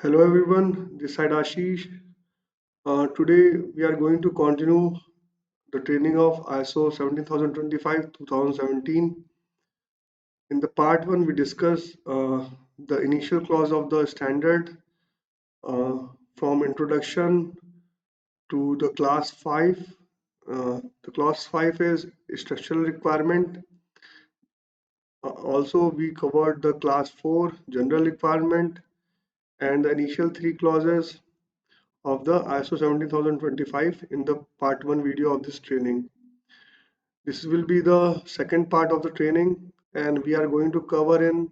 Hello everyone, this side Ashish. Today we are going to continue the training of ISO 17025 2017. In the part 1 we discuss the initial clause of the standard uh, from introduction to the class 5. The class 5 is structural requirement. Also we covered the class 4 general requirement and the initial 3 clauses of the ISO 17025 in the part 1 video of this training. This will be the second part of the training, and we are going to cover in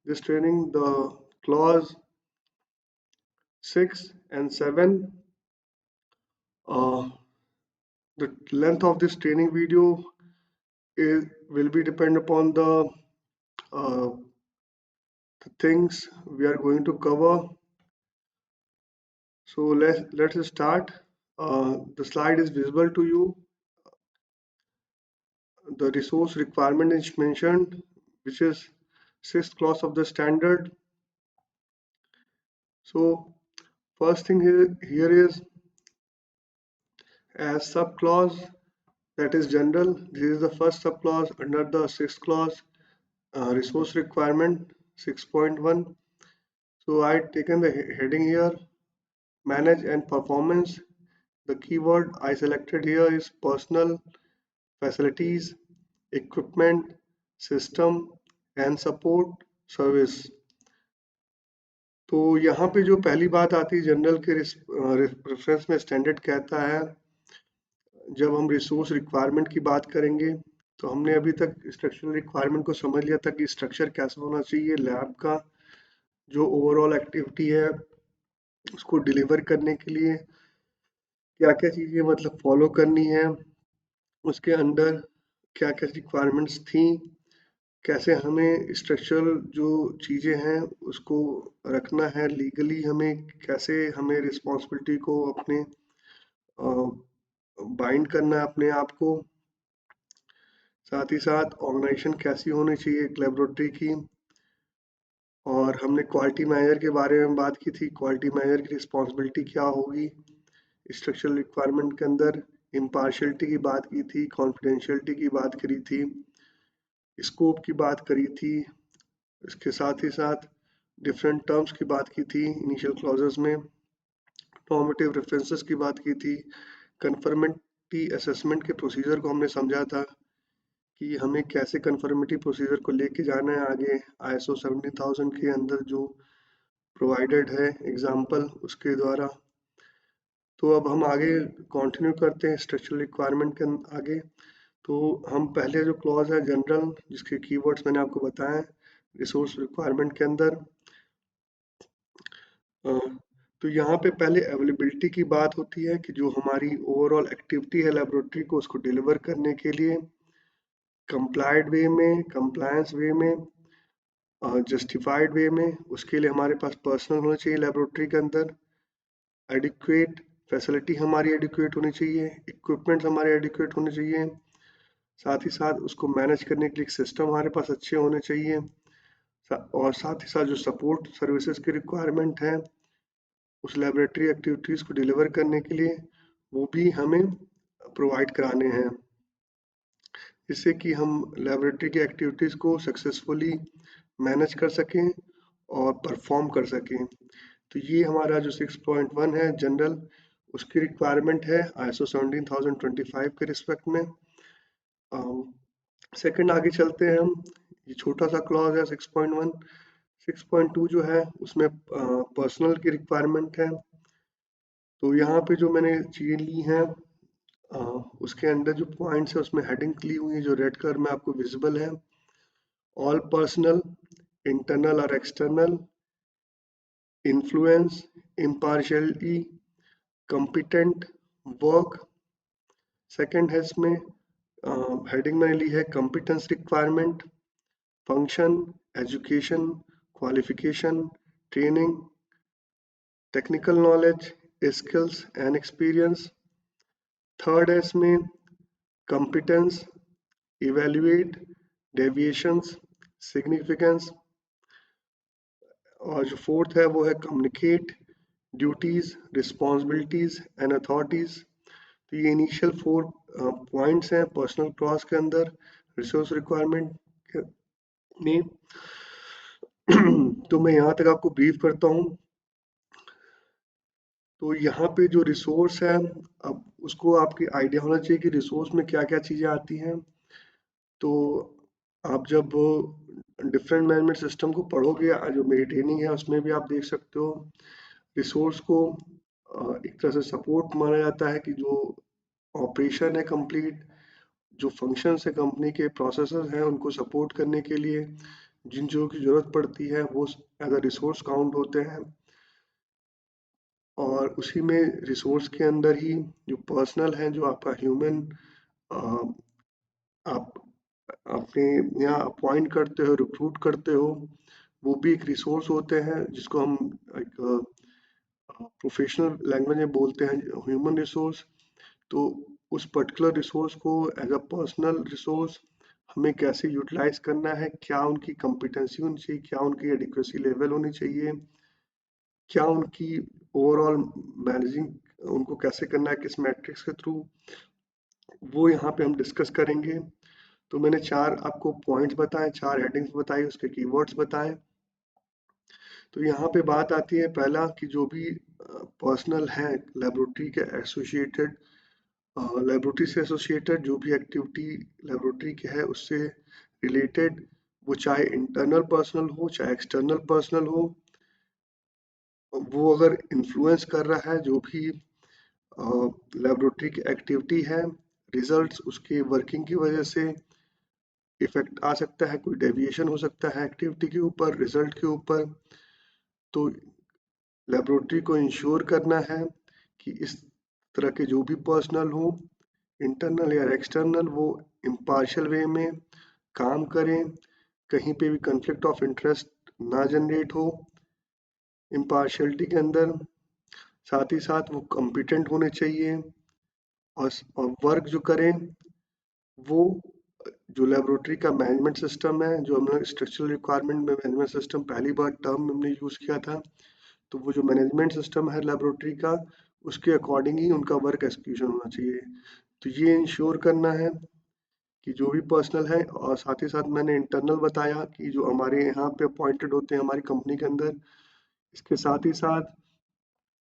this training the clause 6 and 7. Uh, the length of this training video will be depend upon uh, the things we are going to cover. So let's start. The slide is visible to you. The resource requirement is mentioned, which is sixth clause of the standard. So first thing here is as sub clause, that is general. This is the first sub clause under the sixth clause, resource requirement 6.1. So I taken the heading here, manage and performance. The keyword I selected here is personal, facilities, equipment, system and support service. तो यहाँ पे जो पहली बात आती है general के reference में स्टैंडर्ड कहता है जब हम रिसोर्स रिक्वायरमेंट की बात करेंगे तो हमने अभी तक स्ट्रक्चरल रिक्वायरमेंट को समझ लिया था कि स्ट्रक्चर कैसा होना चाहिए लैब का जो ओवरऑल एक्टिविटी है उसको डिलीवर करने के लिए क्या क्या चीज़ें मतलब फॉलो करनी है उसके अंदर क्या क्या रिक्वायरमेंट्स थी कैसे हमें स्ट्रक्चरल जो चीज़ें हैं उसको रखना है लीगली हमें कैसे हमें रिस्पॉन्सिबिलिटी को अपने बाइंड करना है अपने आप को साथ ही साथ ऑर्गेनाइजेशन कैसी होनी चाहिए एक लेबोरेटरी की और हमने क्वालिटी मैनेजर के बारे में बात की थी क्वालिटी मैनेजर की रिस्पॉन्सिबिलिटी क्या होगी स्ट्रक्चरल रिक्वायरमेंट के अंदर इम्पार्शियलिटी की बात की थी कॉन्फिडेंशियलिटी की बात करी थी स्कोप की बात करी थी इसके साथ ही साथ डिफरेंट टर्म्स की बात की थी इनिशियल क्लॉजेस में नॉर्मेटिव रेफरेंसेस की बात की थी कन्फर्मिटी असेसमेंट के प्रोसीजर को हमने समझा था कि हमें कैसे कन्फर्मिटी प्रोसीजर को लेके जाना है आगे ISO 17000 के अंदर जो प्रोवाइडेड है एग्जाम्पल उसके द्वारा तो अब हम आगे कंटिन्यू करते हैं स्ट्रक्चरल रिक्वायरमेंट के आगे तो हम पहले जो क्लॉज है जनरल जिसके कीवर्ड्स मैंने आपको बताया रिसोर्स रिक्वायरमेंट के अंदर तो यहाँ पे पहले अवेलेबिलिटी की बात होती है कि जो हमारी ओवरऑल एक्टिविटी है लेबोरेटरी को उसको डिलीवर करने के लिए कंप्लाइड वे में कंप्लायंस वे में जस्टिफाइड वे में उसके लिए हमारे पास पर्सनल होना चाहिए लेबोरेटरी के अंदर एडिक्वेट फैसिलिटी हमारी एडिक्वेट होनी चाहिए इक्विपमेंट्स हमारे एडिक्वेट होने चाहिए साथ ही साथ उसको मैनेज करने के लिए सिस्टम हमारे पास अच्छे होने चाहिए और साथ ही साथ जो सपोर्ट सर्विसेज की रिक्वायरमेंट है उस लेबोरेटरी एक्टिविटीज़ को डिलीवर करने के लिए वो भी हमें प्रोवाइड कराने हैं जिससे कि हम लेबोरेटरी की एक्टिविटीज़ को सक्सेसफुली मैनेज कर सकें और परफॉर्म कर सकें तो ये हमारा जो 6.1 है जनरल उसकी रिक्वायरमेंट है ISO 17025 के रिस्पेक्ट में सेकंड आगे चलते हैं हम ये छोटा सा क्लॉज है 6.1 6.2 जो है उसमें पर्सनल की रिक्वायरमेंट है तो यहाँ पे जो मैंने चीज़ें ली हैं उसके अंदर जो पॉइंट्स है उसमें हेडिंग ली हुई है जो रेड कलर में आपको विजिबल है ऑल पर्सनल इंटरनल और external influence impartiality competent work second है इसमें हेडिंग मैंने ली है competence requirement function education qualification training technical knowledge skills and experience third है इसमें कंपिटेंस इवेल्युएट डेविएशंस सिग्निफिकेंस और जो फोर्थ है वो है communicate, duties, responsibilities and authorities. तो ये इनिशियल 4 पॉइंट्स हैं पर्सनल क्लॉज के अंदर रिसोर्स रिक्वायरमेंट में। तो मैं यहाँ तक आपको ब्रीफ करता हूँ। तो यहाँ पे जो रिसोर्स है, अब उसको आपकी आइडिया होना चाहिए कि रिसोर्स में क्या क्या चीज़ें आती हैं। तो आप जब डिफरेंट मैनेजमेंट सिस्टम को पढ़ोगे, जो मेरी ट्रेनिंग है उसमें भी आप देख सकते हो, रिसोर्स को एक तरह से सपोर्ट माना जाता है कि जो ऑपरेशन है कंप्लीट, जो फंक्शंस है कंपनी के, प्रोसेसेस हैं, उनको सपोर्ट करने के लिए जिन चीज़ों की ज़रूरत पड़ती है वो एज अ रिसोर्स काउंट होते हैं। और उसी में रिसोर्स के अंदर ही जो पर्सनल है, जो आपका ह्यूमन आप अपने यहाँ अपॉइंट करते हो, रिक्रूट करते हो, वो भी एक रिसोर्स होते हैं जिसको हम एक प्रोफेशनल लैंग्वेज में बोलते हैं ह्यूमन रिसोर्स। तो उस पर्टिकुलर रिसोर्स को एज अ पर्सनल रिसोर्स हमें कैसे यूटिलाइज करना है, क्या उनकी कॉम्पिटेंसी होनी चाहिए, क्या उनकी एडिक्वेसी लेवल होनी चाहिए, क्या उनकी ओवरऑल मैनेजिंग उनको कैसे करना है, किस मैट्रिक्स के थ्रू, वो यहाँ पे हम डिस्कस करेंगे। तो मैंने 4 आपको पॉइंट्स बताए, 4 हेडिंग्स बताई, उसके कीवर्ड्स बताए। तो यहाँ पे बात आती है पहला कि जो भी पर्सनल है लेबोरेटरी के एसोसिएटेड, लेबोरेटरी से एसोसिएटेड जो भी एक्टिविटी लेबोरेटरी के है उससे रिलेटेड, वो चाहे इंटरनल पर्सनल हो चाहे एक्सटर्नल पर्सनल हो, वो अगर इन्फ्लुएंस कर रहा है जो भी लेबोरेटरी की एक्टिविटी है, रिजल्ट्स उसके वर्किंग की वजह से इफेक्ट आ सकता है, कोई डेविएशन हो सकता है एक्टिविटी के ऊपर, रिजल्ट के ऊपर। तो लेबोरेटरी को इंश्योर करना है कि इस तरह के जो भी पर्सनल हो, इंटरनल या एक्सटर्नल, वो इम्पार्शियल वे में काम करें, कहीं पे भी कन्फ्लिक्ट ऑफ इंटरेस्ट ना जनरेट हो इम्पार्शियलिटी के अंदर। साथ ही साथ वो कॉम्पिटेंट होने चाहिए, और वर्क जो करें वो जो लेबोरेटरी का मैनेजमेंट सिस्टम है, जो हमने स्ट्रक्चरल रिक्वायरमेंट में मैनेजमेंट सिस्टम पहली बार टर्म हमने यूज़ किया था, तो वो जो मैनेजमेंट सिस्टम है लेबोरेटरी का, उसके अकॉर्डिंग ही उनका वर्क एक्सक्यूशन होना चाहिए। तो ये इंश्योर करना है कि जो भी पर्सनल है, और साथ ही साथ मैंने इंटरनल बताया कि जो हमारे यहाँ पे अपॉइंटेड होते हैं हमारी कंपनी के अंदर, इसके साथ ही साथ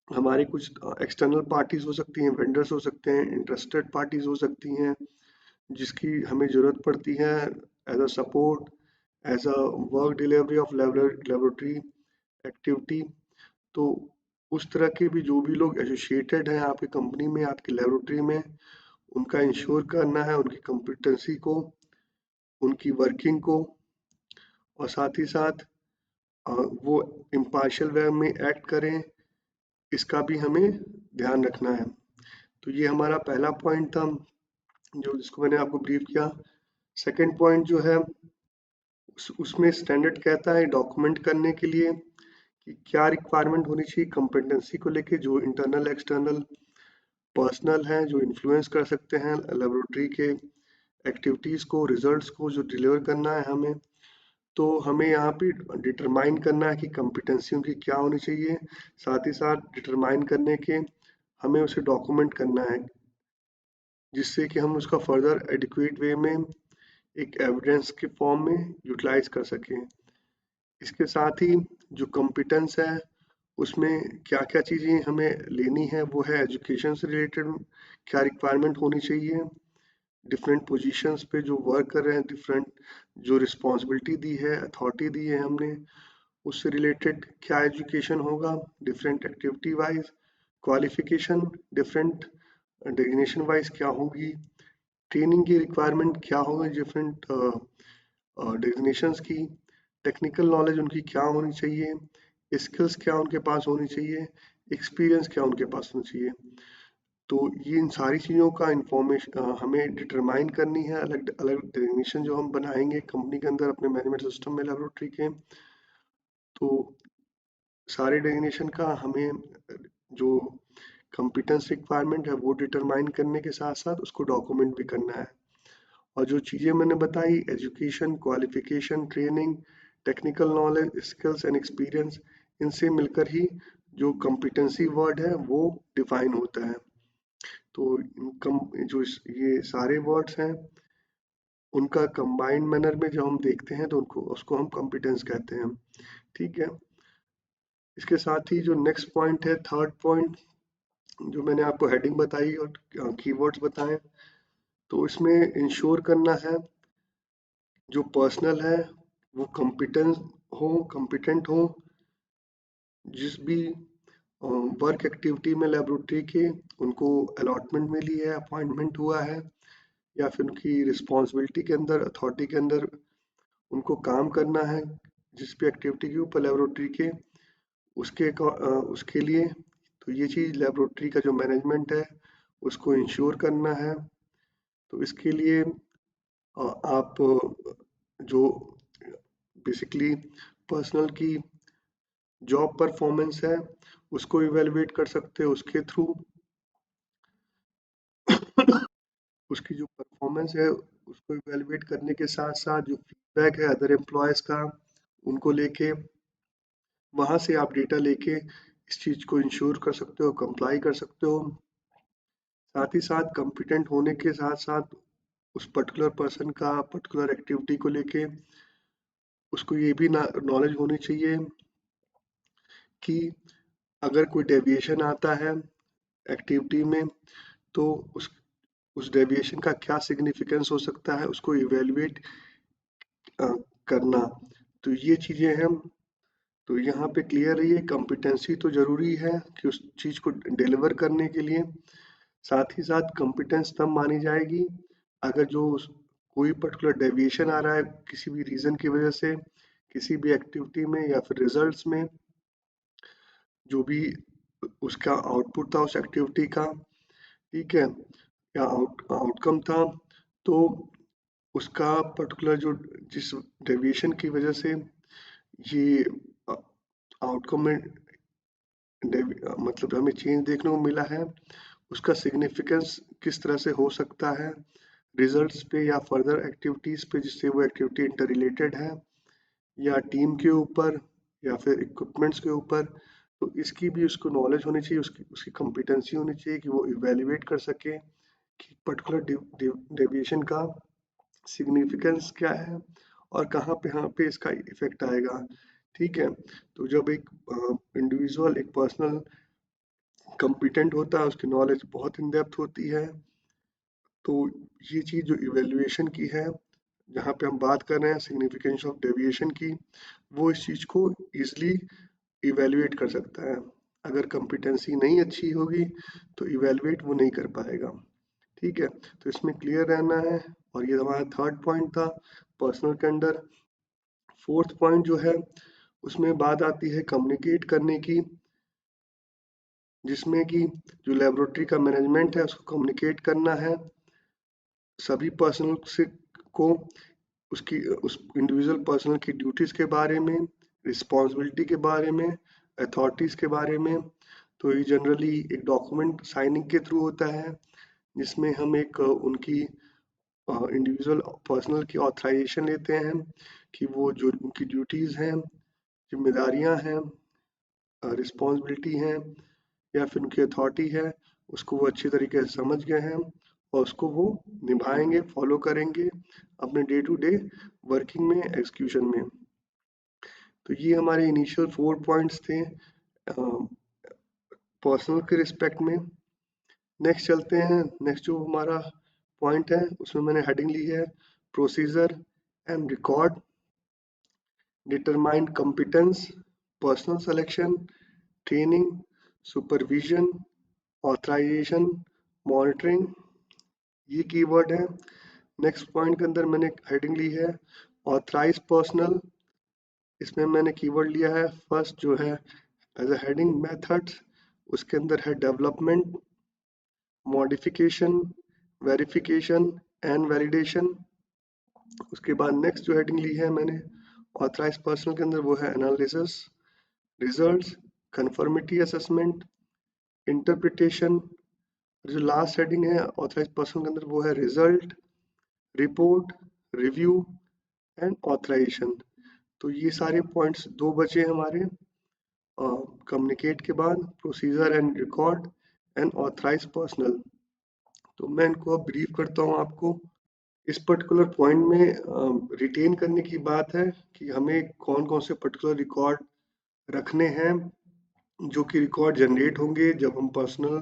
हमारी कुछ एक्सटर्नल पार्टीज हो सकती हैं, वेंडर्स हो सकते हैं, इंटरेस्टेड पार्टीज हो सकती हैं, जिसकी हमें ज़रूरत पड़ती है as a support, as a work delivery of laboratory activity. तो उस तरह के भी जो भी लोग एसोसिएटेड हैं आपकी कंपनी में, आपकी लेबोरेटरी में, उनका इंश्योर करना है, उनकी कॉम्पिटेंसी को, उनकी वर्किंग को, और साथ ही साथ वो इम्पार्शियल वे में एक्ट करें, इसका भी हमें ध्यान रखना है। तो ये हमारा पहला पॉइंट था जो जिसको मैंने आपको ब्रीफ किया। सेकंड पॉइंट जो है उसमें स्टैंडर्ड कहता है डॉक्यूमेंट करने के लिए कि क्या रिक्वायरमेंट होनी चाहिए कॉम्पिटेंसी को लेके, जो इंटरनल एक्सटर्नल पर्सनल हैं जो इन्फ्लुएंस कर सकते हैं लेबोरेटरी के एक्टिविटीज़ को, रिजल्ट्स को जो डिलीवर करना है हमें। तो हमें यहाँ पे डिटरमाइन करना है कि कॉम्पिटेंसी उनकी क्या होनी चाहिए, साथ ही साथ डिटरमाइन करने के हमें उसे डॉक्यूमेंट करना है, जिससे कि हम उसका फर्दर एडिक्वेट वे में एक एविडेंस के फॉर्म में यूटिलाइज कर सकें। इसके साथ ही जो कॉम्पिटेंस है उसमें क्या क्या चीज़ें हमें लेनी है, वो है एजुकेशन से रिलेटेड क्या रिक्वायरमेंट होनी चाहिए, डिफरेंट पोजीशंस पे जो वर्क कर रहे हैं, डिफरेंट जो रिस्पॉन्सिबिलिटी दी है, अथॉरिटी दी है हमने, उससे रिलेटेड क्या एजुकेशन होगा, different activity wise qualification, different designation wise क्या होगी, ट्रेनिंग की रिक्वायरमेंट क्या होगी डिफरेंट डेजिग्नेशंस की, टेक्निकल नॉलेज उनकी क्या होनी चाहिए, स्किल्स क्या उनके पास होनी चाहिए, एक्सपीरियंस क्या उनके पास होना चाहिए। तो ये इन सारी चीज़ों का इंफॉर्मेशन हमें डिटरमाइन करनी है। अलग अलग डेजिग्नेशन जो हम बनाएंगे कंपनी के अंदर अपने मैनेजमेंट सिस्टम में लेबोरेटरी के, तो सारे डेजिग्नेशन का हमें जो कंपिटेंस रिक्वायरमेंट है वो डिटरमाइन करने के साथ साथ उसको डॉक्यूमेंट भी करना है। और जो चीज़ें मैंने बताई, education, qualification, training, technical knowledge, skills and experience, इनसे मिलकर ही जो कॉम्पिटेंसी वर्ड है वो डिफाइन होता है। तो ये सारे वर्ड्स हैं उनका कंबाइंड मैनर में जब हम देखते हैं तो उनको उसको हम कॉम्पिटेंस कहते हैं। ठीक है, इसके साथ ही जो नेक्स्ट पॉइंट है, थर्ड पॉइंट, जो मैंने आपको हेडिंग बताई और कीवर्ड्स बताए, तो इसमें इंश्योर करना है जो पर्सनल है वो कॉम्पिटेंट हो जिस भी वर्क एक्टिविटी में लेबोरेटरी के उनको अलॉटमेंट मिली है, अपॉइंटमेंट हुआ है, या फिर उनकी रिस्पॉन्सिबिलिटी के अंदर, अथॉरिटी के अंदर उनको काम करना है जिस भी एक्टिविटी के ऊपर लेबोरेटरी के, उसके लिए। तो ये चीज़ लेबोरेटरी का जो मैनेजमेंट है उसको इंश्योर करना है। तो इसके लिए आप जो बेसिकली पर्सनल की जॉब परफॉर्मेंस है उसको इवेलुएट कर सकते हो उसके थ्रू। उसकी जो परफॉर्मेंस है उसको इवेलुएट करने के साथ साथ जो फीडबैक है अदर एम्प्लॉयज़ का उनको लेके, वहाँ से आप डेटा लेके इस चीज़ को इंश्योर कर सकते हो, कंप्लाई कर सकते हो। साथ ही साथ कॉम्पिटेंट होने के साथ साथ उस पर्टिकुलर पर्सन का पर्टिकुलर एक्टिविटी को लेके उसको ये भी नॉलेज होनी चाहिए कि अगर कोई डेविएशन आता है एक्टिविटी में तो उस डेविएशन का क्या सिग्निफिकेंस हो सकता है, उसको इवेलुएट करना। तो ये चीज़ें हैं। तो यहाँ पे क्लियर रहिए, कॉम्पिटेंसी तो ज़रूरी है कि उस चीज़ को डिलीवर करने के लिए। साथ ही साथ कॉम्पिटेंस तब मानी जाएगी अगर कोई पर्टिकुलर डेविएशन आ रहा है किसी भी रीज़न की वजह से, किसी भी एक्टिविटी में या फिर रिजल्ट्स में, जो भी उसका आउटपुट था उस एक्टिविटी का, ठीक है, या आउटकम था, तो उसका पर्टिकुलर जो जिस डेविएशन की वजह से ये आउटकम में मतलब हमें चेंज देखने को मिला है, उसका सिग्निफिकेंस किस तरह से हो सकता है रिजल्ट्स पे या फर्दर एक्टिविटीज़ पे जिससे वो एक्टिविटी इंटर रिलेटेड है, या टीम के ऊपर या फिर इक्विपमेंट्स के ऊपर। तो इसकी भी उसको नॉलेज होनी चाहिए, उसकी उसकी कॉम्पिटेंसी होनी चाहिए कि वो इवेल्युएट कर सके कि पर्टिकुलर डेविएशन का सिग्निफिकेंस क्या है और कहाँ पे इसका इफेक्ट आएगा। ठीक है, तो जब एक इंडिविजुअल, एक पर्सनल कॉम्पिटेंट होता है, उसकी नॉलेज बहुत इन डेप्थ होती है, तो ये चीज़ जो इवेल्युएशन की है, जहाँ पे हम बात कर रहे हैं सिग्निफिकेंस ऑफ डेविएशन की, वो इस चीज़ को ईजिली इवेल्युएट कर सकता है। अगर कॉम्पिटेंसी नहीं अच्छी होगी तो इवेल्युएट वो नहीं कर पाएगा। ठीक है, तो इसमें क्लियर रहना है। और ये हमारा थर्ड पॉइंट था पर्सनल के अंडर। फोर्थ पॉइंट जो है उसमें बात आती है कम्युनिकेट करने की, जिसमें कि जो लेबोरेटरी का मैनेजमेंट है उसको कम्युनिकेट करना है सभी पर्सनल से को, उसकी उस इंडिविजुअल पर्सनल की ड्यूटीज़ के बारे में, रिस्पॉन्सिबिलिटी के बारे में, अथॉरिटीज़ के बारे में। तो ये जनरली एक डॉक्यूमेंट साइनिंग के थ्रू होता है जिसमें हम एक उनकी इंडिविजुअल पर्सनल की ऑथराइजेशन लेते हैं कि वो जो उनकी ड्यूटीज़ हैं, जिम्मेदारियां हैं, रिस्पॉन्सिबिलिटी हैं या फिर उनकी अथॉरिटी है, उसको वो अच्छी तरीके से समझ गए हैं और उसको वो निभाएंगे, फॉलो करेंगे अपने डे टू डे वर्किंग में, एग्जीक्यूशन में। तो ये हमारे इनिशियल 4 पॉइंट्स थे पर्सनल के रिस्पेक्ट में। नेक्स्ट चलते हैं, नेक्स्ट जो हमारा पॉइंट है उसमें मैंने हेडिंग ली है procedure and record, determine competence, personal selection, training, supervision, authorisation, monitoring, ये कीवर्ड है। नेक्स्ट पॉइंट के अंदर मैंने हेडिंग ली है ऑथराइज पर्सनल, इसमें मैंने कीवर्ड लिया है फर्स्ट जो है एज अ हेडिंग मेथड्स, उसके अंदर है development, modification, verification and validation. उसके बाद नेक्स्ट जो हेडिंग ली है मैंने ऑथराइज पर्सनल के अंदर वो है analysis, results, conformity assessment, interpretation. जो लास्ट हेडिंग है ऑथराइज पर्सन के अंदर वो है result, report, review and authorisation. तो ये सारे पॉइंट्स दो बचे हमारे, कम्युनिकेट के बाद procedure and record and authorise personal. तो मैं इनको अब ब्रीफ करता हूँ आपको। इस पर्टिकुलर पॉइंट में रिटेन करने की बात है कि हमें कौन कौन से पर्टिकुलर रिकॉर्ड रखने हैं, जो कि रिकॉर्ड जनरेट होंगे जब हम पर्सनल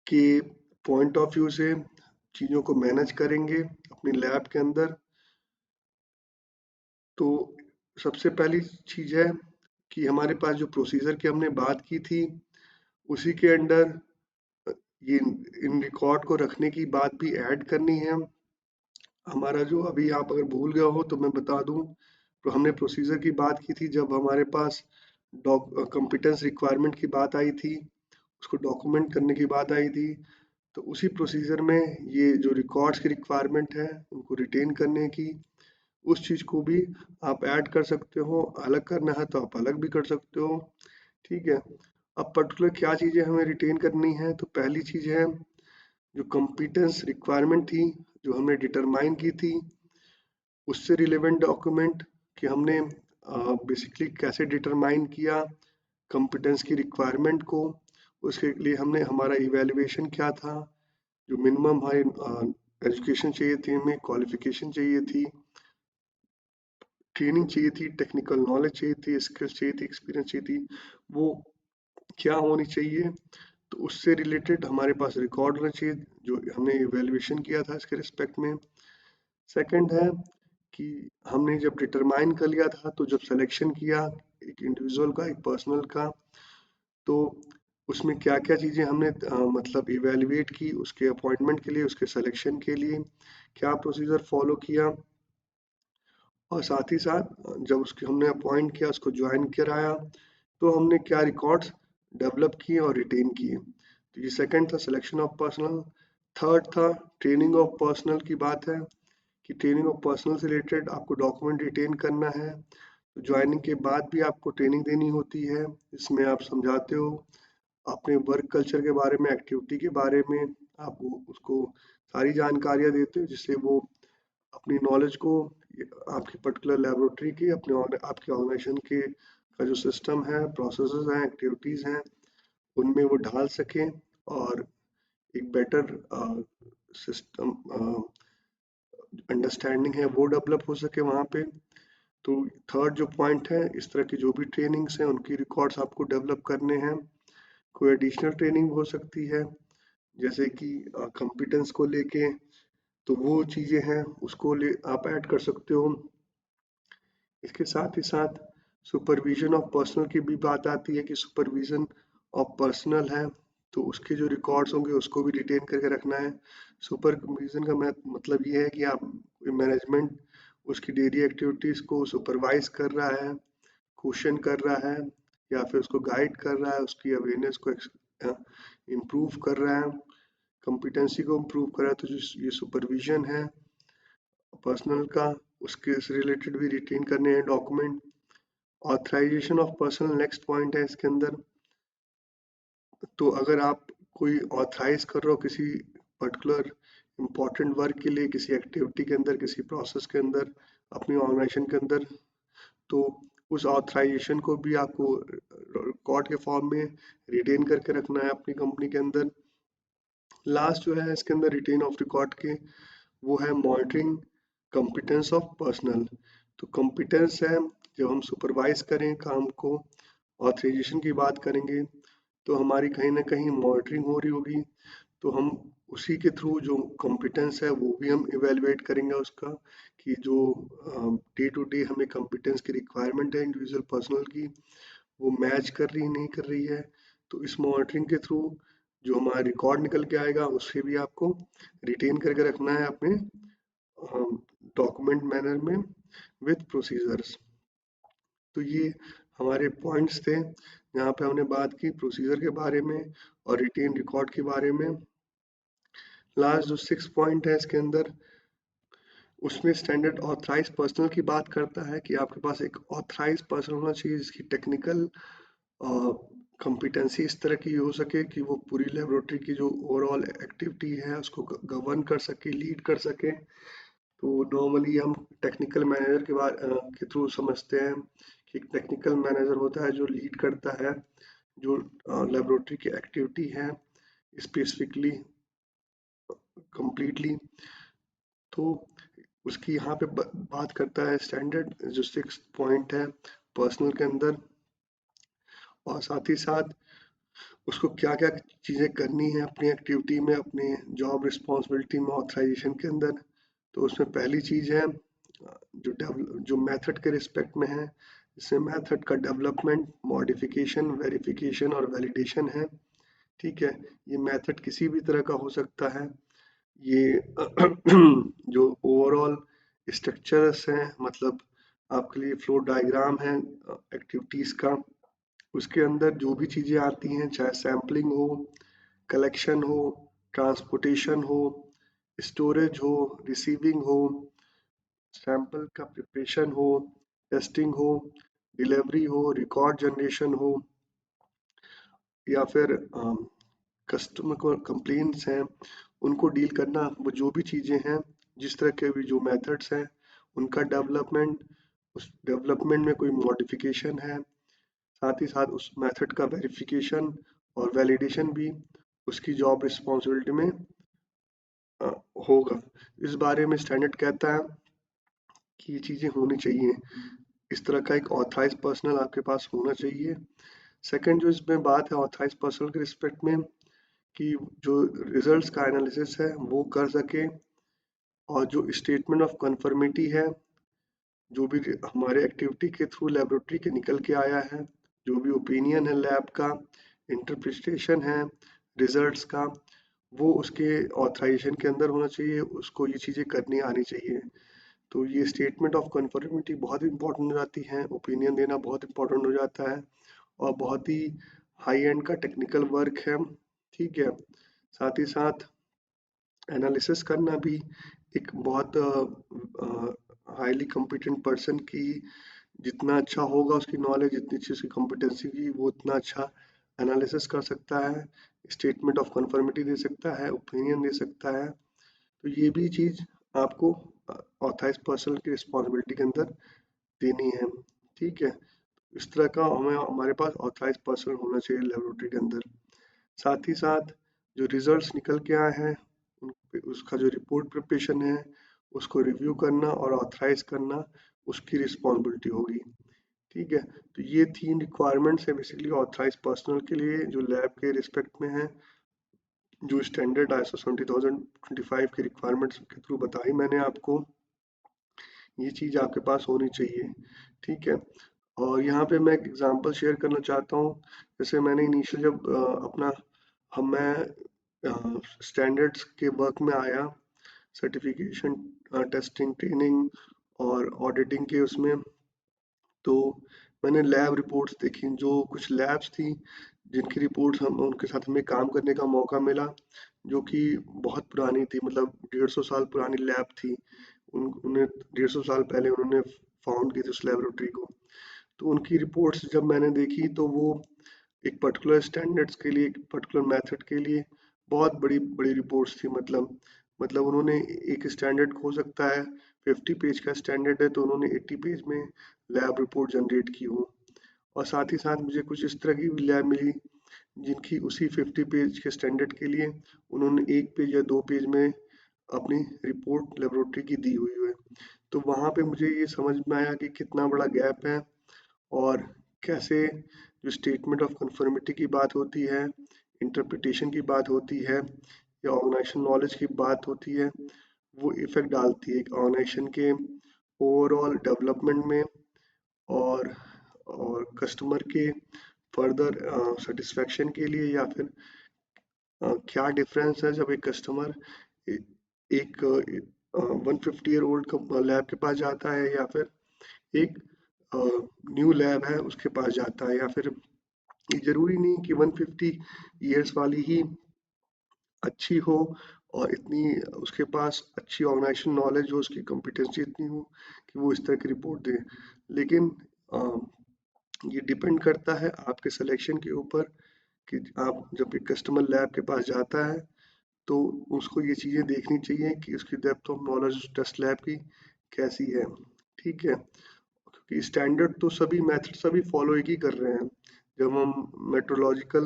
के पॉइंट ऑफ व्यू से चीज़ों को मैनेज करेंगे अपनी लैब के अंदर। तो सबसे पहली चीज़ है कि हमारे पास जो प्रोसीजर की हमने बात की थी, उसी के अंडर ये इन रिकॉर्ड को रखने की बात भी ऐड करनी है। हमारा जो अभी आप अगर भूल गए हो तो मैं बता दूं, तो हमने प्रोसीजर की बात की थी जब हमारे पास कॉम्पिटेंस रिक्वायरमेंट की बात आई थी, उसको डॉक्यूमेंट करने की बात आई थी। तो उसी प्रोसीजर में ये जो रिकॉर्ड्स की रिक्वायरमेंट है उनको रिटेन करने की, उस चीज़ को भी आप ऐड कर सकते हो। अलग करना है तो आप अलग भी कर सकते हो, ठीक है। अब पर्टिकुलर क्या चीज़ें हमें रिटेन करनी है, तो पहली चीज़ है जो कॉम्पिटेंस रिक्वायरमेंट थी, जो हमने डिटरमाइन की थी, उससे रिलेवेंट डॉक्यूमेंट कि हमने बेसिकली कैसे डिटरमाइन किया कॉम्पिटेंस की रिक्वायरमेंट को। उसके लिए हमने हमारा इवेल्युएशन क्या था, जो मिनिमम हमारी एजुकेशन चाहिए थी, हमें क्वालिफिकेशन चाहिए थी, ट्रेनिंग चाहिए थी, टेक्निकल नॉलेज चाहिए थी, स्किल्स चाहिए थी, एक्सपीरियंस चाहिए थी, वो क्या होनी चाहिए। तो उससे रिलेटेड हमारे पास रिकॉर्ड होना चाहिए जो हमने इवेल्युएशन किया था इसके रिस्पेक्ट में। सेकंड है कि हमने जब डिटरमाइन कर लिया था, तो जब सिलेक्शन किया एक इंडिविजुअल का, एक पर्सनल का, तो उसमें क्या क्या चीज़ें हमने मतलब इवेल्युएट की उसके अपॉइंटमेंट के लिए, उसके सिलेक्शन के लिए क्या प्रोसीजर फॉलो किया, और साथ ही साथ जब उसके हमने अपॉइंट किया, उसको ज्वाइन कराया, तो हमने क्या रिकॉर्ड्स डेवलप किए और रिटेन किए। तो ये सेकंड था सिलेक्शन ऑफ पर्सनल। थर्ड था ट्रेनिंग ऑफ पर्सनल की बात है कि ट्रेनिंग ऑफ पर्सनल से रिलेटेड आपको डॉक्यूमेंट रिटेन करना है। तो ज्वाइनिंग के बाद भी आपको ट्रेनिंग देनी होती है, इसमें आप समझाते हो अपने वर्क कल्चर के बारे में, एक्टिविटी के बारे में, आप उसको सारी जानकारियाँ देते हो जिससे वो अपनी नॉलेज को आपकी पर्टिकुलर लेबोरेटरी की, अपने आपके ऑर्गेनाइजेशन के का जो सिस्टम है, प्रोसेसेस हैं, एक्टिविटीज़ हैं, उनमें वो ढाल सकें और एक बेटर सिस्टम अंडरस्टैंडिंग है वो डेवलप हो सके वहाँ पे। तो थर्ड जो पॉइंट है, इस तरह की जो भी ट्रेनिंग्स हैं उनकी रिकॉर्ड्स आपको डेवलप करने हैं। कोई एडिशनल ट्रेनिंग हो सकती है जैसे कि कॉम्पिटेंस को लेके, तो वो चीज़ें हैं उसको ले आप ऐड कर सकते हो। इसके साथ ही साथ सुपरविजन ऑफ पर्सनल की भी बात आती है कि सुपरविजन ऑफ पर्सनल है, तो उसके जो रिकॉर्ड्स होंगे उसको भी रिटेन करके रखना है। सुपरविजन का मतलब ये है कि आप मैनेजमेंट उसकी डेली एक्टिविटीज़ को सुपरवाइज कर रहा है, क्वेश्चन कर रहा है, या फिर उसको गाइड कर रहा है, उसकी अवेयरनेस को इम्प्रूव कर रहा है, कॉम्पिटेंसी को इम्प्रूव कर रहा है। तो जो ये सुपरविजन है पर्सनल का, उसके से रिलेटेड भी रिटेन करने हैं document. Authorisation of personal next point है इसके अंदर। तो अगर आप कोई ऑथराइज कर रहे हो किसी पर्टिकुलर इम्पोर्टेंट वर्क के लिए, किसी एक्टिविटी के अंदर, किसी प्रोसेस के अंदर, अपनी ऑर्गेनाइजेशन के अंदर, तो उस ऑथराइजेशन को भी आपको रिकॉर्ड के फॉर्म में रिटेन करके रखना है अपनी कंपनी के अंदर। लास्ट जो है इसके अंदर रिटेन ऑफ रिकॉर्ड के, वो है मॉनिटरिंग कॉम्पिटेंस ऑफ पर्सनल। तो कॉम्पिटेंस है जब हम सुपरवाइज करें काम को, ऑथराइजेशन की बात करेंगे तो हमारी कहीं ना कहीं मॉनिटरिंग हो रही होगी, तो हम उसी के थ्रू जो कॉम्पिटेंस है वो भी हम इवेलुएट करेंगे उसका, कि जो डे टू डे हमें कॉम्पिटेंस की रिक्वायरमेंट है इंडिविजुअल पर्सनल की, वो मैच कर रही है नहीं कर रही है। तो इस मॉनिटरिंग के थ्रू जो हमारा रिकॉर्ड निकल के आएगा उससे भी आपको रिटेन करके रखना है अपने डॉक्यूमेंट मैनर में विथ प्रोसीजर्स। तो ये हमारे पॉइंट्स थे जहाँ पे हमने बात की प्रोसीजर के बारे में और रिटेन रिकॉर्ड के बारे में। लास्ट जो 6 पॉइंट है इसके अंदर, उसमें स्टैंडर्ड ऑथराइज पर्सनल की बात करता है कि आपके पास एक ऑथराइज पर्सन होना चाहिए जिसकी टेक्निकल कॉम्पिटेंसी इस तरह की हो सके कि वो पूरी लेबोरेटरी की जो ओवरऑल एक्टिविटी है उसको गवर्न कर सके, लीड कर सके। तो नॉर्मली हम टेक्निकल मैनेजर के बाद के थ्रू समझते हैं कि एक टेक्निकल मैनेजर होता है जो लीड करता है जो लेबोरेटरी की एक्टिविटी है स्पेसिफिकली कंप्लीटली। तो उसकी यहाँ पे बात करता है स्टैंडर्ड जो 6 पॉइंट है पर्सनल के अंदर, और साथ ही साथ उसको क्या क्या चीज़ें करनी है अपनी एक्टिविटी में, अपने जॉब रिस्पॉन्सिबिलिटी में ऑथराइजेशन के अंदर। तो उसमें पहली चीज़ है जो मेथड के रिस्पेक्ट में है, इसमें मेथड का डेवलपमेंट, मॉडिफिकेशन, वेरिफिकेशन और वैलिडेशन है। ठीक है, ये मेथड किसी भी तरह का हो सकता है। ये जो ओवरऑल स्ट्रक्चर्स हैं, मतलब आपके लिए फ्लो डायग्राम है एक्टिविटीज़ का, उसके अंदर जो भी चीज़ें आती हैं, चाहे सैम्पलिंग हो, कलेक्शन हो, ट्रांसपोर्टेशन हो, स्टोरेज हो, रिसीविंग हो, सैंपल का प्रिपरेशन हो, टेस्टिंग हो, डिलीवरी हो, रिकॉर्ड जनरेशन हो, या फिर कस्टमर को कंप्लेंट्स हैं उनको डील करना, वो जो भी चीज़ें हैं, जिस तरह के भी जो मेथड्स हैं उनका डेवलपमेंट, उस डेवलपमेंट में कोई मॉडिफिकेशन है, साथ ही साथ उस मेथड का वेरिफिकेशन और वैलिडेशन भी उसकी जॉब रिस्पॉन्सिबिलिटी में अ, होगा। इस बारे में स्टैंडर्ड कहता है कि ये चीज़ें होनी चाहिए, इस तरह का एक ऑथराइज पर्सनल आपके पास होना चाहिए। सेकंड जो इसमें बात है ऑथराइज पर्सनल के रिस्पेक्ट में, कि जो रिजल्ट्स का एनालिसिस है वो कर सके, और जो स्टेटमेंट ऑफ कंफर्मिटी है, जो भी हमारे एक्टिविटी के थ्रू लेबोरेटरी के निकल के आया है, जो भी ओपिनियन है लैब का, इंटरप्रिटेशन है रिजल्ट्स का, वो उसके ऑथराइजेशन के अंदर होना चाहिए, उसको ये चीज़ें करनी आनी चाहिए। तो ये स्टेटमेंट ऑफ कंफर्मिटी बहुत इंपॉर्टेंट हो जाती है, ओपिनियन देना बहुत इंपॉर्टेंट हो जाता है, और बहुत ही हाई एंड का टेक्निकल वर्क है। ठीक है, साथ ही साथ एनालिसिस करना भी एक बहुत हाईली कॉम्पिटेंट पर्सन की जितना अच्छा होगा उसकी नॉलेज, जितनी अच्छी उसकी कॉम्पिटेंसी की, वो उतना अच्छा एनालिसिस कर सकता है, स्टेटमेंट ऑफ कंफर्मिटी दे सकता है, ओपिनियन दे सकता है। तो ये भी चीज़ आपको ऑथराइज पर्सन की रिस्पॉन्सिबिलिटी के अंदर देनी है। ठीक है, इस तरह का हमें हमारे पास ऑथराइज पर्सन होना चाहिए लेबोरेटरी के अंदर। साथ ही साथ जो रिजल्ट्स निकल के आए हैं उसका जो रिपोर्ट प्रिपरेशन है उसको रिव्यू करना और ऑथराइज करना उसकी रिस्पॉन्सिबिलिटी होगी। ठीक है, तो ये 3 रिक्वायरमेंट्स है बेसिकली ऑथराइज पर्सनल के लिए जो लैब के रिस्पेक्ट में है, जो स्टैंडर्ड ISO 20025 के रिक्वायरमेंट्स के थ्रू बताई मैंने आपको, ये चीज़ आपके पास होनी चाहिए। ठीक है, और यहाँ पे मैं एक एग्जांपल शेयर करना चाहता हूँ। जैसे मैंने इनिशियल जब अपना हम मैं स्टैंडर्ड्स के वर्क में आया, सर्टिफिकेशन, टेस्टिंग, ट्रेनिंग और ऑडिटिंग के उसमें, तो मैंने लैब रिपोर्ट्स देखी, जो कुछ लैब्स थी जिनकी रिपोर्ट्स हम उनके साथ हमें काम करने का मौका मिला, जो कि बहुत पुरानी थी, मतलब 150 साल पुरानी लैब थी। उन्हें 150 साल पहले उन्होंने फाउंड की थी उस लेबोरेटरी को। तो उनकी रिपोर्ट्स जब मैंने देखी तो वो एक पर्टिकुलर स्टैंडर्ड्स के लिए, एक पर्टिकुलर मेथड के लिए बहुत बड़ी बड़ी रिपोर्ट्स थी। मतलब उन्होंने एक स्टैंडर्ड हो सकता है 50 पेज का स्टैंडर्ड है, तो उन्होंने 80 पेज में लैब रिपोर्ट जनरेट की हो। और साथ ही साथ मुझे कुछ इस तरह की भी लैब मिली जिनकी उसी 50 पेज के स्टैंडर्ड के लिए उन्होंने 1 पेज या 2 पेज में अपनी रिपोर्ट लेबोरेटरी की दी हुई है। तो वहाँ पे मुझे ये समझ में आया कि कितना बड़ा गैप है, और कैसे जो स्टेटमेंट ऑफ कंफर्मिटी की बात होती है, इंटरप्रिटेशन की बात होती है, या ऑर्गेनाइजेशन नॉलेज की बात होती है, वो इफेक्ट डालती है एक ऑर्गेनाइजेशन के ओवरऑल डेवलपमेंट में, और कस्टमर के फर्दर सेटिस्फेक्शन के लिए, या फिर क्या डिफरेंस है जब एक कस्टमर एक 150 ईयर ओल्ड लैब के पास जाता है, या फिर एक न्यू लैब है उसके पास जाता है, या फिर ये जरूरी नहीं कि 150 ईयर्स वाली ही अच्छी हो और इतनी उसके पास अच्छी ऑर्गेनाइजेशन नॉलेज हो, उसकी कॉम्पिटेंसी इतनी हो कि वो इस तरह की रिपोर्ट दे। लेकिन ये डिपेंड करता है आपके सिलेक्शन के ऊपर, कि आप जब एक कस्टमर लैब के पास जाता है तो उसको ये चीज़ें देखनी चाहिए कि उसकी depth of knowledge test lab की कैसी है। ठीक है, क्योंकि स्टैंडर्ड तो सभी मेथड सभी फॉलो एक ही कर रहे हैं। जब हम मेट्रोलॉजिकल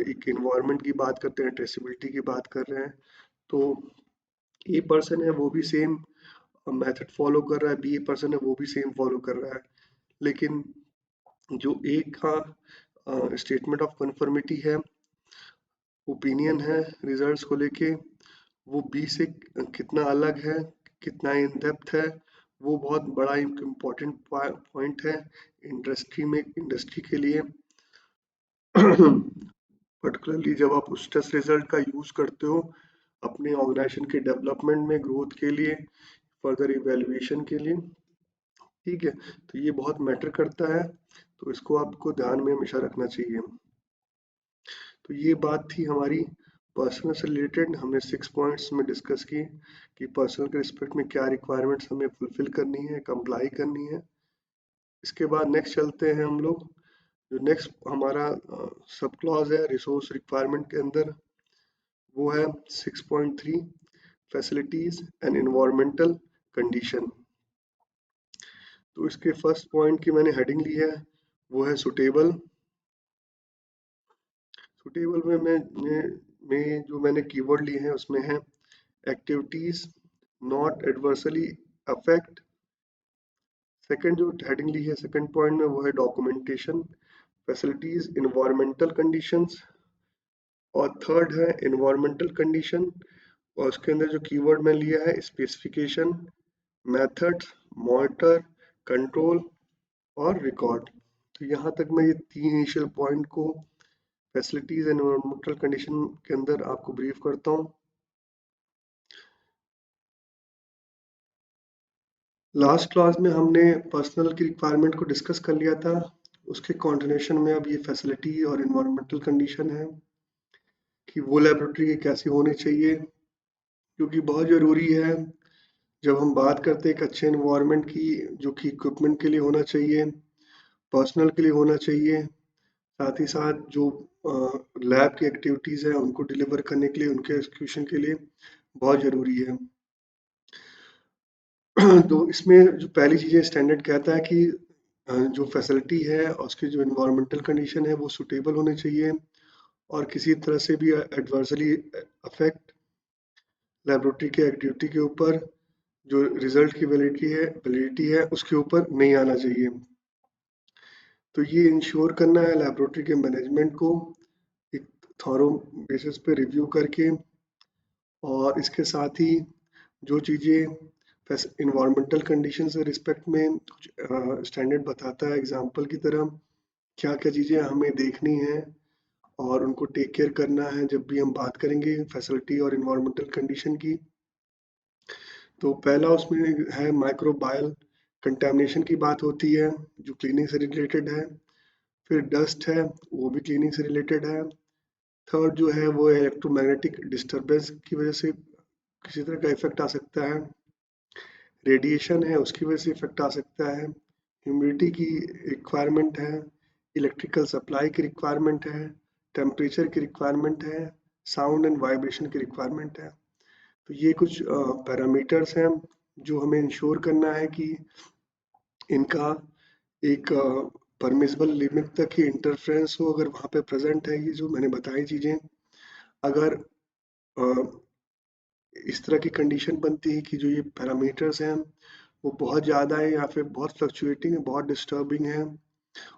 एक इन्वायरमेंट की बात करते हैं, ट्रेसिबिलिटी की बात कर रहे हैं, तो ए पर्सन है वो भी सेम मेथड फॉलो कर रहा है, बी पर्सन है वो भी सेम फॉलो कर रहा है। लेकिन जो एक का स्टेटमेंट ऑफ कंफर्मिटी है, ओपिनियन है रिजल्ट्स को लेके, वो बी से कितना अलग है, कितना इन डेप्थ है, वो बहुत बड़ा इम्पोर्टेंट पॉइंट है इंडस्ट्री के लिए। पर्टिकुलरली जब आप उस टेस्ट रिजल्ट का यूज करते हो अपने ऑर्गेनाइजेशन के डेवलपमेंट में, ग्रोथ के लिए, फर्दर इवेल्युएशन के लिए। ठीक है, तो ये बहुत मैटर करता है, तो इसको आपको ध्यान में हमेशा रखना चाहिए। तो ये बात थी हमारी पर्सनल से रिलेटेड। हमने 6 पॉइंट्स में डिस्कस की कि पर्सनल के रिस्पेक्ट में क्या रिक्वायरमेंट्स हमें फुलफिल करनी है, कंप्लाई करनी है। इसके बाद नेक्स्ट चलते हैं हम लोग, जो नेक्स्ट हमारा सब क्लॉज है रिसोर्स रिक्वायरमेंट के अंदर, वो है 6.3 फैसिलिटीज एंड इन्वायरमेंटल कंडीशन। तो इसके फर्स्ट पॉइंट की मैंने हेडिंग ली है, वो है सुटेबल। सुटेबल में जो मैंने कीवर्ड लिए हैं उसमें है activities not adversely affect. Second जो हेडिंग ली है सेकंड पॉइंट में, वो है डॉक्यूमेंटेशन, फैसिलिटीज, इन्वायरमेंटल कंडीशंस। और थर्ड है इन्वायरमेंटल कंडीशन, और उसके अंदर जो कीवर्ड मैं लिया है स्पेसिफिकेशन, मेथड्स, मॉनिटर, कंट्रोल और रिकॉर्ड। तो यहाँ तक मैं ये तीन इनिशियल पॉइंट को फैसिलिटीज एंड एनवायरमेंटल कंडीशन के अंदर आपको ब्रीफ करता हूँ। लास्ट क्लास में हमने पर्सनल की रिक्वायरमेंट को डिस्कस कर लिया था, उसके कॉन्टिन्यूशन में अब ये फैसिलिटी और इन्वायरमेंटल कंडीशन है कि वो लेबोरेटरी कैसी होनी चाहिए, क्योंकि बहुत ज़रूरी है जब हम बात करते हैं एक अच्छे इन्वायरमेंट की, जो कि इक्विपमेंट के लिए होना चाहिए, पर्सनल के लिए होना चाहिए, साथ ही साथ जो लैब की एक्टिविटीज़ हैं उनको डिलीवर करने के लिए, उनके एग्जीक्यूशन के लिए बहुत ज़रूरी है। तो इसमें जो पहली चीज़ स्टैंडर्ड कहता है कि जो फैसिलिटी है और उसकी जो इन्वायरमेंटल कंडीशन है वो सूटेबल होने चाहिए और किसी तरह से भी एडवर्सली अफेक्ट लेबोरेटरी के एक्टिविटी के ऊपर, जो रिजल्ट की वैलिडिटी है उसके ऊपर नहीं आना चाहिए। तो ये इंश्योर करना है लेबोरेटरी के मैनेजमेंट को एक थॉरो बेसिस पे रिव्यू करके, और इसके साथ ही जो चीज़ें इन्वायरमेंटल कंडीशन से रिस्पेक्ट में कुछ स्टैंडर्ड बताता है एग्जांपल की तरह, क्या क्या चीज़ें हमें देखनी है और उनको टेक केयर करना है जब भी हम बात करेंगे फैसिलिटी और इन्वायरमेंटल कंडीशन की। तो पहला उसमें है माइक्रोबायल कंटेमिनेशन की बात होती है, जो क्लीनिंग से रिलेटेड है। फिर डस्ट है, वो भी क्लीनिंग से रिलेटेड है। थर्ड जो है वो इलेक्ट्रोमैग्नेटिक डिस्टर्बेंस की वजह से किसी तरह का इफेक्ट आ सकता है। रेडिएशन है, उसकी वजह से इफेक्ट आ सकता है। ह्यूमिडिटी की रिक्वायरमेंट है, इलेक्ट्रिकल सप्लाई की रिक्वायरमेंट है, टेम्परेचर की रिक्वायरमेंट है, साउंड एंड वाइब्रेशन की रिक्वायरमेंट है। तो ये कुछ पैरामीटर्स हैं जो हमें इंश्योर करना है कि इनका एक परमिसिबल लिमिट तक ही इंटरफ्रेंस हो, अगर वहाँ पे प्रेजेंट है ये जो मैंने बताई चीज़ें। अगर इस तरह की कंडीशन बनती है कि जो ये पैरामीटर्स हैं वो बहुत ज़्यादा है या फिर बहुत फ्लक्चुएटिंग है, बहुत डिस्टर्बिंग है,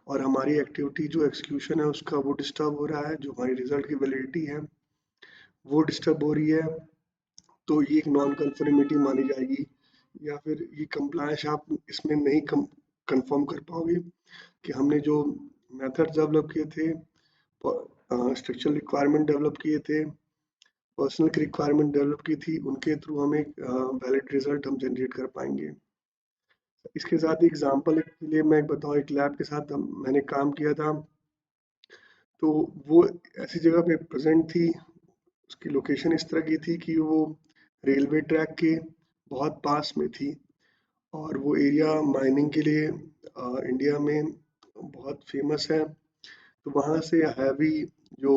और हमारी एक्टिविटी जो एक्सक्यूशन है उसका वो डिस्टर्ब हो रहा है, जो हमारी रिजल्ट की वैलिडिटी है वो डिस्टर्ब हो रही है, तो ये एक नॉन कन्फर्मिटी मानी जाएगी, या फिर ये कंप्लायंस आप इसमें नहीं कंफर्म कर पाओगे कि हमने जो मेथड डेवलप किए थे, स्ट्रक्चरल रिक्वायरमेंट डेवलप किए थे, पर्सनल की रिक्वायरमेंट डेवलप की थी, उनके थ्रू हम एक वैलिड रिजल्ट हम जनरेट कर पाएंगे। इसके साथ एग्जांपल के लिए मैं बताऊँ, एक लैब के साथ मैंने काम किया था, तो वो ऐसी जगह पे प्रेजेंट थी, उसकी लोकेशन इस तरह की थी कि वो रेलवे ट्रैक के बहुत पास में थी, और वो एरिया माइनिंग के लिए इंडिया में बहुत फेमस है। तो वहाँ से हैवी जो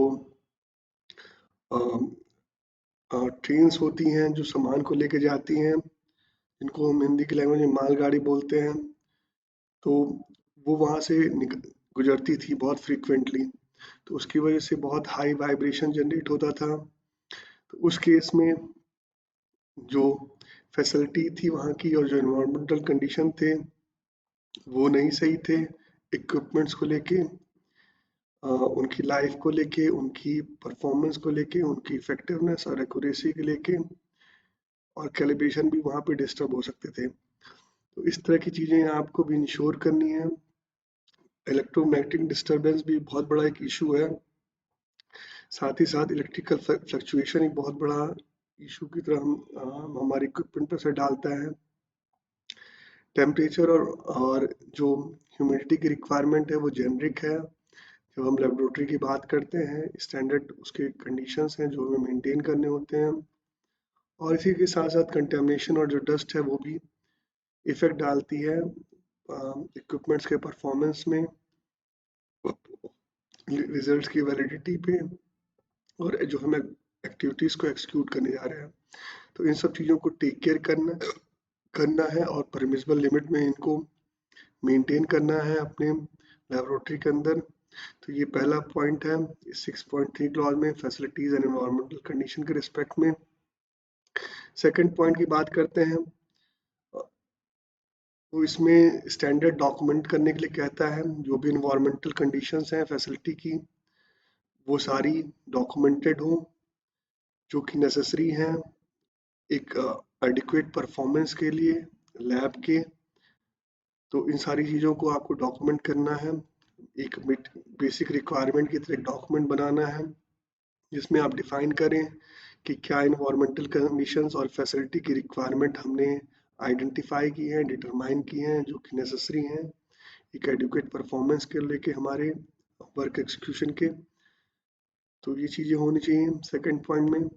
ट्रेन्स होती हैं जो सामान को लेके जाती हैं, जिनको हम हिंदी की लैंग्वेज में मालगाड़ी बोलते हैं, तो वो वहाँ से गुजरती थी बहुत फ्रीक्वेंटली, तो उसकी वजह से बहुत हाई वाइब्रेशन जनरेट होता था। तो उस केस में जो फैसिलिटी थी वहाँ की और जो एनवायरमेंटल कंडीशन थे वो नहीं सही थे, इक्विपमेंट्स को लेके, उनकी लाइफ को लेके, उनकी परफॉर्मेंस को लेके, उनकी इफेक्टिवनेस और एक्यूरेसी के लेके, और कैलिब्रेशन भी वहाँ पे डिस्टर्ब हो सकते थे। तो इस तरह की चीज़ें आपको भी इंश्योर करनी है। इलेक्ट्रोमैग्नेटिक डिस्टर्बेंस भी बहुत बड़ा एक इशू है, साथ ही साथ इलेक्ट्रिकल फ्लक्चुएशन एक बहुत बड़ा इशू की तरह हम हमारे इक्विपमेंट पर असर डालता है। टेम्परेचर और जो ह्यूमिडिटी की रिक्वायरमेंट है वो जेनरिक है। जब हम लेबोरेटरी की बात करते हैं, स्टैंडर्ड उसके कंडीशंस हैं जो हमें मेंटेन करने होते हैं, और इसी के साथ साथ कंटेमिनेशन और जो डस्ट है वो भी इफेक्ट डालती है इक्विपमेंट्स के परफॉर्मेंस में, रिजल्ट्स की वैलिडिटी पे, और जो हमें एक्टिविटीज़ को एक्सिक्यूट करने जा रहे हैं। तो इन सब चीज़ों को टेक केयर करना है और परमिसिबल लिमिट में इनको मेंटेन करना है अपने लेबोरेटरी के अंदर। तो ये पहला पॉइंट है 6.3 क्लॉज में, फैसिलिटीज एंड एनवायरमेंटल कंडीशन के रिस्पेक्ट में। सेकंड पॉइंट की बात करते हैं, तो इसमें स्टैंडर्ड डॉक्यूमेंट करने के लिए कहता है जो भी एनवायरमेंटल कंडीशंस हैं फैसिलिटी की वो सारी डॉक्यूमेंटेड हो, जो कि नेसेसरी हैं एक एडिक्वेट परफॉर्मेंस के लिए लैब के। तो इन सारी चीज़ों को आपको डॉक्यूमेंट करना है, एक बेसिक रिक्वायरमेंट की तरह डॉक्यूमेंट बनाना है जिसमें आप डिफाइन करें कि क्या इन्वायरमेंटल कंडीशंस और फैसिलिटी की रिक्वायरमेंट हमने आइडेंटिफाई की हैं, डिटरमाइन की हैं, जो कि नेसेसरी हैं एक एडुकेट परफॉर्मेंस के लेके हमारे वर्क एग्जीक्यूशन के। तो ये चीज़ें होनी चाहिए सेकंड पॉइंट में।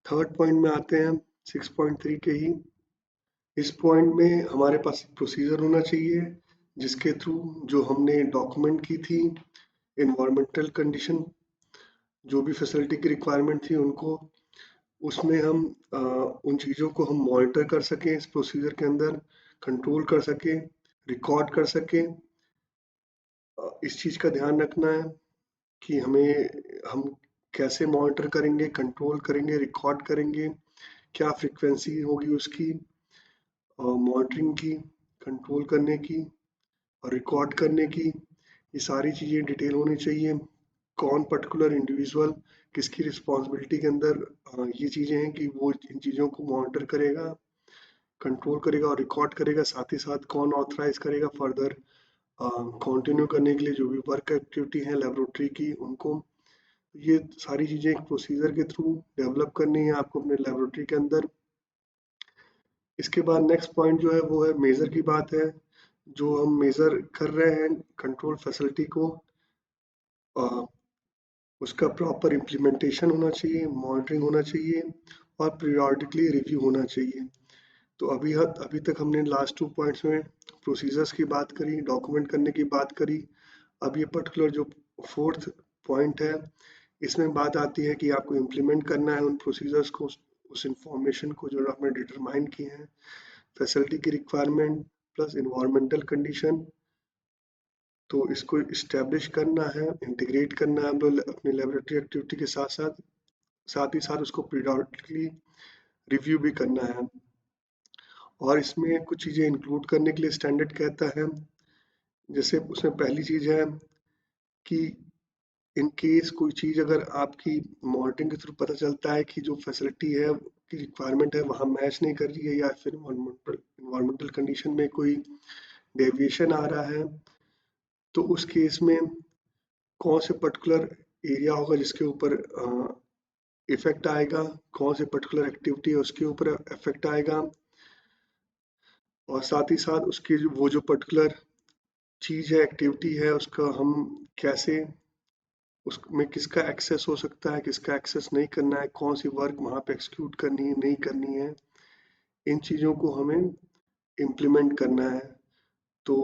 थर्ड पॉइंट में आते हैं 6.3 के ही। इस पॉइंट में हमारे पास प्रोसीजर होना चाहिए जिसके थ्रू जो हमने डॉक्यूमेंट की थी इन्वायरमेंटल कंडीशन, जो भी फैसिलिटी की रिक्वायरमेंट थी उनको, उसमें हम उन चीज़ों को हम मॉनिटर कर सकें इस प्रोसीजर के अंदर, कंट्रोल कर सकें, रिकॉर्ड कर सकें। इस चीज़ का ध्यान रखना है कि हम कैसे मॉनिटर करेंगे, कंट्रोल करेंगे, रिकॉर्ड करेंगे, क्या फ्रीक्वेंसी होगी उसकी मॉनिटरिंग की, कंट्रोल करने की और रिकॉर्ड करने की। ये सारी चीज़ें डिटेल होनी चाहिए। कौन पर्टिकुलर इंडिविजुअल किसकी रिस्पॉन्सिबिलिटी के अंदर ये चीज़ें हैं कि वो इन चीज़ों को मॉनिटर करेगा, कंट्रोल करेगा और रिकॉर्ड करेगा। साथ ही साथ कौन ऑथराइज करेगा फर्दर कंटिन्यू करने के लिए जो भी वर्क एक्टिविटी है लेबोरेटरी की उनको। ये सारी चीज़ें एक प्रोसीजर के थ्रू डेवलप करनी है आपको अपने लेबोरेटरी के अंदर। इसके बाद नेक्स्ट पॉइंट जो है वो है मेजर की बात है। जो हम मेजर कर रहे हैं कंट्रोल फैसिलिटी को, उसका प्रॉपर इम्प्लीमेंटेशन होना चाहिए, मॉनिटरिंग होना चाहिए और पीरियोडिकली रिव्यू होना चाहिए। तो अभी तक हमने लास्ट 2 पॉइंट्स में प्रोसीजर्स की बात करी, डॉक्यूमेंट करने की बात करी। अब ये पर्टिकुलर जो फोर्थ पॉइंट है, इसमें बात आती है कि आपको इम्प्लीमेंट करना है उन प्रोसीजर्स को, उस इंफॉर्मेशन को जो आपने डिटरमाइन किए हैं, फैसिलिटी की रिक्वायरमेंट प्लस इन्वायरमेंटल कंडीशन। तो इसको इस्टेब्लिश करना है, इंटीग्रेट करना है हम लोग अपनी लेबोरेटरी एक्टिविटी के साथ ही साथ उसको पीरियोडिकली रिव्यू भी करना है। और इसमें कुछ चीज़ें इंक्लूड करने के लिए स्टैंडर्ड कहता है, जैसे उसमें पहली चीज़ है कि इन केस कोई चीज़ अगर आपकी मॉनिटरिंग के थ्रू पता चलता है कि जो फैसिलिटी है की रिक्वायरमेंट है वहाँ मैच नहीं कर रही है, या फिर इन्वायरमेंटल कंडीशन में कोई डेविएशन आ रहा है, तो उस केस में कौन से पर्टिकुलर एरिया होगा जिसके ऊपर इफेक्ट आएगा, कौन से पर्टिकुलर एक्टिविटी है उसके ऊपर इफेक्ट आएगा, और साथ ही साथ उसकी वो जो पर्टिकुलर चीज़ है, एक्टिविटी है, उसका हम कैसे, उसमें किसका एक्सेस हो सकता है, किसका एक्सेस नहीं करना है, कौन सी वर्क वहाँ पे एक्सिक्यूट करनी है, नहीं करनी है, इन चीज़ों को हमें इम्प्लीमेंट करना है। तो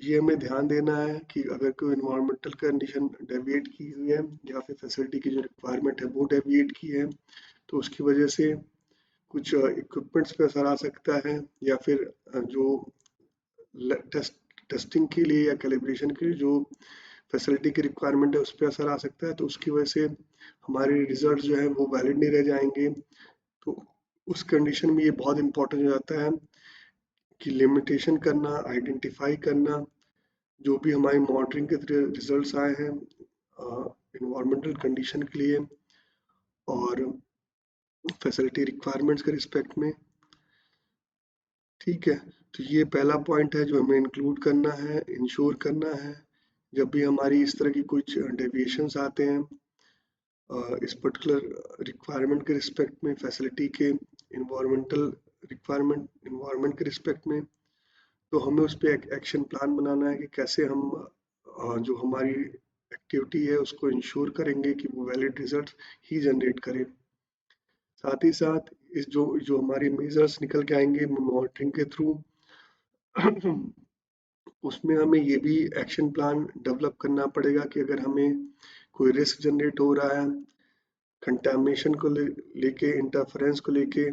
ये हमें ध्यान देना है कि अगर कोई इन्वायरमेंटल कंडीशन डेविएट की हुई है या फिर फैसिलिटी की जो रिक्वायरमेंट है वो डेविएट की है, तो उसकी वजह से कुछ इक्विपमेंट्स पे असर आ सकता है, या फिर जो टेस्टिंग के लिए या कैलिब्रेशन के लिए जो फैसिलिटी की रिक्वायरमेंट है उस पर असर आ सकता है। तो उसकी वजह से हमारे रिजल्ट जो है वो वैलिड नहीं रह जाएंगे। तो उस कंडीशन में ये बहुत इंपॉर्टेंट हो जाता है कि लिमिटेशन करना, आइडेंटिफाई करना, जो भी हमारी मॉनिटरिंग के रिजल्ट्स आए हैं इन्वायरमेंटल कंडीशन के लिए और फैसिलिटी रिक्वायरमेंट्स के रिस्पेक्ट में। ठीक है, तो ये पहला पॉइंट है जो हमें इंक्लूड करना है, इंश्योर करना है। जब भी हमारी इस तरह की कुछ डेविएशंस आते हैं इस पर्टिकुलर रिक्वायरमेंट के रिस्पेक्ट में, फैसिलिटी के इन्वायरमेंटल रिक्वायरमेंट, इन्वायरमेंट के रिस्पेक्ट में, तो हमें उस पर एक एक्शन प्लान बनाना है कि कैसे हम जो हमारी एक्टिविटी है उसको इंश्योर करेंगे कि वो वैलिड रिजल्ट ही जनरेट करे। साथ ही साथ इस जो जो हमारे मेजर्स निकल के आएंगे मॉनिटरिंग के थ्रू उसमें हमें ये भी एक्शन प्लान डेवलप करना पड़ेगा कि अगर हमें कोई रिस्क जनरेट हो रहा है कंटामिनेशन को लेके, इंटरफेरेंस को लेके,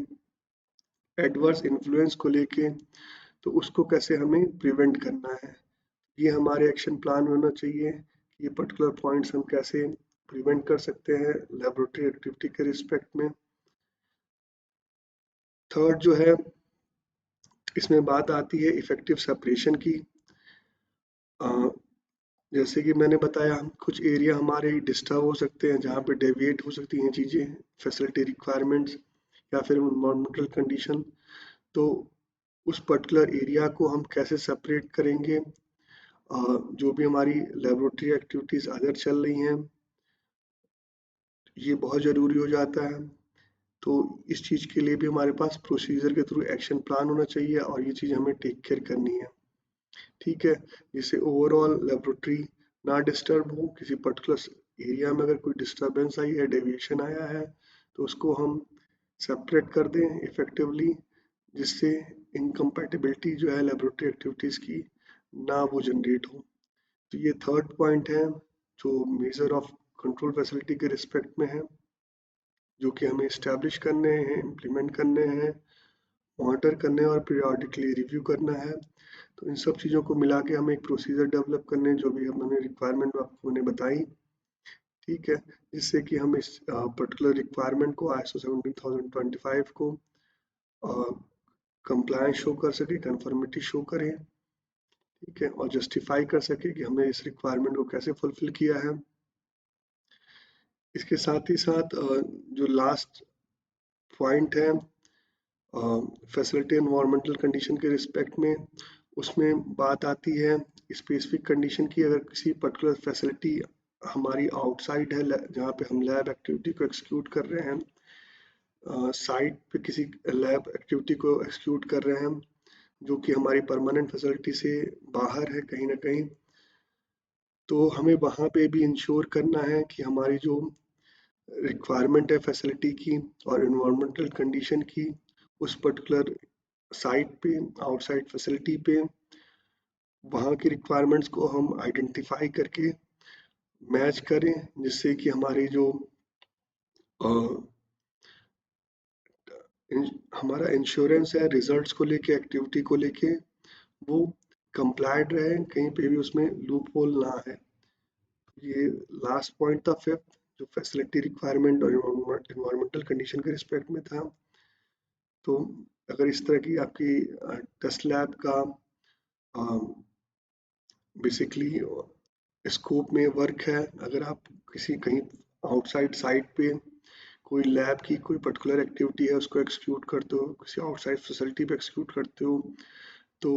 एडवर्स इन्फ्लुएंस को लेके, तो उसको कैसे हमें प्रिवेंट करना है, ये हमारे एक्शन प्लान में होना चाहिए। ये पर्टिकुलर पॉइंट्स हम कैसे प्रिवेंट कर सकते हैं लेबोरेटरी एक्टिविटी के रिस्पेक्ट में। थर्ड जो है इसमें बात आती है इफेक्टिव सेपरेशन की। जैसे कि मैंने बताया कुछ एरिया हमारे डिस्टर्ब हो सकते हैं जहाँ पे डेविएट हो सकती हैं चीज़ें, फैसिलिटी रिक्वायरमेंट्स या फिर इन्वायरमेंटल कंडीशन। तो उस पर्टिकुलर एरिया को हम कैसे सेपरेट करेंगे, जो भी हमारी लेबोरेटरी एक्टिविटीज़ अगर चल रही हैं, ये बहुत ज़रूरी हो जाता है। तो इस चीज़ के लिए भी हमारे पास प्रोसीजर के थ्रू एक्शन प्लान होना चाहिए और ये चीज़ हमें टेक केयर करनी है। ठीक है, जिससे ओवरऑल लेबोरेटरी ना डिस्टर्ब हो। किसी पर्टिकुलर एरिया में अगर कोई डिस्टर्बेंस आई है, डेविएशन आया है, तो उसको हम सेपरेट कर दें इफेक्टिवली, जिससे इनकम्पैटिबिलिटी जो है लेबोरेटरी एक्टिविटीज़ की ना वो जनरेट हो। तो ये थर्ड पॉइंट है जो मेजर ऑफ कंट्रोल फैसिलिटी के रिस्पेक्ट में है, जो कि हमें इस्टेब्लिश करने हैं, इम्प्लीमेंट करने हैं, मॉनिटर करने और पीरियोडिकली रिव्यू करना है। तो इन सब चीज़ों को मिला के हमें एक प्रोसीजर डेवलप करने, जो भी हमने रिक्वायरमेंट आपको मैंने बताई, ठीक है, जिससे कि हम इस पर्टिकुलर रिक्वायरमेंट को ISO 17025 को कंप्लायंस शो कर सके, कंफर्मिटी शो करें, ठीक है, और जस्टिफाई कर सके कि हमने इस रिक्वायरमेंट को कैसे फुलफिल किया है। इसके साथ ही साथ जो लास्ट पॉइंट है फैसिलिटी एनवायरमेंटल कंडीशन के रिस्पेक्ट में, उसमें बात आती है स्पेसिफिक कंडीशन की। अगर किसी पर्टिकुलर फैसिलिटी हमारी आउटसाइड है, जहाँ पे हम लैब एक्टिविटी को एक्सिक्यूट कर रहे हैं, साइट पे किसी लैब एक्टिविटी को एक्सिक्यूट कर रहे हैं जो कि हमारी परमानेंट फैसिलिटी से बाहर है कहीं ना कहीं, तो हमें वहाँ पे भी इंश्योर करना है कि हमारी जो रिक्वायरमेंट है फैसिलिटी की और इन्वायरमेंटल कंडीशन की उस पर्टिकुलर साइट पे, आउटसाइड फैसिलिटी पे, वहाँ की रिक्वायरमेंट्स को हम आइडेंटिफाई करके मैच करें, जिससे कि हमारी जो हमारा इंश्योरेंस है रिजल्ट्स को लेके, एक्टिविटी को लेके, वो कंप्लाइड रहे, कहीं पे भी उसमें लूप होल ना है। ये लास्ट पॉइंट था फिफ्थ, जो फैसिलिटी रिक्वायरमेंट और इन्वायरमेंटल कंडीशन के रिस्पेक्ट में था। तो अगर इस तरह की आपकी टेस्ट लैब का बेसिकली स्कोप में वर्क है, अगर आप किसी कहीं आउटसाइड साइट पे कोई लैब की कोई पर्टिकुलर एक्टिविटी है उसको एक्सिक्यूट करते हो, किसी आउटसाइड फैसिलिटी पे एक्सिक्यूट करते हो, तो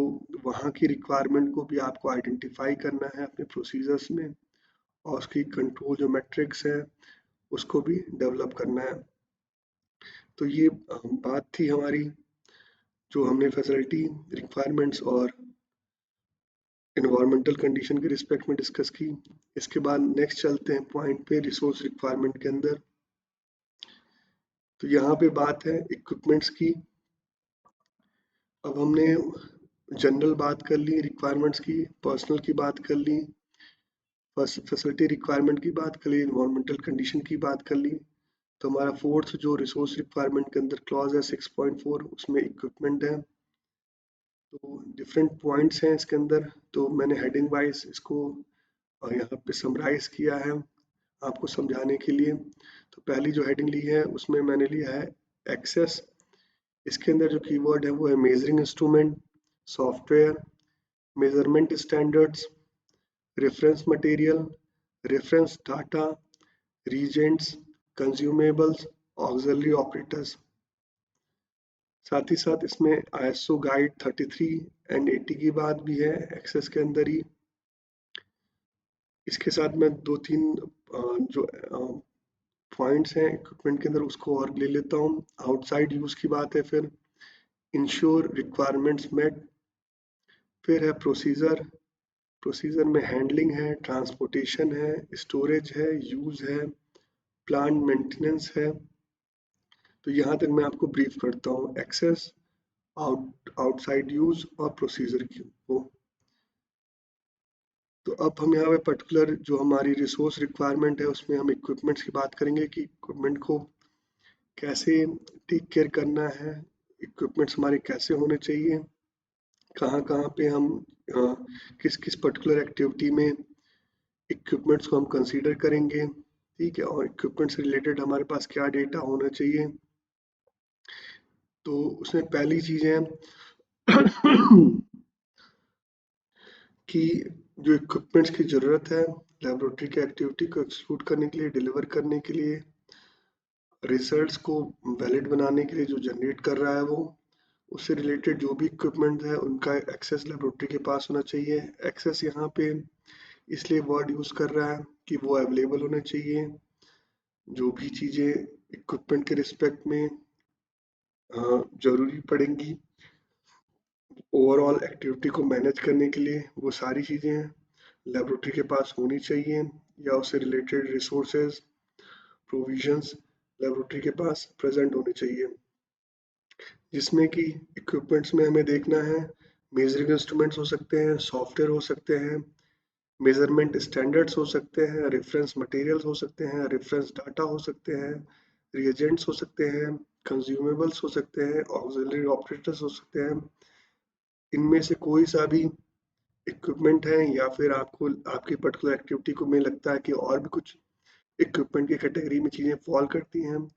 वहाँ की रिक्वायरमेंट को भी आपको आइडेंटिफाई करना है अपने प्रोसीजर्स में, और उसकी कंट्रोल जो मैट्रिक्स है उसको भी डेवलप करना है। तो ये बात थी हमारी, जो हमने फैसिलिटी रिक्वायरमेंट्स और इन्वायरमेंटल कंडीशन के रिस्पेक्ट में डिस्कस की। इसके बाद नेक्स्ट चलते हैं पॉइंट पे, रिसोर्स रिक्वायरमेंट के अंदर। तो यहाँ पे बात है इक्विपमेंट्स की। अब हमने जनरल बात कर ली रिक्वायरमेंट्स की, पर्सनल की बात कर ली, फैसिलिटी रिक्वायरमेंट की बात कर ली, इन्वायरमेंटल कंडीशन की बात कर ली। तो हमारा फोर्थ जो रिसोर्स रिक्वायरमेंट के अंदर क्लॉज है 6.4, उसमें इक्विपमेंट है। तो डिफरेंट पॉइंट्स हैं इसके अंदर, तो मैंने हेडिंग वाइज इसको यहाँ पे समराइज किया है आपको समझाने के लिए। तो पहली जो हेडिंग ली है उसमें मैंने लिया है एक्सेस। इसके अंदर जो कीवर्ड है वो है measuring instrument, software, measurement standards, reference material, reference data, Regents, consumables, auxiliary operators. साथ ही साथ इसमें ISO गाइड 33 एंड 80 की बात भी है एक्सेस के अंदर ही। इसके साथ मैं दो तीन जो पॉइंट्स हैं इक्विपमेंट के अंदर उसको और ले लेता हूँ। आउटसाइड यूज की बात है, फिर इंश्योर रिक्वायरमेंट्स मेट, फिर है प्रोसीजर, प्रोसीजर में हैंडलिंग है, ट्रांसपोर्टेशन है, स्टोरेज है, यूज है, प्लांट मेंटेनेंस है। तो यहाँ तक मैं आपको ब्रीफ करता हूँ एक्सेस, आउटसाइड यूज और प्रोसीजर को। तो अब हम यहाँ पे पर्टिकुलर जो हमारी रिसोर्स रिक्वायरमेंट है उसमें हम इक्विपमेंट्स की बात करेंगे कि इक्विपमेंट को कैसे टेक केयर करना है, इक्विपमेंट्स हमारे कैसे होने चाहिए, कहाँ कहाँ पे हम किस किस पर्टिकुलर एक्टिविटी में इक्विपमेंट्स को हम कंसीडर करेंगे, ठीक है, और इक्विपमेंट से रिलेटेड हमारे पास क्या डेटा होना चाहिए। तो उसमें पहली चीज़ है कि जो इक्विपमेंट्स की ज़रूरत है लेबोरेटरी की एक्टिविटी को एक्सिक्यूट करने के लिए, डिलीवर करने के लिए, रिजल्ट्स को वैलिड बनाने के लिए जो जनरेट कर रहा है वो, उससे रिलेटेड जो भी इक्विपमेंट है उनका एक्सेस लेबोरेटरी के पास होना चाहिए। एक्सेस यहाँ पे इसलिए वर्ड यूज़ कर रहा है कि वो अवेलेबल होने चाहिए। जो भी चीज़ें इक्विपमेंट के रिस्पेक्ट में ज़रूरी पड़ेंगी ओवरऑल एक्टिविटी को मैनेज करने के लिए, वो सारी चीज़ें लेबोरेटरी के पास होनी चाहिए, या उससे रिलेटेड रिसोर्सेज प्रोविजंस लेबोरेटरी के पास प्रेजेंट होने चाहिए। जिसमें कि इक्विपमेंट्स में हमें देखना है मेजरिंग इंस्ट्रूमेंट्स हो सकते हैं, सॉफ्टवेयर हो सकते हैं, मेजरमेंट स्टैंडर्ड्स हो सकते हैं, रेफरेंस मटेरियल्स हो सकते हैं, रेफरेंस डाटा हो सकते हैं, रिएजेंट्स हो सकते हैं, कंज्यूमेबल्स हो सकते हैं, ऑक्सिलरी ऑपरेटर्स हो सकते हैं। इनमें से कोई सा भी इक्विपमेंट है या फिर आपको आपकी पर्टिकुलर एक्टिविटी को में लगता है कि और भी कुछ इक्विपमेंट की कैटेगरी में चीज़ें फॉल करती हैं,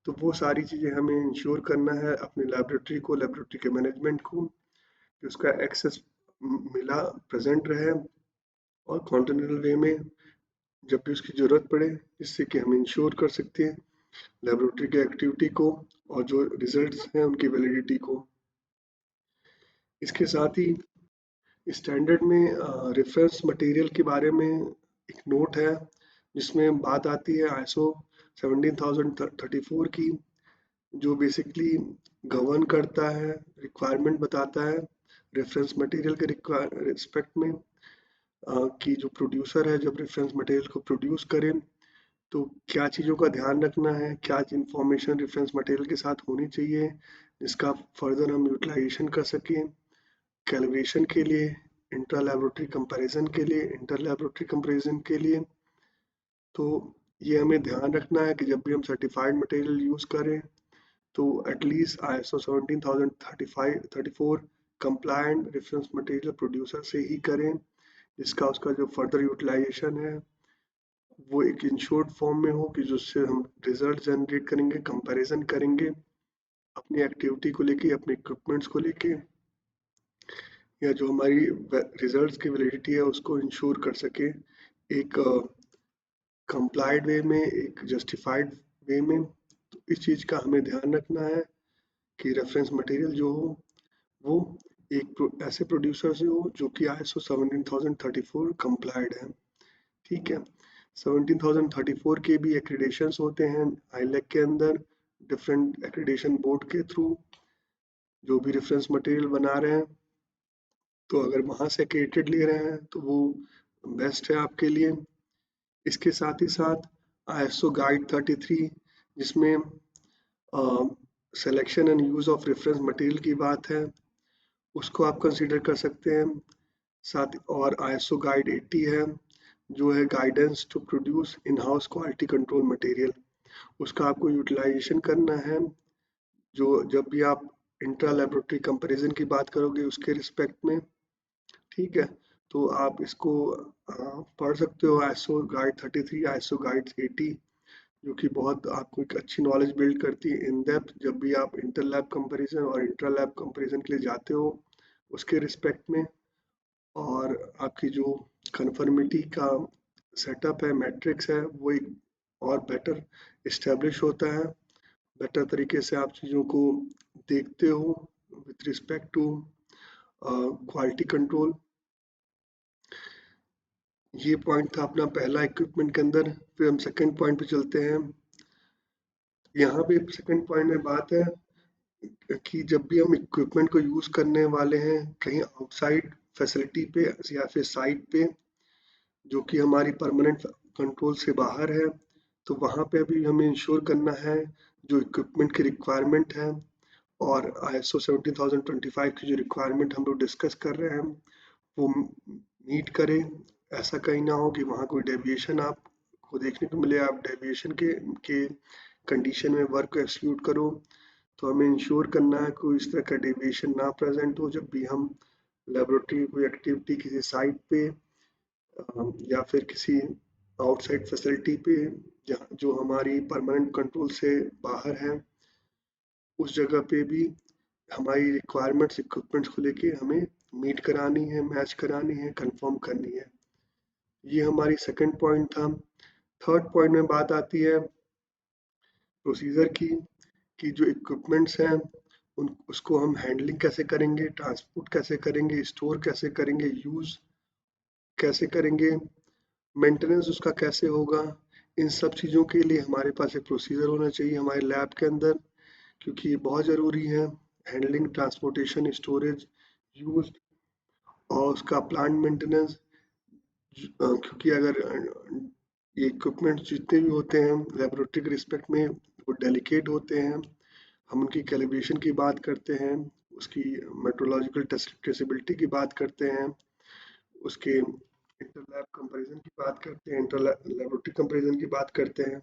तो वो सारी चीज़ें हमें इंश्योर करना है अपनी लेबोरेटरी के मैनेजमेंट को कि उसका एक्सेस मिला प्रेजेंट रहे और कॉन्टिन्यूअल वे में जब भी उसकी ज़रूरत पड़े, जिससे कि हम इंश्योर कर सकते हैं लेबोरेटरी की एक्टिविटी को और जो रिजल्ट्स हैं उनकी वैलिडिटी को। इसके साथ ही स्टैंडर्ड में रेफरेंस मटेरियल के बारे में एक नोट है जिसमें बात आती है ISO 17034 की, जो बेसिकली गवर्न करता है, रिक्वायरमेंट बताता है रेफरेंस मटेरियल के रिस्पेक्ट में, कि जो प्रोड्यूसर है जब रेफरेंस मटेरियल को प्रोड्यूस करें तो क्या चीज़ों का ध्यान रखना है, क्या इंफॉर्मेशन रेफरेंस मटेरियल के साथ होनी चाहिए जिसका फर्दर हम यूटिलाइजेशन कर सकें कैलिब्रेशन के लिए, इंटर लेबोरेटरी कंपैरिजन के लिए, इंटर लेबोरेटरी कंपैरिजन के लिए। तो ये हमें ध्यान रखना है कि जब भी हम सर्टिफाइड मटेरियल यूज़ करें तो at least ISO 17034 compliant reference material producer से ही करें, जिसका उसका जो फर्दर यूटिलाइजेशन है वो एक इंश्योर्ड फॉर्म में हो कि जिससे हम रिजल्ट जनरेट करेंगे, कंपैरिजन करेंगे अपनी एक्टिविटी को लेके, अपने इक्विपमेंट्स को लेके, या जो हमारी रिजल्ट्स की वैलिडिटी है उसको इंश्योर कर सके एक कंप्लाइड वे में, एक जस्टिफाइड वे में। तो इस चीज़ का हमें ध्यान रखना है कि रेफरेंस मटेरियल जो हो वो एक ऐसे प्रोड्यूसर से हो जो कि ISO 17034 कंप्लाइड है, ठीक है। 17034 के भी एक्रीडेशंस होते हैं आईलैक के अंदर, डिफरेंट एक्रीडेशन बोर्ड के थ्रू जो भी रेफरेंस मटेरियल बना रहे हैं, तो अगर वहाँ से एक्रेडिटेड ले रहे हैं तो वो बेस्ट है आपके लिए। इसके साथ ही साथ ISO गाइड 33 जिसमें selection and use of reference material की बात है, उसको आप कंसीडर कर सकते हैं। साथ और ISO गाइड 80 है, जो है guidance to produce in house quality control material. उसका आपको यूटिलाइजेशन करना है, जो जब भी आप इंट्रा लेबोरेटरी कंपैरिजन की बात करोगे उसके रिस्पेक्ट में। ठीक है, तो आप इसको पढ़ सकते हो, ISO गाइड 33, ISO गाइड 80, जो कि बहुत आपको एक अच्छी नॉलेज बिल्ड करती है इन डेप्थ, जब भी आप इंटर लैब कंपेरिजन और इंट्रा लैब कंपेरिजन के लिए जाते हो उसके रिस्पेक्ट में। और आपकी जो कन्फर्मिटी का सेटअप है, मैट्रिक्स है, वो एक और बेटर इस्टेब्लिश होता है। बेटर तरीके से आप चीज़ों को देखते हो with respect to quality control. ये पॉइंट था अपना पहला इक्विपमेंट के अंदर। फिर हम सेकंड पॉइंट पे चलते हैं। यहाँ पे सेकंड पॉइंट में बात है कि जब भी हम इक्विपमेंट को यूज करने वाले हैं कहीं आउटसाइड फैसिलिटी पे या फिर साइट पे, जो कि हमारी परमानेंट कंट्रोल से बाहर है, तो वहाँ पे भी हमें इंश्योर करना है जो इक्विपमेंट की रिक्वायरमेंट है और ISO 17025 की जो रिक्वायरमेंट हम लोग डिस्कस कर रहे हैं वो मीट करे। ऐसा कहीं ना हो कि वहाँ कोई डेविएशन आपको देखने को मिले, आप डेविएशन के कंडीशन में वर्क को एक्सिक्यूट करो। तो हमें इंश्योर करना है कोई इस तरह का डेविएशन ना प्रेजेंट हो जब भी हम लेबोरेटरी कोई एक्टिविटी किसी साइट पे या फिर किसी आउटसाइड फैसिलिटी पे जहाँ जो हमारी परमानेंट कंट्रोल से बाहर है, उस जगह पे भी हमारी रिक्वायरमेंट्स इक्विपमेंट्स को लेके हमें मीट करानी है, मैच करानी है, कंफर्म करनी है। ये हमारी सेकंड पॉइंट था। थर्ड पॉइंट में बात आती है प्रोसीजर की, कि जो इक्विपमेंट्स हैं उसको हम हैंडलिंग कैसे करेंगे, ट्रांसपोर्ट कैसे करेंगे, स्टोर कैसे करेंगे, यूज कैसे करेंगे, मेंटेनेंस उसका कैसे होगा। इन सब चीज़ों के लिए हमारे पास एक प्रोसीजर होना चाहिए हमारे लैब के अंदर, क्योंकि ये बहुत ज़रूरी है। हैंडलिंग, ट्रांसपोर्टेशन, स्टोरेज, यूज और उसका प्लांट मेंटेनेंस। क्योंकि अगर ये इक्विपमेंट जितने भी होते हैं लेबोरेटरी के रिस्पेक्ट में वो डेलिकेट होते हैं। हम उनकी कैलिब्रेशन की बात करते हैं, उसकी मेट्रोलॉजिकल ट्रेसेबिलिटी की बात करते हैं, उसके इंटर लैब कंपेरिजन की बात करते हैं, इंटर लेबोरेटरी कंपेरिजन की बात करते हैं।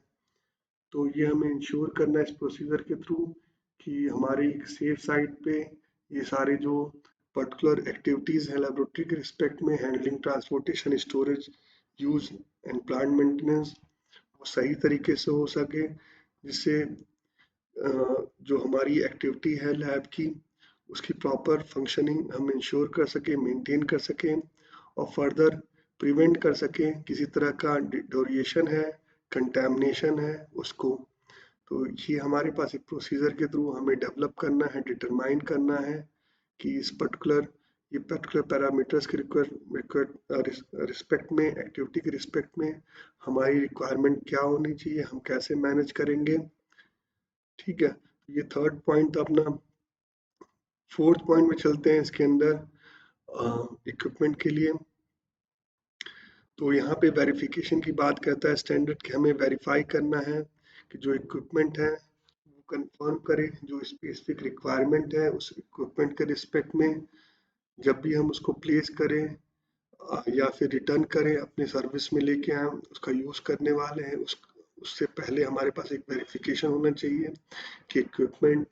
तो ये हमें इंश्योर करना है इस प्रोसीजर के थ्रू कि हमारी एक सेफ साइट पे ये सारे जो पर्टिकुलर एक्टिविटीज़ हैं लेबोरेटरी के रिस्पेक्ट में, handling, transportation, storage, use and plant maintenance, वो सही तरीके से हो सके, जिससे जो हमारी एक्टिविटी है लैब की उसकी प्रॉपर फंक्शनिंग हम इंश्योर कर सकें, मेंटेन कर सकें और फर्दर प्रिवेंट कर सकें किसी तरह का डिटोरिएशन है, कंटैमिनेशन है उसको। तो ये हमारे पास एक प्रोसीजर के थ्रू हमें डेवलप करना है, डिटरमाइन करना है कि इस पर्टिकुलर पैरामीटर्स के रिस्पेक्ट में, एक्टिविटी के रिस्पेक्ट में हमारी रिक्वायरमेंट क्या होनी चाहिए, हम कैसे मैनेज करेंगे। ठीक है, ये थर्ड पॉइंट था अपना। फोर्थ पॉइंट में चलते हैं इसके अंदर इक्विपमेंट के लिए। तो यहाँ पे वेरिफिकेशन की बात करता है स्टैंडर्ड, कि हमें वेरीफाई करना है कि जो इक्विपमेंट है वो कंफर्म करे जो स्पेसिफिक रिक्वायरमेंट है उस इक्विपमेंट के रिस्पेक्ट में। जब भी हम उसको प्लेस करें या फिर रिटर्न करें, अपने सर्विस में लेके आए, उसका यूज़ करने वाले हैं, उससे पहले हमारे पास एक वेरिफिकेशन होना चाहिए कि इक्विपमेंट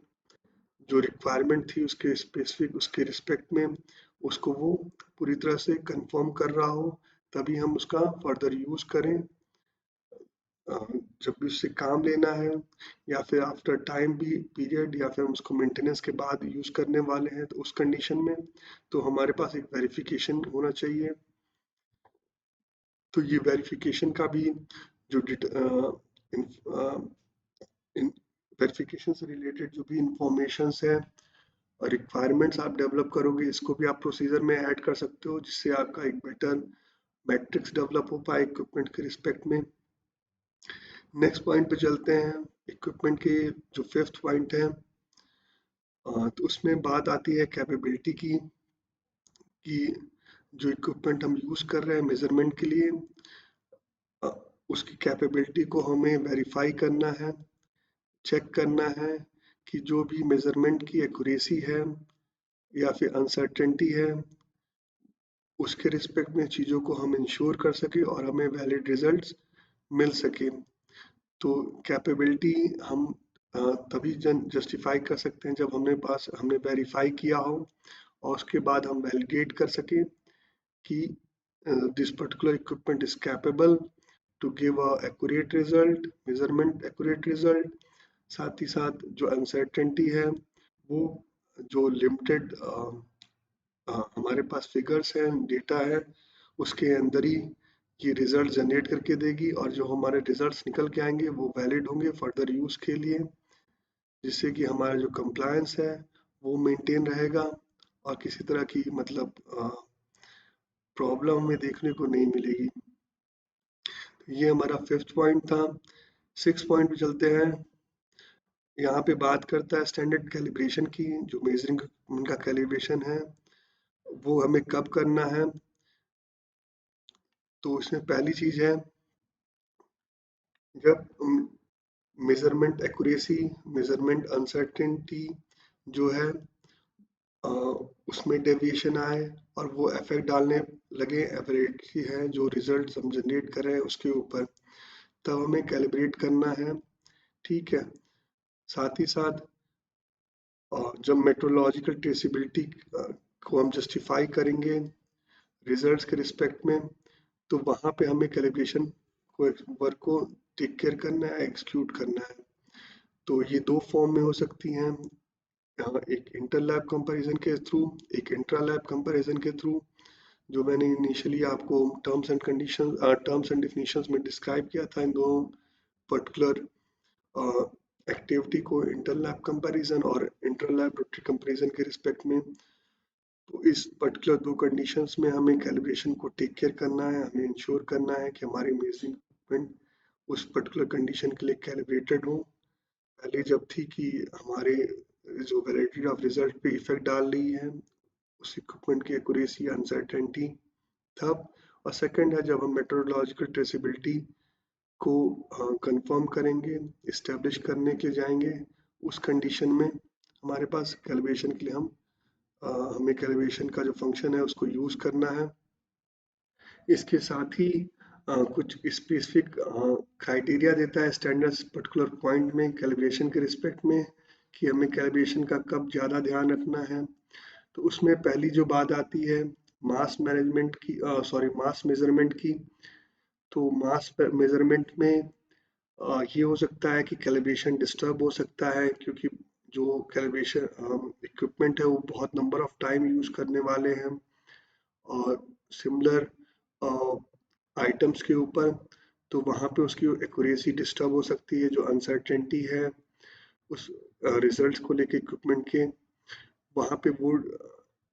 जो रिक्वायरमेंट थी उसके स्पेसिफिक उसके रिस्पेक्ट में उसको वो पूरी तरह से कंफर्म कर रहा हो, तभी हम उसका फर्दर यूज़ करें। जब भी उससे काम लेना है या फिर आफ्टर टाइम भी पीरियड या फिर हम उसको मेंटेनेंस के बाद यूज़ करने वाले हैं तो उस कंडीशन में तो हमारे पास एक वेरिफिकेशन होना चाहिए। तो ये वेरिफिकेशन का भी जो वेरिफिकेशन से रिलेटेड जो भी इंफॉर्मेशंस है और रिक्वायरमेंट्स आप डेवलप करोगे, इसको भी आप प्रोसीजर में ऐड कर सकते हो, जिससे आपका एक बेटर मैट्रिक्स डेवलप हो पाए इक्विपमेंट के रिस्पेक्ट में। नेक्स्ट पॉइंट पे चलते हैं, इक्विपमेंट के जो फिफ्थ पॉइंट है, तो उसमें बात आती है कैपेबिलिटी की, कि जो इक्विपमेंट हम यूज़ कर रहे हैं मेजरमेंट के लिए अ, उसकी कैपेबिलिटी को हमें वेरीफाई करना है, चेक करना है कि जो भी मेजरमेंट की एक्यूरेसी है या फिर अनसर्टेनिटी है, उसके रिस्पेक्ट में चीज़ों को हम इंश्योर कर सकें और हमें वैलिड रिजल्ट्स मिल सके। तो कैपेबिलिटी हम तभी जस्टिफाई कर सकते हैं जब हमने वेरीफाई किया हो और उसके बाद हम वैलिडेट कर सकें कि this particular equipment is capable to give a accurate result, measurement accurate result. साथ ही साथ जो अनसर्टेनिटी है वो जो लिमिटेड हमारे पास फिगर्स हैं, डेटा है, उसके अंदर ही ये रिजल्ट जनरेट करके देगी और जो हमारे रिजल्ट्स निकल के आएंगे वो वैलिड होंगे फर्दर यूज के लिए, जिससे कि हमारा जो कंप्लायंस है वो मेंटेन रहेगा और किसी तरह की मतलब प्रॉब्लम हमें देखने को नहीं मिलेगी। ये हमारा 5th पॉइंट था। 6th पॉइंट पे चलते हैं। यहाँ पे बात करता है स्टैंडर्ड कैलिब्रेशन की, जो मेजरिंग उनका कैलिब्रेशन है वो हमें कब करना है। तो इसमें पहली चीज है जब मेजरमेंट एक्यूरेसी, मेजरमेंट अनसर्टेनिटी जो है उसमें डेविएशन आए और वो इफेक्ट डालने लगे एवरेज है जो रिजल्ट हम जनरेट कर रहे हैं उसके ऊपर, तब हमें कैलिब्रेट करना है। ठीक है। साथ ही साथ जब मेट्रोलॉजिकल ट्रेसिबिलिटी को हम जस्टिफाई करेंगे रिजल्ट्स के रिस्पेक्ट में, तो वहां पे हमें कैलिब्रेशन को वर्क को टेक केयर करना है, एक्सक्लूड करना है। तो ये दो फॉर्म में हो सकती हैं, एक इंटर लैब कंपैरिजन के थ्रू, एक इंट्रा लैब कंपैरिजन के थ्रू, जो मैंने इनिशियली आपको टर्म्स एंड डिफिनीशंस में डिस्क्राइब किया था इन दोनों पर्टिकुलर एक्टिविटी को, इंटर लैब कंपैरिजन और इंटर लैबोरेटरी कंपैरिजन के रिस्पेक्ट में। तो इस पर्टिकुलर दो कंडीशंस में हमें कैलिब्रेशन को टेक केयर करना है, हमें इंश्योर करना है कि हमारी मेजरिंग इक्विपमेंट उस पर्टिकुलर कंडीशन के लिए कैलिब्रेटेड हो। पहले जब थी कि हमारे जो वैलिडिटी ऑफ रिजल्ट पे इफेक्ट डाल रही है उस इक्विपमेंट की एक्यूरेसी, अनसर्टेनिटी, तब। और सेकंड है जब हम मेट्रोलॉजिकल ट्रेसिबिलिटी को कंफर्म करेंगे, इस्टेब्लिश करने के लिए जाएंगे, उस कंडीशन में हमारे पास कैलिब्रेशन के लिए हमें कैलिब्रेशन का जो फंक्शन है उसको यूज करना है। इसके साथ ही कुछ स्पेसिफिक क्राइटेरिया देता है स्टैंडर्ड्स पर्टिकुलर पॉइंट में कैलिब्रेशन के रिस्पेक्ट में कि हमें कैलिब्रेशन का कब ज़्यादा ध्यान रखना है। तो उसमें पहली जो बात आती है मास मैनेजमेंट की, मास मेजरमेंट की। तो मास मेजरमेंट में ये हो सकता है कि कैलिब्रेशन डिस्टर्ब हो सकता है क्योंकि जो कैलिब्रेशन इक्विपमेंट है वो बहुत नंबर ऑफ टाइम यूज करने वाले हैं और सिमिलर आइटम्स के ऊपर, तो वहाँ पे उसकी एक्यूरेसी डिस्टर्ब हो सकती है। जो अनसर्टेनिटी है उस रिजल्ट्स को लेके इक्विपमेंट के, वहाँ पे वो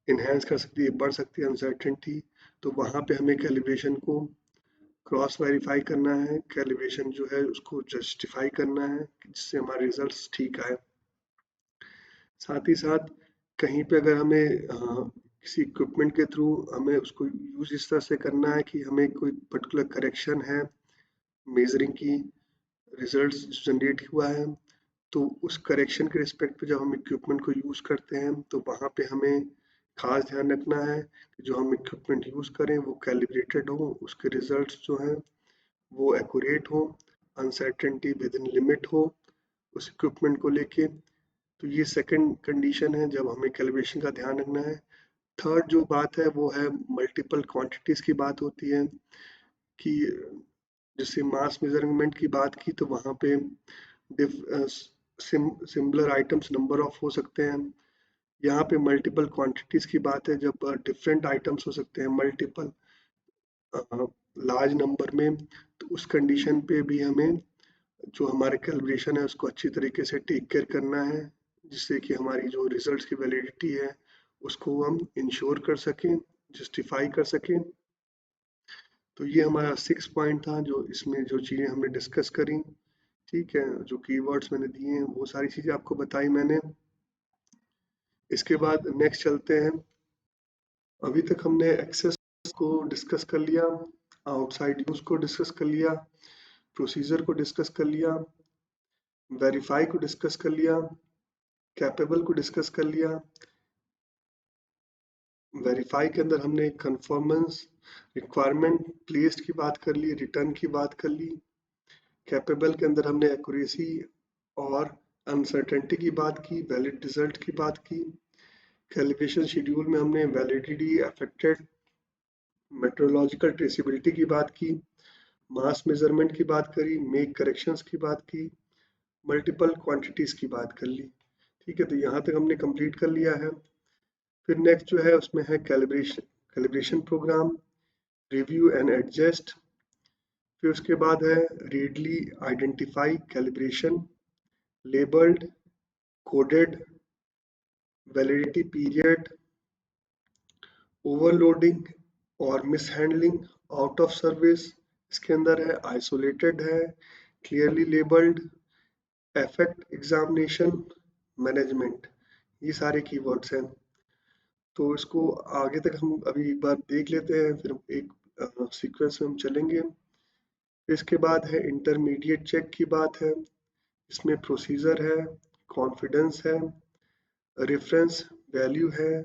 इन्हेंस कर सकती है, बढ़ सकती है अनसर्टेनिटी। तो वहाँ पे हमें कैलिब्रेशन को क्रॉस वेरीफाई करना है, कैलिब्रेशन जो है उसको जस्टिफाई करना है जिससे हमारे रिजल्ट्स ठीक आए। साथ ही साथ कहीं पे अगर हमें किसी इक्विपमेंट के थ्रू हमें उसको यूज इस तरह से करना है कि हमें कोई पर्टिकुलर करेक्शन है मेजरिंग की, रिजल्ट्स जनरेट हुआ है, तो उस करेक्शन के रिस्पेक्ट पे जब हम इक्विपमेंट को यूज करते हैं तो वहाँ पे हमें खास ध्यान रखना है कि जो हम इक्विपमेंट यूज करें वो कैलिब्रेटेड हो, उसके रिजल्ट्स जो हैं वो एक्यूरेट हो, अनसर्टेनिटी विद इन लिमिट हो उस इक्विपमेंट को लेके। तो ये सेकंड कंडीशन है जब हमें कैलिब्रेशन का ध्यान रखना है। थर्ड जो बात है वो है मल्टीपल क्वांटिटीज की बात होती है कि जैसे मास मेजरमेंट की बात की तो वहाँ पे सिमिलर आइटम्स नंबर ऑफ हो सकते हैं। यहाँ पे मल्टीपल क्वांटिटीज की बात है जब डिफरेंट आइटम्स हो सकते हैं मल्टीपल लार्ज नंबर में, तो उस कंडीशन पे भी हमें जो हमारे कैलिब्रेशन है उसको अच्छी तरीके से टेक केयर करना है जिससे कि हमारी जो रिजल्ट्स की वैलिडिटी है उसको हम इंश्योर कर सकें, जस्टिफाई कर सकें। तो ये हमारा 6 पॉइंट था जो इसमें जो चीज़ें हमने डिस्कस करी। ठीक है, जो कीवर्ड्स मैंने दिए हैं वो सारी चीज़ें आपको बताई मैंने। इसके बाद नेक्स्ट चलते हैं। अभी तक हमने एक्सेस को डिस्कस कर लिया, आउटसाइड यूज को डिस्कस कर लिया, प्रोसीजर को डिस्कस कर लिया, वेरीफाई को डिस्कस कर लिया, कैपेबल को डिस्कस कर लिया, वेरीफाई के अंदर हमने कन्फर्मेंस, रिक्वायरमेंट प्लेस्ड की बात कर ली, रिटर्न की बात कर ली। कैपेबल के अंदर हमने एक्यूरेसी और अनसर्टेनिटी की बात की, वैलिड रिजल्ट की बात की। कैलिब्रेशन शेड्यूल में हमने वैलिडिटी, अफेक्टेड, मेट्रोलॉजिकल ट्रेसिबिलिटी की बात की, मास मेजरमेंट की बात करी, मेक करेक्शंस की बात की, मल्टीपल क्वांटिटीज की बात कर ली। ठीक है, तो यहाँ तक हमने कंप्लीट कर लिया है। फिर नेक्स्ट जो है उसमें है calibration programme, review and adjust. फिर उसके बाद है readily identify calibration, labelled, coded, validity period, overloading और मिसहैंडलिंग, आउट ऑफ सर्विस। इसके अंदर है आइसोलेटेड है, clearly labelled, effect examination, management. ये सारे कीवर्ड्स हैं। तो इसको आगे तक हम अभी एक बार देख लेते हैं, फिर एक सीक्वेंस में हम चलेंगे। इसके बाद है इंटरमीडिएट चेक की बात है, इसमें प्रोसीजर है, कॉन्फिडेंस है, रेफरेंस वैल्यू है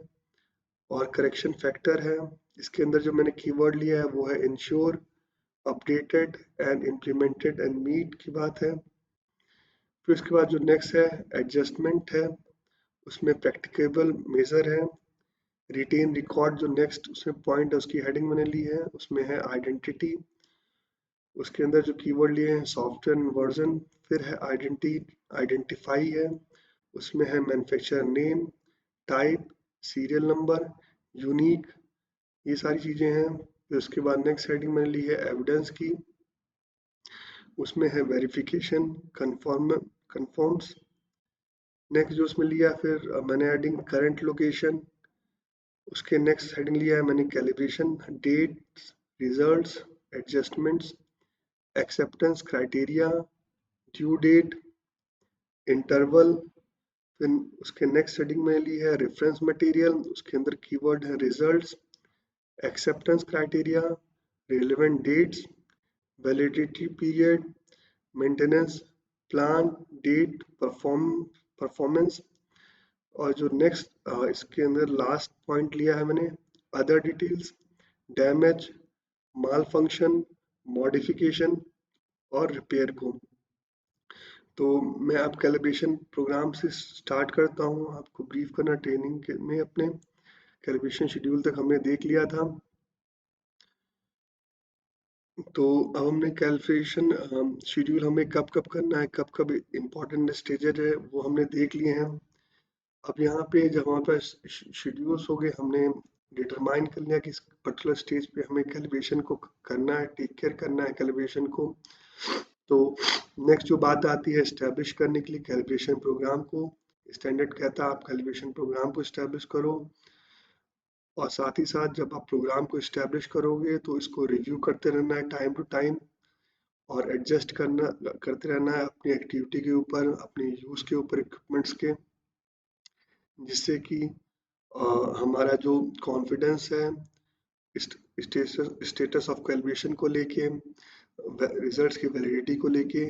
और करेक्शन फैक्टर है। इसके अंदर जो मैंने कीवर्ड लिया है वो है ensure, updated and implemented and meet की बात है। फिर उसके बाद जो नेक्स्ट है एडजस्टमेंट है, उसमें प्रैक्टिकेबल मेजर है, रिटेन रिकॉर्ड जो नेक्स्ट उसमें पॉइंट है उसकी हेडिंग मैंने ली है, उसमें है आइडेंटिटी। उसके अंदर जो कीवर्ड लिए हैं सॉफ्टवेयर वर्जन, फिर है आइडेंटिफाई है, उसमें है manufacturer name, type, serial number, unique, ये सारी चीज़ें हैं। फिर उसके बाद नेक्स्ट हेडिंग मैंने ली है एविडेंस की, उसमें है वेरिफिकेशन, कन्फर्म्स। नेक्स्ट जो उसमें लिया फिर मैंने हेडिंग करंट लोकेशन, उसके नेक्स्ट हेडिंग लिया है मैंने calibration, dates, results, adjustments, acceptance criteria, due date, interval. फिर उसके नेक्स्ट हेडिंग में ली है रेफरेंस मटेरियल, उसके अंदर कीवर्ड है results, acceptance criteria, relevant dates, validity period, maintenance plan, date, performance. और जो नेक्स्ट इसके अंदर लास्ट पॉइंट लिया है मैंने अदर डिटेल्स, डैमेज, माल फंक्शन, मॉडिफिकेशन और रिपेयर को। तो मैं अब कैलिब्रेशन प्रोग्राम से स्टार्ट करता हूँ आपको ब्रीफ करना। ट्रेनिंग में अपने कैलिब्रेशन शेड्यूल तक हमने देख लिया था। तो अब हमने कैलिब्रेशन शेड्यूल हमें कब कब करना है, कब कब इम्पोर्टेंट स्टेजेस है वो हमने देख लिए हैं। अब यहाँ पे जब हमारे पास शेड्यूल्स हो गए, हमने डिटरमाइन कर लिया कि इस पर्टिकुलर स्टेज पे हमें कैलिब्रेशन को करना है, टेक केयर करना है कैलिब्रेशन को। तो नेक्स्ट जो बात आती है इस्टेब्लिश करने के लिए कैलिब्रेशन प्रोग्राम को। स्टैंडर्ड कहता है आप कैलिब्रेशन प्रोग्राम को इस्टेब्लिश करो, और साथ ही साथ जब आप प्रोग्राम को इस्टेब्लिश करोगे तो इसको रिव्यू करते रहना है टाइम टू टाइम, और एडजस्ट करते रहना है अपनी एक्टिविटी के ऊपर, अपने यूज़ के ऊपर, इक्विपमेंट्स के, जिससे कि हमारा जो कॉन्फिडेंस है स्टेटस ऑफ कैलिब्रेशन को लेके, रिजल्ट्स की वैलिडिटी को लेके,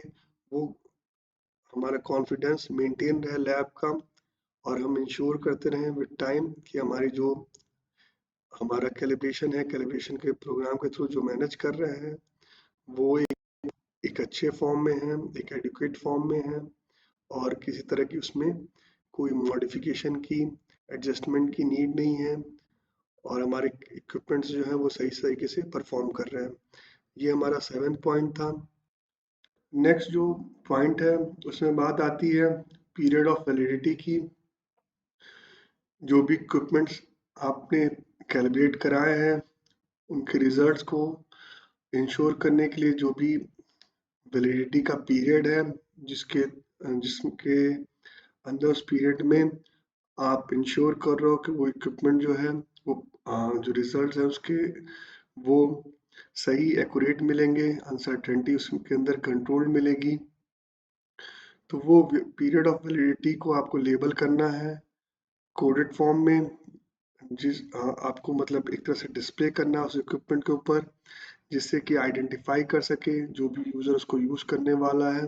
वो हमारा कॉन्फिडेंस मेंटेन रहे लैब का, और हम इंश्योर करते रहें विद टाइम कि हमारी जो हमारा कैलिब्रेशन है, कैलिब्रेशन के प्रोग्राम के थ्रू जो मैनेज कर रहे हैं वो एक अच्छे फॉर्म में है, एक एडुकेट फॉर्म में है, और किसी तरह की उसमें कोई मॉडिफिकेशन की, एडजस्टमेंट की नीड नहीं है, और हमारे इक्विपमेंट्स जो है वो सही तरीके से परफॉर्म कर रहे हैं। ये हमारा 7th पॉइंट था। नेक्स्ट जो पॉइंट है उसमें बात आती है पीरियड ऑफ वैलिडिटी की। जो भी इक्विपमेंट्स आपने कैलिब्रेट कराए हैं उनके रिजल्ट्स को इंश्योर करने के लिए जो भी वैलिडिटी का पीरियड है, जिसके अंदर उस पीरियड में आप इंश्योर कर रहे हो कि वो इक्विपमेंट जो है वो जो रिजल्ट है उसके वो सही एक्यूरेट मिलेंगे, अनसर्टेनिटी उसके अंदर कंट्रोल मिलेगी। तो वो पीरियड ऑफ वैलिडिटी को आपको लेबल करना है कोडेड फॉर्म में, आपको मतलब एक तरह से डिस्प्ले करना है उस इक्विपमेंट के ऊपर, जिससे कि आइडेंटिफाई कर सके जो भी यूजर उसको यूज करने वाला है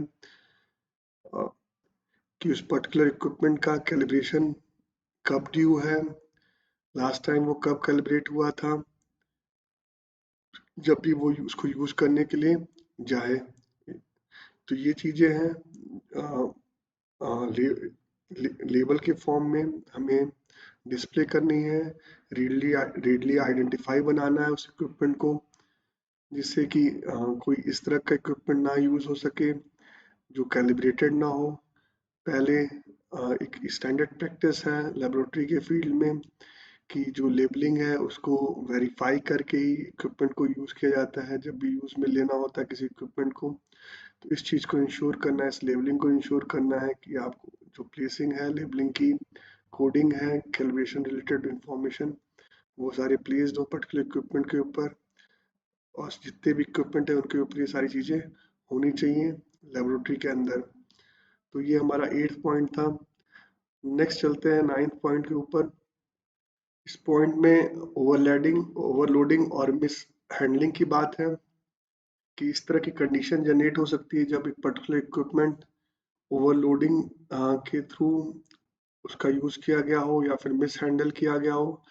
कि उस पर्टिकुलर इक्विपमेंट का कैलिब्रेशन कब ड्यू है, लास्ट टाइम वो कब कैलिब्रेट हुआ था, जब भी वो उसको यूज करने के लिए जाए। तो ये चीजें हैं। अ, ले, लेबल के फॉर्म में हमें डिस्प्ले करनी है, रीडली आइडेंटिफाई बनाना है उस इक्विपमेंट को, जिससे कि कोई इस तरह का इक्विपमेंट ना यूज हो सके जो कैलिब्रेटेड ना हो। पहले एक स्टैंडर्ड प्रैक्टिस है लेबोरेटरी के फील्ड में कि जो लेबलिंग है उसको वेरीफाई करके ही इक्विपमेंट को यूज किया जाता है जब भी यूज में लेना होता है किसी इक्विपमेंट को। तो इस चीज को इंश्योर करना है, इस लेबलिंग को इंश्योर करना है कि आपको जो प्लेसिंग है लेबलिंग की, कोडिंग है, कैलिब्रेशन रिलेटेड इंफॉर्मेशन, वो सारे प्लेस्ड हो पर्टिकुलर इक्विपमेंट के ऊपर, और जितने भी इक्विपमेंट है उनके ऊपर ये सारी चीजें होनी चाहिए लेबोरेटरी के अंदर। तो ये हमारा 8th पॉइंट था। नेक्स्ट चलते हैं 9th पॉइंट के ऊपर। इस पॉइंट में ओवरलोडिंग और मिस हैंडलिंग की बात है कि इस तरह की कंडीशन जनरेट हो सकती है जब एक पर्टिकुलर इक्विपमेंट ओवरलोडिंग के थ्रू उसका यूज किया गया हो या फिर मिस हैंडल किया गया हो।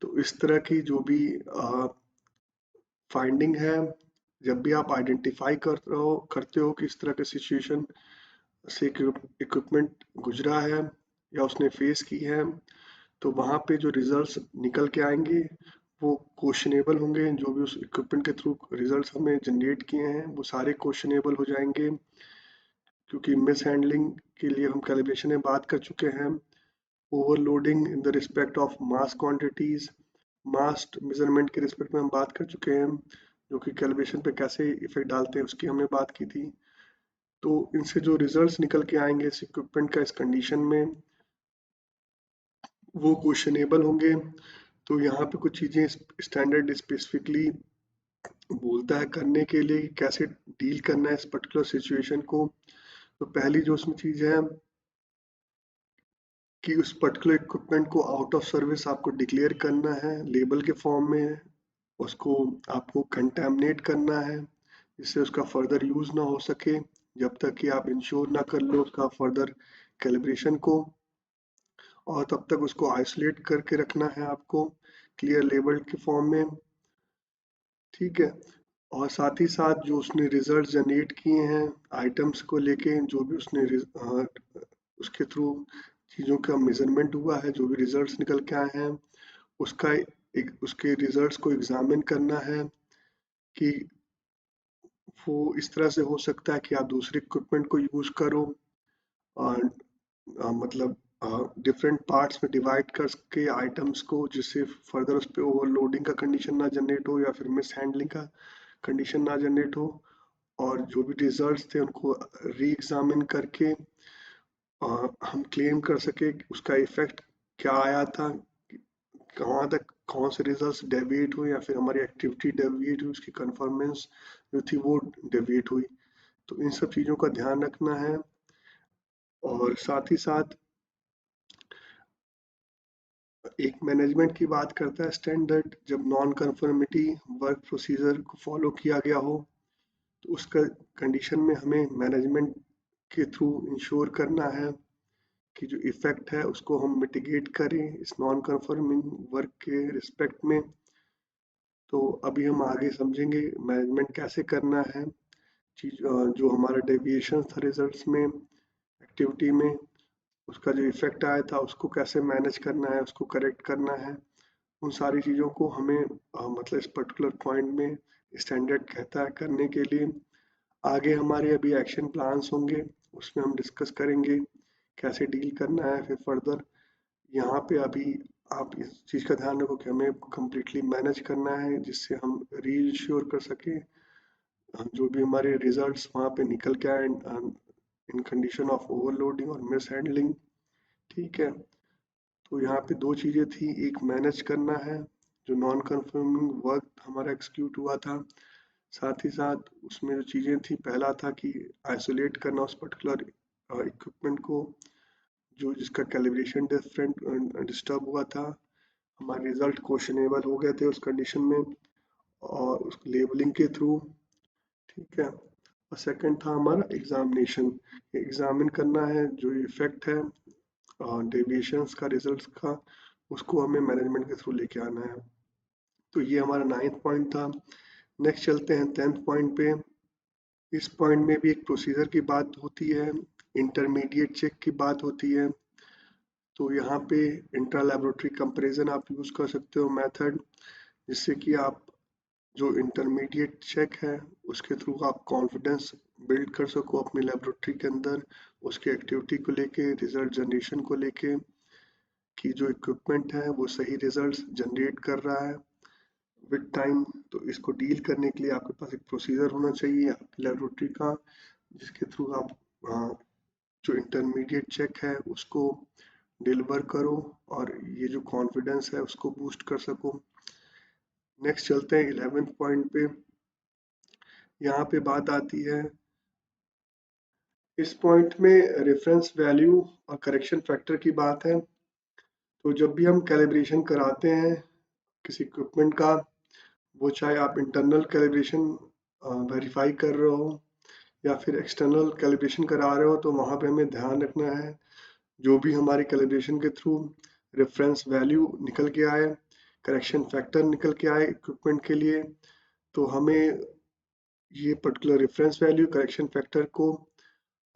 तो इस तरह की जो भी फाइंडिंग है, जब भी आप आइडेंटिफाई करते हो कि इस तरह के सिचुएशन से इक्विपमेंट गुजरा है या उसने फेस की है, तो वहाँ पे जो रिजल्ट्स निकल के आएंगे वो क्वेश्चनेबल होंगे। जो भी उस इक्विपमेंट के थ्रू रिजल्ट्स हमें जनरेट किए हैं वो सारे क्वेश्चनेबल हो जाएंगे, क्योंकि मिस हैंडलिंग के लिए हम कैलिब्रेशन में बात कर चुके हैं। Overloading in the respect of mass quantities, mass measurement के रिस्पेक्ट में हम बात कर चुके हैं, जो कि कैलिब्रेशन पे कैसे इफेक्ट डालते हैं उसकी हमने बात की थी। तो इनसे जो रिजल्ट्स निकल के आएंगे इस इक्विपमेंट का इस कंडीशन में, वो क्वेश्चनेबल होंगे। तो यहाँ पे कुछ चीजें स्टैंडर्ड स्पेसिफिकली बोलता है करने के लिए कि कैसे डील करना है इस पर्टिकुलर सिचुएशन को। तो पहली जो उसमें चीज है कि उस पर्टिकुलर इक्विपमेंट को आउट ऑफ सर्विस आपको डिक्लेयर करना है लेबल के फॉर्म में, उसको आपको कंटेमिनेट करना है जिससे उसका फर्दर यूज ना हो सके जब तक कि आप इंश्योर ना कर लो उसका फर्दर कैलिब्रेशन को, और तब तक उसको आइसोलेट करके रखना है आपको क्लियर लेबल के फॉर्म में। ठीक है। और साथ ही साथ जो उसने रिजल्ट जनरेट किए हैं आइटम्स को लेके, जो भी उसने उसके थ्रू चीज़ों का मेजरमेंट हुआ है, जो भी रिजल्ट्स निकल के आए हैं उसका एक उसके रिजल्ट्स को एग्जामिन करना है कि वो इस तरह से हो सकता है कि आप दूसरे इक्विपमेंट को यूज करो, और मतलब डिफरेंट पार्ट्स में डिवाइड करके आइटम्स को, जिससे फर्दर उस पर ओवरलोडिंग का कंडीशन ना जनरेट हो या फिर मिस हैंडलिंग का कंडीशन ना जनरेट हो। और जो भी रिजल्ट्स थे उनको री एग्जामिन करके हम क्लेम कर सके कि उसका इफेक्ट क्या आया था, कहाँ तक कौन से रिजल्ट्स डेविएट हुए या फिर हमारी एक्टिविटी डेविएट हुई, उसकी कन्फर्मेंस जो थी वो डेविएट हुई। तो इन सब चीज़ों का ध्यान रखना है। और साथ ही साथ एक मैनेजमेंट की बात करता है स्टैंडर्ड, जब नॉन कन्फर्मिटी वर्क प्रोसीजर को फॉलो किया गया हो तो उसका कंडीशन में हमें मैनेजमेंट के थ्रू इंश्योर करना है कि जो इफेक्ट है उसको हम मिटिगेट करें इस नॉन कन्फर्मिंग वर्क के रिस्पेक्ट में। तो अभी हम आगे समझेंगे मैनेजमेंट कैसे करना है चीज, जो हमारा डेविएशन था रिजल्ट्स में, एक्टिविटी में, उसका जो इफेक्ट आया था उसको कैसे मैनेज करना है, उसको करेक्ट करना है। उन सारी चीज़ों को हमें मतलब इस पर्टिकुलर पॉइंट में स्टैंडर्ड कहता है करने के लिए। आगे हमारे अभी एक्शन प्लान्स होंगे, उसमें हम डिस्कस करेंगे कैसे डील करना है फिर फर्दर। यहाँ पे अभी आप इस चीज़ का ध्यान रखो कि हमें कम्प्लीटली मैनेज करना है जिससे हम रीइंश्योर कर सकें जो भी हमारे रिजल्ट्स वहाँ पे निकल के आए इन कंडीशन ऑफ ओवरलोडिंग और मिस हैंडलिंग। ठीक है। तो यहाँ पे दो चीज़ें थी, एक मैनेज करना है जो नॉन कंफर्मिंग वर्क हमारा एक्सक्यूट हुआ था, साथ ही साथ उसमें जो चीज़ें थी पहला था कि आइसोलेट करना उस पर्टिकुलर इक्विपमेंट को जो जिसका कैलिब्रेशन डिफरेंट डिस्टर्ब हुआ था। हमारे रिजल्ट क्वेश्चनेबल हो गए थे उस कंडीशन में और उस लेबलिंग के थ्रू। ठीक है। और सेकंड था हमारा एग्जामिनेशन, एग्जामिन करना है जो इफेक्ट है डेविएशंस का रिजल्ट्स का, उसको हमें मैनेजमेंट के थ्रू लेके आना है। तो ये हमारा 9th पॉइंट था। नेक्स्ट चलते हैं 10th पॉइंट पे। इस पॉइंट में भी एक प्रोसीजर की बात होती है, इंटरमीडिएट चेक की बात होती है। तो यहाँ पे इंट्रा लेबोरेटरी कंपेरिजन आप यूज़ कर सकते हो मेथड, जिससे कि आप जो इंटरमीडिएट चेक है उसके थ्रू आप कॉन्फिडेंस बिल्ड कर सको अपनी लेबोरेटरी के अंदर, उसके एक्टिविटी को लेके, रिजल्ट जनरेशन को लेके, कि जो इक्विपमेंट है वो सही रिजल्ट्स जनरेट कर रहा है विद टाइम। तो इसको डील करने के लिए आपके पास एक प्रोसीजर होना चाहिए आपकी लेबोरेटरी का, जिसके थ्रू आप जो इंटरमीडिएट चेक है उसको डिलीवर करो और ये जो कॉन्फिडेंस है उसको बूस्ट कर सको। नेक्स्ट चलते हैं 11th पॉइंट पे। यहाँ पे बात आती है, इस पॉइंट में रेफरेंस वैल्यू और करेक्शन फैक्टर की बात है। तो जब भी हम कैलिब्रेशन कराते हैं किसी इक्विपमेंट का, वो चाहे आप इंटरनल कैलिब्रेशन वेरीफाई कर रहे हो या फिर एक्सटर्नल कैलिब्रेशन करा रहे हो, तो वहाँ पे हमें ध्यान रखना है जो भी हमारे कैलिब्रेशन के थ्रू रेफरेंस वैल्यू निकल के आए, करेक्शन फैक्टर निकल के आए इक्विपमेंट के लिए, तो हमें ये particular reference value correction factor को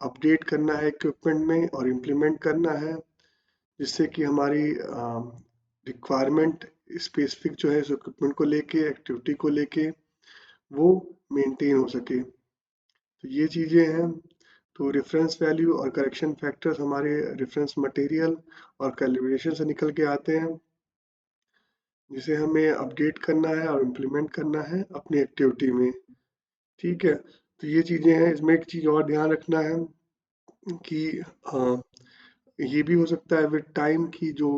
अपडेट करना है इक्विपमेंट में और इम्प्लीमेंट करना है, जिससे कि हमारी रिक्वायरमेंट स्पेसिफिक जो है इक्विपमेंट को लेके, एक्टिविटी को लेके वो मेंटेन हो सके। तो ये चीज़ें हैं। तो रेफरेंस वैल्यू और करेक्शन फैक्टर्स हमारे रेफरेंस मटेरियल और कैलिब्रेशन से निकल के आते हैं, जिसे हमें अपडेट करना है और इम्प्लीमेंट करना है अपनी एक्टिविटी में। ठीक है, तो ये चीज़ें हैं। इसमें एक चीज़ और ध्यान रखना है कि ये भी हो सकता है विद टाइम की जो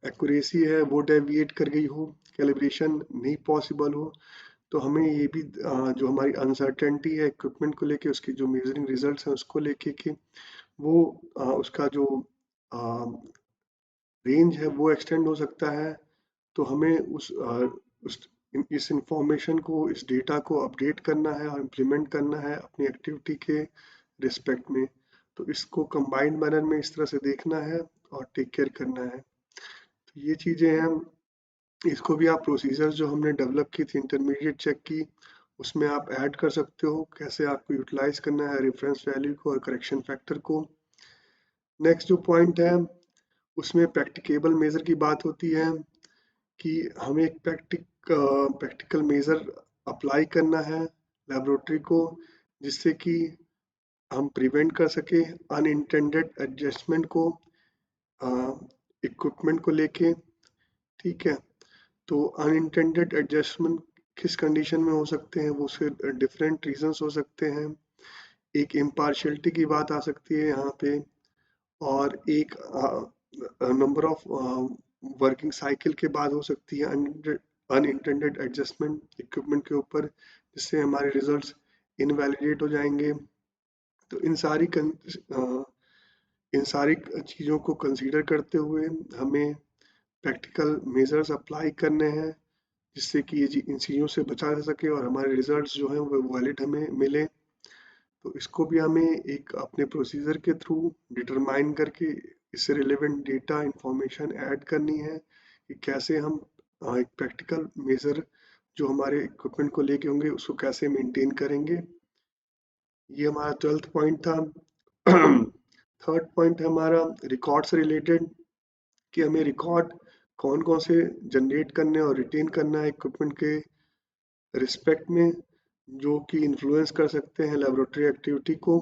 एक्यूरेसी है वो डेविएट कर गई हो, कैलिब्रेशन नहीं पॉसिबल हो। तो हमें ये भी जो हमारी अनसर्टेनिटी है इक्विपमेंट को लेके, उसकी जो मेजरिंग रिजल्ट्स हैं उसको लेके कि वो उसका जो रेंज है वो एक्सटेंड हो सकता है। तो हमें इस इंफॉर्मेशन को, इस डेटा को अपडेट करना है और इम्प्लीमेंट करना है अपनी एक्टिविटी के रिस्पेक्ट में। तो इसको कंबाइंड मैनर में इस तरह से देखना है और टेक केयर करना है। तो ये चीज़ें हैं। इसको भी आप प्रोसीजर जो हमने डेवलप की थी इंटरमीडिएट चेक की, उसमें आप ऐड कर सकते हो कैसे आपको यूटिलाइज करना है रेफरेंस वैल्यू को और करेक्शन फैक्टर को। नेक्स्ट जो पॉइंट है उसमें प्रैक्टिकेबल मेजर की बात होती है कि हमें एक प्रैक्टिकल मेजर अप्लाई करना है लेबोरेटरी को, जिससे कि हम प्रिवेंट कर सके अनइंटेंडेड एडजस्टमेंट को इक्विपमेंट को लेके। ठीक है, तो अनइंटेंडेड एडजस्टमेंट किस कंडीशन में हो सकते हैं, वो उसके डिफरेंट रीजंस हो सकते हैं। एक इम्पार्शियलिटी की बात आ सकती है यहाँ पे, और एक नंबर ऑफ वर्किंग साइकिल के बाद हो सकती है अनइंटेंडेड एडजस्टमेंट इक्विपमेंट के ऊपर, जिससे हमारे रिजल्ट्स इनवैलिडेट हो जाएंगे। तो इन सारी चीज़ों को कंसीडर करते हुए हमें प्रैक्टिकल मेजर्स अप्लाई करने हैं, जिससे कि इन चीज़ों से बचा जा सके और हमारे रिजल्ट्स जो हैं वो वैलिड हमें मिले। तो इसको भी हमें एक अपने प्रोसीजर के थ्रू डिटरमाइन करके इससे रिलेवेंट डेटा इंफॉर्मेशन ऐड करनी है कि कैसे हम एक प्रैक्टिकल मेजर जो हमारे इक्विपमेंट को लेके होंगे उसको कैसे मेंटेन करेंगे। ये हमारा 12th पॉइंट था। 3rd पॉइंट है हमारा रिकॉर्ड से रिलेटेड, कि हमें रिकॉर्ड कौन कौन से जनरेट करने और रिटेन करना है इक्विपमेंट के रिस्पेक्ट में, जो कि इन्फ्लुएंस कर सकते हैं लेबोरेटरी एक्टिविटी को।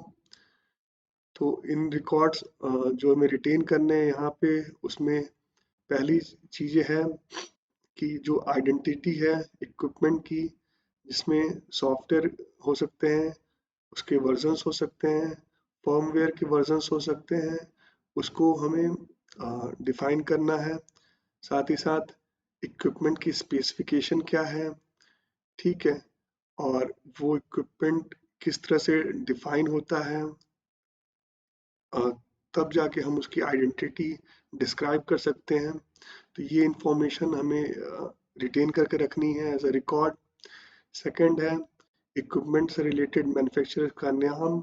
तो इन रिकॉर्ड्स जो हमें रिटेन करने हैं यहाँ पे, उसमें पहली चीज़ें हैं कि जो आइडेंटिटी है इक्विपमेंट की, जिसमें सॉफ्टवेयर हो सकते हैं, उसके वर्जन्स हो सकते हैं, फर्मवेयर के वर्जन्स हो सकते हैं, उसको हमें डिफाइन करना है। साथ ही साथ इक्विपमेंट की स्पेसिफिकेशन क्या है, ठीक है, और वो इक्विपमेंट किस तरह से डिफाइन होता है, तब जाके हम उसकी आइडेंटिटी डिस्क्राइब कर सकते हैं। तो ये इंफॉर्मेशन हमें रिटेन करके रखनी है एज अ रिकॉर्ड। सेकंड है इक्विपमेंट से रिलेटेड मैन्युफैक्चरर का नाम,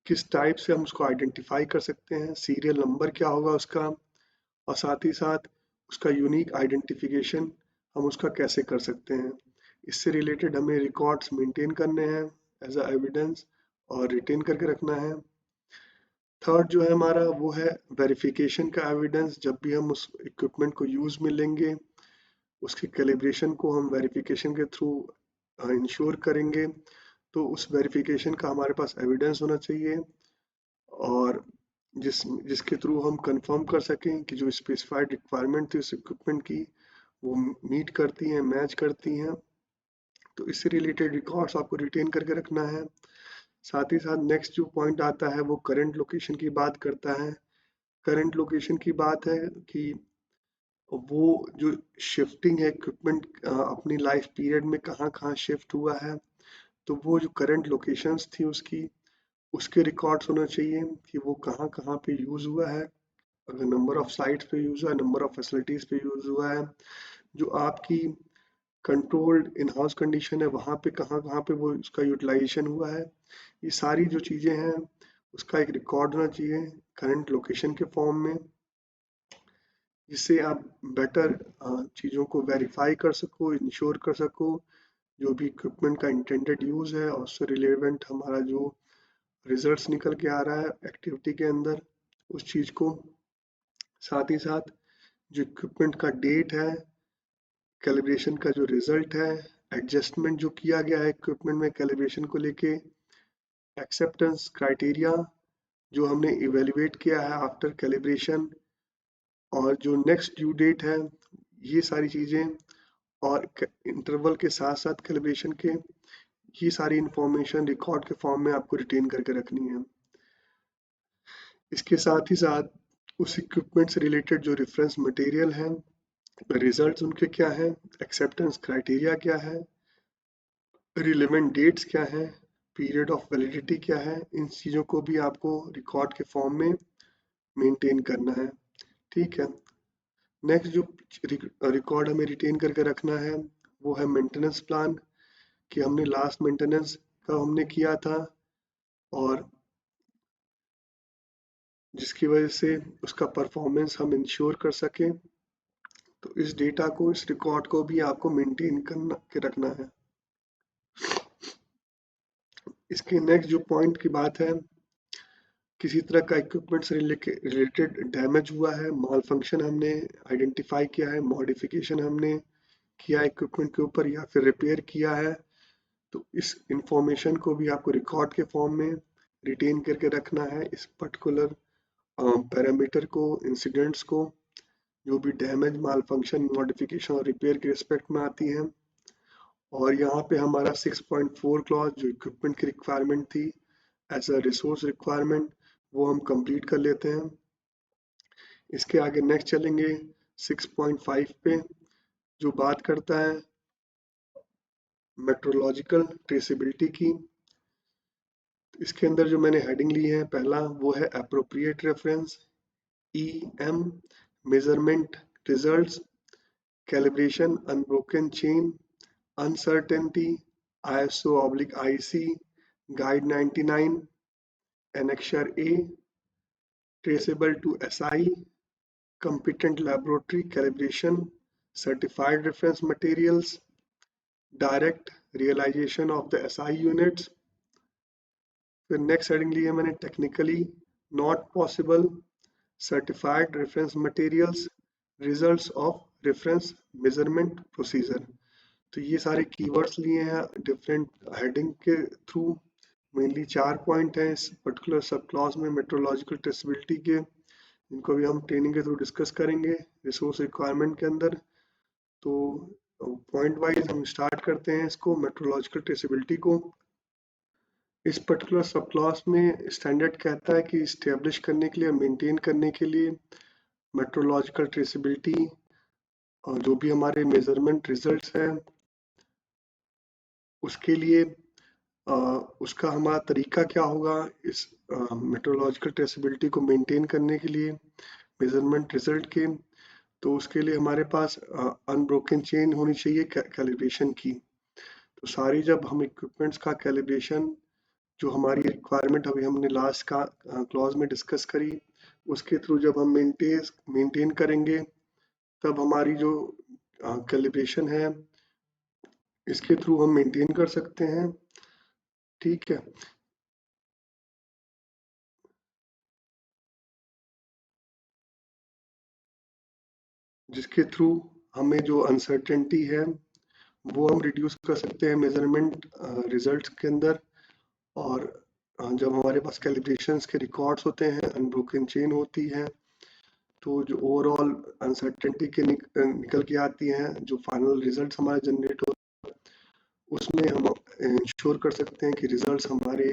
किस टाइप से हम उसको आइडेंटिफाई कर सकते हैं, सीरियल नंबर क्या होगा उसका, और साथ ही साथ उसका यूनिक आइडेंटिफिकेशन हम उसका कैसे कर सकते हैं। इससे रिलेटेड हमें रिकॉर्ड्स मेंटेन करने हैं एज अ एविडेंस और रिटेन करके रखना है। थर्ड जो है हमारा वो है वेरिफिकेशन का एविडेंस। जब भी हम उस इक्विपमेंट को यूज में लेंगे उसके कैलिब्रेशन को हम वेरिफिकेशन के थ्रू इंश्योर करेंगे, तो उस वेरिफिकेशन का हमारे पास एविडेंस होना चाहिए और जिसके थ्रू हम कंफर्म कर सकें कि जो स्पेसिफाइड रिक्वायरमेंट थी उस इक्विपमेंट की वो मीट करती हैं, मैच करती हैं। तो इससे रिलेटेड रिकॉर्ड्स आपको रिटेन करके रखना है। साथ ही साथ नेक्स्ट जो पॉइंट आता है वो करंट लोकेशन की बात करता है। करंट लोकेशन की बात है कि वो जो शिफ्टिंग है इक्विपमेंट अपनी लाइफ पीरियड में कहाँ कहाँ शिफ्ट हुआ है, तो वो जो करंट लोकेशंस थी उसकी उसके रिकॉर्ड्स होना चाहिए कि वो कहाँ कहाँ पे यूज़ हुआ है, अगर नंबर ऑफ साइट्स पे यूज़ हुआ है, नंबर ऑफ फैसिलिटीज़ पे यूज़ हुआ है, जो आपकी कंट्रोल्ड इन हाउस कंडीशन है वहाँ पे कहाँ कहाँ पे वो उसका यूटिलाइजेशन हुआ है। ये सारी जो चीज़ें हैं उसका एक रिकॉर्ड होना चाहिए करंट लोकेशन के फॉर्म में, जिससे आप बेटर चीज़ों को वेरीफाई कर सको, इंश्योर कर सको जो भी इक्विपमेंट का इंटेंडेड यूज़ है और उससे रिलेवेंट हमारा जो रिजल्ट्स निकल के आ रहा है एक्टिविटी के अंदर उस चीज़ को। साथ ही साथ जो इक्विपमेंट का डेट है, कैलिब्रेशन का जो रिजल्ट है, एडजस्टमेंट जो किया गया है इक्विपमेंट में कैलिब्रेशन को लेके, एक्सेप्टेंस क्राइटेरिया जो हमने इवेल्युएट किया है आफ्टर कैलिब्रेशन, और जो नेक्स्ट ड्यू डेट है, ये सारी चीज़ें और इंटरवल के साथ साथ कैलिब्रेशन के, ये सारी इंफॉर्मेशन रिकॉर्ड के फॉर्म में आपको रिटेन करके रखनी है। इसके साथ ही साथ उस इक्विपमेंट से रिलेटेड जो रेफरेंस मटेरियल है, रिजल्ट्स उनके क्या हैं, एक्सेप्टेंस क्राइटेरिया क्या है, रिलेवेंट डेट्स क्या हैं, पीरियड ऑफ वैलिडिटी क्या है, इन चीज़ों को भी आपको रिकॉर्ड के फॉर्म में मेंटेन करना है। ठीक है। नेक्स्ट जो रिकॉर्ड हमें रिटेन करके रखना है वो है मेंटेनेंस प्लान, कि हमने लास्ट मेंटेनेंस कब हमने किया था और जिसकी वजह से उसका परफॉर्मेंस हम इंश्योर कर सकें। तो इस डेटा को, इस रिकॉर्ड को भी आपको मेंटेन करना के रखना है। इसके नेक्स्ट जो पॉइंट की बात है, किसी तरह का इक्विपमेंट से रिलेटेड डैमेज हुआ है, माल फंक्शन हमने आइडेंटिफाई किया है, मॉडिफिकेशन हमने किया इक्विपमेंट के ऊपर या फिर रिपेयर किया है, तो इस इंफॉर्मेशन को भी आपको रिकॉर्ड के फॉर्म में रिटेन करके रखना है। इस पर्टिकुलर पैरामीटर को, इंसिडेंट्स को, जो भी डैमेज, माल फंक्शन, मॉडिफिकेशन और रिपेयर के रिस्पेक्ट में आती हैं। और यहाँ पे हमारा 6.4 क्लॉज जो इक्विपमेंट की रिक्वायरमेंट थी एज अ रिसोर्स रिक्वायरमेंट, वो हम कंप्लीट कर लेते हैं। इसके आगे नेक्स्ट चलेंगे 6.5 पे, जो बात करता है मेट्रोलॉजिकल ट्रेसेबिलिटी की। इसके अंदर जो मैंने हेडिंग ली है, पहला वो है appropriate reference, EM, measurement results, calibration unbroken chain, uncertainty, ISO/IC, guide 99, Annexure A, traceable to SI, competent laboratory calibration, certified reference materials, direct realization of the SI units। फिर नेक्स्ट हेडिंग ली है मैंने technically not possible, certified reference materials, results of reference measurement procedure. तो ये सारे keywords लिए हैं different heading के थ्रू। मेनली 4 पॉइंट हैं इस पर्टिकुलर सब क्लॉज में मेट्रोलॉजिकल ट्रेसेबिलिटी के, इनको भी हम ट्रेनिंग के थ्रू डिस्कस करेंगे रिसोर्स रिक्वायरमेंट के अंदर। तो पॉइंट वाइज हम स्टार्ट करते हैं इसको, मेट्रोलॉजिकल ट्रेसेबिलिटी को। इस पर्टिकुलर सब क्लॉज में स्टैंडर्ड कहता है कि इस्टेब्लिश करने के लिए, मेंटेन करने के लिए मेट्रोलॉजिकल ट्रेसेबिलिटी और जो भी हमारे मेजरमेंट रिजल्ट्स हैं उसके लिए उसका हमारा तरीका क्या होगा इस मेट्रोलॉजिकल ट्रेसेबिलिटी को मेंटेन करने के लिए मेजरमेंट रिजल्ट के। तो उसके लिए हमारे पास अनब्रोकन चेन होनी चाहिए कैलिब्रेशन की। तो सारी जब हम इक्विपमेंट्स का कैलिब्रेशन, जो हमारी रिक्वायरमेंट अभी हमने लास्ट का क्लॉज में डिस्कस करी, उसके थ्रू जब हम मेंटेन करेंगे तब हमारी जो कैलिब्रेशन है इसके थ्रू हम मेंटेन कर सकते हैं। ठीक है, जिसके थ्रू हमें जो अनसर्टेनिटी है वो हम रिड्यूस कर सकते हैं मेजरमेंट रिजल्ट्स के अंदर। और जब हमारे पास कैलिब्रेशंस के रिकॉर्ड्स होते हैं, अनब्रोकन चेन होती है, तो जो ओवरऑल अनसर्टेनिटी के निकल के आती हैं, जो फाइनल रिजल्ट्स हमारे जनरेट हो, उसमें हम इंश्योर कर सकते हैं कि रिजल्ट्स हमारे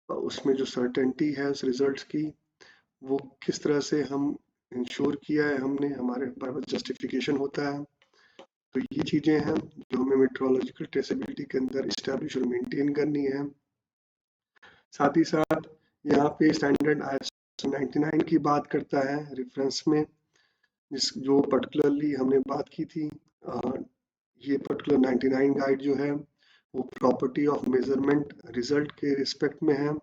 उसमें जो सर्टेनिटी है उस रिजल्ट्स की, वो किस तरह से हम इंश्योर किया है हमने, हमारे पास जस्टिफिकेशन होता है। तो ये चीजें हैं जो हमें मेट्रोलॉजिकल ट्रेसेबिलिटी के अंदर इस्टेब्लिश और मेंटेन करनी है। साथ ही साथ यहाँ पे स्टैंडर्ड ISO 99 की बात करता है रेफरेंस में, जिस जो पर्टिकुलरली हमने बात की थी। ये पर्टिकुलर 99 गाइड जो है वो प्रॉपर्टी ऑफ मेजरमेंट रिजल्ट के रिस्पेक्ट में है।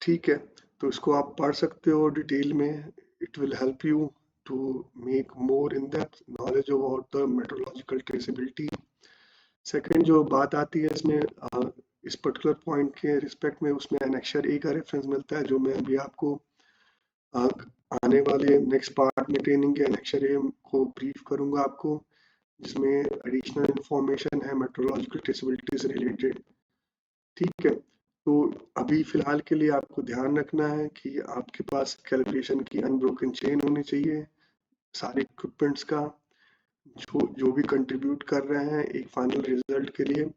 ठीक है, तो इसको आप पढ़ सकते हो डिटेल में। It will help you to make more in depth knowledge about the metrological traceability. Second जो बात आती है इसमें इस पर्टिकुलर पॉइंट के रिस्पेक्ट में, उसमें एनेक्सर ए का रेफरेंस मिलता है, जो मैं अभी आपको आ, आने वाले नेक्स्ट पार्ट में ट्रेनिंग के एनेक्सर ए को ब्रीफ करूंगा आपको, जिसमें एडिशनल इंफॉर्मेशन है मेट्रोलॉजिकल ट्रेसेबिलिटी से रिलेटेड। ठीक है, तो अभी फिलहाल के लिए आपको ध्यान रखना है कि आपके पास कैलिब्रेशन की अनब्रोकन चेन होनी चाहिए सारे इक्विपमेंट्स का, जो जो भी कंट्रीब्यूट कर रहे हैं एक फाइनल रिजल्ट के लिए,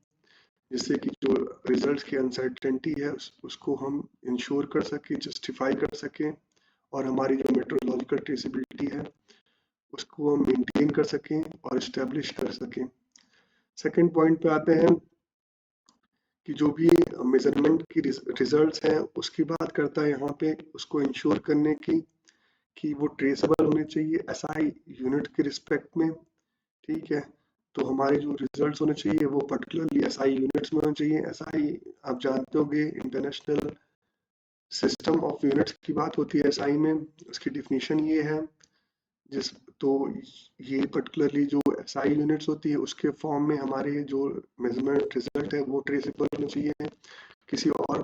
जिससे कि जो रिजल्ट्स की अनसर्टेनिटी है उसको हम इंश्योर कर सकें, जस्टिफाई कर सकें, और हमारी जो मेट्रोलॉजिकल ट्रेसेबिलिटी है उसको हम मेंटेन कर सकें और इस्टेब्लिश कर सकें। सेकंड पॉइंट पे आते हैं कि जो भी मेजरमेंट की रिजल्ट्स हैं उसकी बात करता है यहाँ पे, उसको इंश्योर करने की कि वो ट्रेसेबल होने चाहिए एसआई यूनिट के रिस्पेक्ट में। ठीक है, तो हमारे जो रिजल्ट्स होने चाहिए वो पर्टिकुलरली एसआई यूनिट्स में होने चाहिए। एसआई आप जानते होंगे इंटरनेशनल सिस्टम ऑफ यूनिट्स की बात होती है एसआई में, उसकी डिफिनीशन ये है। जिस तो ये पर्टिकुलरली जो एसआई यूनिट्स होती है उसके फॉर्म में हमारे जो मेजरमेंट रिजल्ट है वो ट्रेसेबल होने चाहिए, किसी और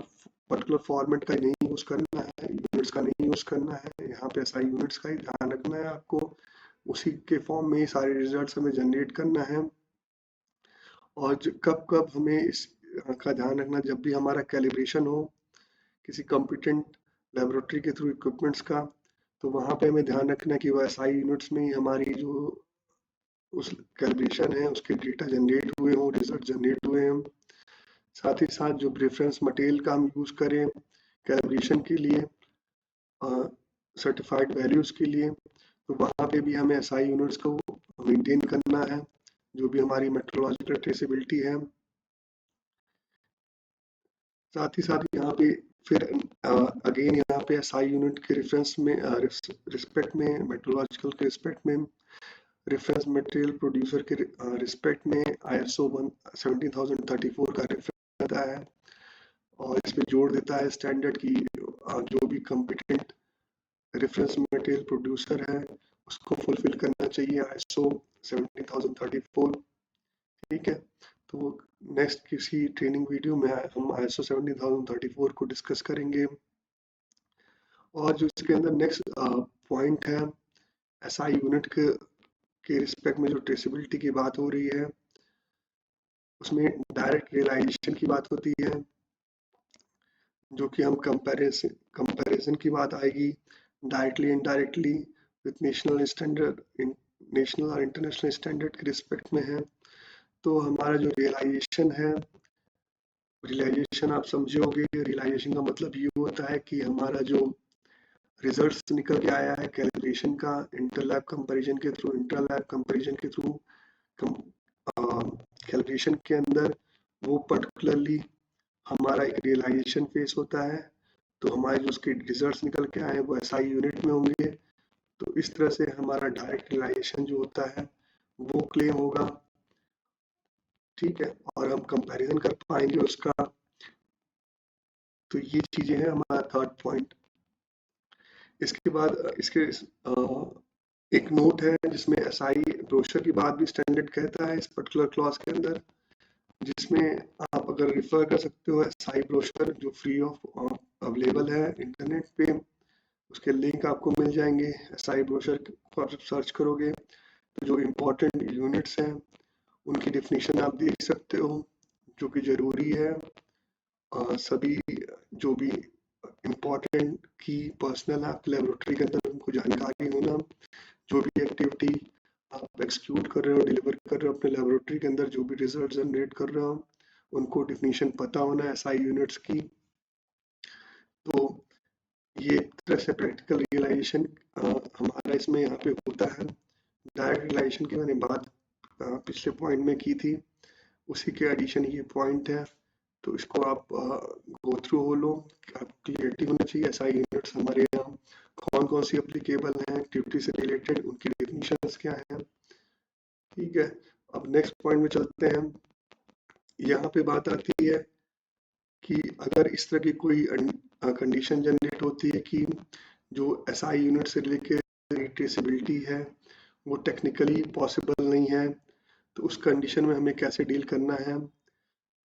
पर्टिकुलर फॉर्मेट का नहीं यूज करना है, यूनिट्स का नहीं यूज करना है, यहाँ पे एसआई यूनिट्स का ही ध्यान रखना है आपको। उसी के फॉर्म में ही सारे रिजल्ट्स हमें जनरेट करना है। और कब कब हमें इस का ध्यान रखना, जब भी हमारा कैलिब्रेशन हो किसी कॉम्पिटेंट लेबोरेटरी के थ्रू इक्विपमेंट्स का, तो वहाँ पे हमें ध्यान रखना कि वो एसआई यूनिट्स में ही हमारी जो उस कैलिब्रेशन है उसके डेटा जनरेट हुए हों, रिजल्ट जनरेट हुए हैं। साथ ही साथ जो रेफरेंस मटेरियल का हम यूज़ करें कैलिब्रेशन के लिए, सर्टिफाइड वैल्यूज़ के लिए, तो वहाँ पे भी हमें एसआई यूनिट्स को मेंटेन करना है, जो भी हमारी मेट्रोलॉजिकल ट्रेसेबिलिटी है। साथ ही साथ यहाँ पे फिर अगेन यहाँ पे एसआई यूनिट के रेफरेंस में रिस्पेक्ट में, मेट्रोलॉजिकल के रिस्पेक्ट में, रेफरेंस मटेरियल प्रोड्यूसर के रिस्पेक्ट में ISO 17034 का रेफरेंस आता है, और इस पे जोड़ देता है स्टैंडर्ड की जो भी कॉम्पिटेंट रेफरेंस मटेरियल प्रोड्यूसर है उसको फुलफिल करना चाहिए ISO 17034। ठीक है, तो नेक्स्ट किसी ट्रेनिंग वीडियो में हम ISO 17034 को डिस्कस करेंगे। और जो इसके अंदर नेक्स्ट पॉइंट है एसआई यूनिट के रिस्पेक्ट में, जो ट्रेसेबिलिटी की बात हो रही है उसमें डायरेक्ट रियलाइजेशन की बात होती है, जो कि हम कंपैरिजन की बात आएगी directly indirectly with national standard, national और इंटरनेशनल स्टैंडर्ड के रिस्पेक्ट में है। तो हमारा जो रियलाइजेशन है, रियलाइजेशन आप समझोगे, रियलाइजेशन का मतलब ये होता है कि हमारा जो रिजल्ट्स निकल के आया है कैलिब्रेशन का इंटरलैब कंपैरिजन के थ्रू, इंटरलैब कंपैरिजन के थ्रू कैलिब्रेशन के अंदर, वो पर्टिकुलरली हमारा एक रियलाइजेशन फेस होता है। तो हमारे जो उसके रिजल्ट्स निकल के आए वो एसआई यूनिट में होंगे। तो इस तरह से हमारा डायरेक्ट रियलाइजेशन जो होता है वो क्लेम होगा। ठीक है, और हम कंपैरिजन कर पाएंगे उसका। तो ये चीजें हैं हमारा थर्ड पॉइंट। इसके बाद इसके एक नोट है जिसमें एसआई ब्रोशर की बात भी स्टैंडर्ड कहता है इस पर्टिकुलर क्लॉज के अंदर, जिसमें आप अगर रिफर कर सकते हो एसआई ब्रोशर जो फ्री ऑफ अवेलेबल है इंटरनेट पे, उसके लिंक आपको मिल जाएंगे। एसआई ब्रोशर को आप जब सर्च करोगे तो जो इम्पोर्टेंट यूनिट्स हैं उनकी डिफिनीशन आप देख सकते हो, जो कि ज़रूरी है। सभी जो भी इम्पोर्टेंट की पर्सनल आपके लेबोरेटरी के अंदर उनको जानकारी होना, जो भी एक्टिविटी आप एक्सक्यूट कर रहे हो, डिलीवर कर रहे हो अपने लेबोरेटरी के अंदर, जो भी रिजल्ट जनरेट कर रहे हो उनको डिफिनीशन पता होना एसआई यूनिट्स की। तो ये एक तरह से प्रैक्टिकल रियलाइजेशन हमारा इसमें यहाँ पे होता है। डायरेक्ट रियलाइजेशन की मैंने बात पिछले पॉइंट में की थी, उसी के एडिशन ये पॉइंट है। तो इसको आप गो थ्रू हो लो, आपको क्लियरिटी होना चाहिए एसआई यूनिट्स हमारे यहाँ कौन कौन सी एप्लीकेबल हैं, एक्टिविटी से रिलेटेड उनकी डेफिनेशंस क्या हैं। ठीक है, अब नेक्स्ट पॉइंट में चलते हैं। यहाँ पे बात आती है कि अगर इस तरह की कोई कंडीशन जनरेट होती है कि जो एसआई यूनिट से रिलेटेड ट्रेसेबिलिटी है वो टेक्निकली पॉसिबल नहीं है, तो उस कंडीशन में हमें कैसे डील करना है।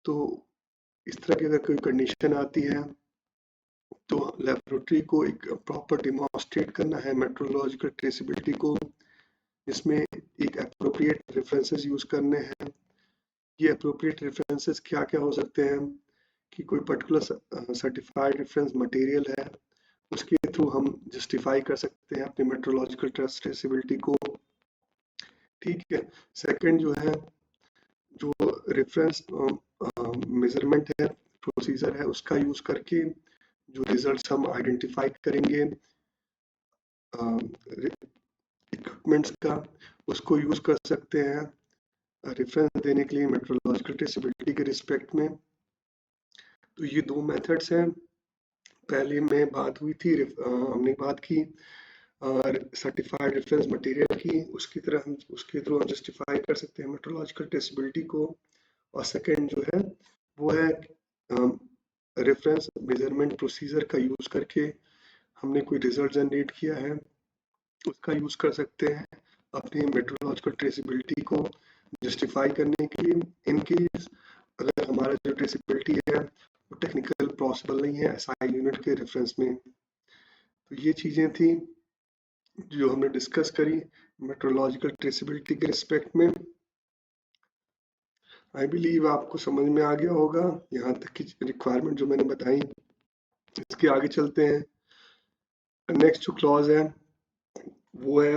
तो इस तरह की अगर कोई कंडीशन आती है तो लेबोरेटरी को एक प्रॉपर डिमॉन्स्ट्रेट करना है मेट्रोलॉजिकल ट्रेसेबिलिटी को, जिसमें एक अप्रोप्रिएट रेफरेंसेस यूज करने हैं। ये अप्रोप्रिएट रेफरेंसेस क्या क्या हो सकते हैं कि कोई पर्टिकुलर सर्टिफाइड रेफरेंस मटेरियल है, उसके थ्रू हम जस्टिफाई कर सकते हैं अपनी मेट्रोलॉजिकल ट्रेसेबिलिटी को। ठीक है, सेकंड जो है, जो रेफरेंस मेजरमेंट है, प्रोसीजर है, उसका यूज करके जो रिजल्ट्स हम आइडेंटिफाई करेंगे इक्विपमेंट्स का, उसको यूज कर सकते हैं रेफरेंस देने के लिए मेट्रोलॉजिकल ट्रेसेबिलिटी के रिस्पेक्ट में। तो ये दो मेथड्स हैं। पहले में बात हुई थी हमने बात की सर्टिफाइड रेफरेंस मटेरियल की, उसके थ्रू हम जस्टिफाई कर सकते हैं मेट्रोलॉजिकल ट्रेसेबिलिटी को। और सेकंड जो है वो है रेफरेंस मेजरमेंट प्रोसीजर का यूज करके हमने कोई रिजल्ट जनरेट किया है, उसका यूज कर सकते हैं अपनी मेट्रोलॉजिकल ट्रेसेबिलिटी को जस्टिफाई करने के लिए, इन केस अगर हमारा जो ट्रेसेबिलिटी है वो टेक्निकल पॉसिबल नहीं है एसआई यूनिट के रेफरेंस में। तो ये चीजें थी जो हमने डिस्कस करी मेट्रोलॉजिकल ट्रेसेबिलिटी के रिस्पेक्ट में। आई बिलीव आपको समझ में आ गया होगा यहाँ तक की रिक्वायरमेंट जो मैंने बताई। इसके आगे चलते हैं। नेक्स्ट जो क्लॉज है वो है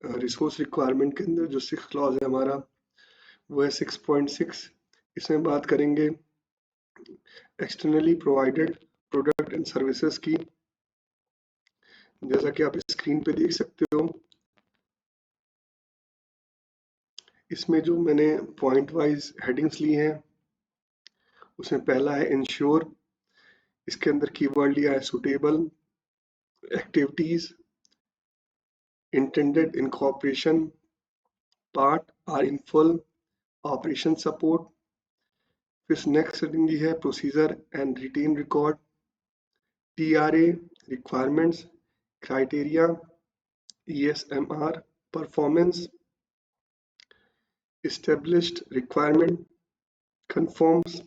रिसोर्स रिक्वायरमेंट के अंदर जो 6th क्लॉज है हमारा, वो है 6.6। इसमें बात करेंगे externally provided product and services की। जैसा कि आप स्क्रीन पे देख सकते हो, इसमें जो मैंने पॉइंट वाइज हेडिंग्स ली हैं उसमें पहला है इंश्योर, इसके अंदर कीवर्ड लिया है suitable, activities intended incorporation part are in full operation support। फिर नेक्स्ट हेडिंग ली है procedure and retain record, TRA requirements criteria, ESMR performance, established requirement conforms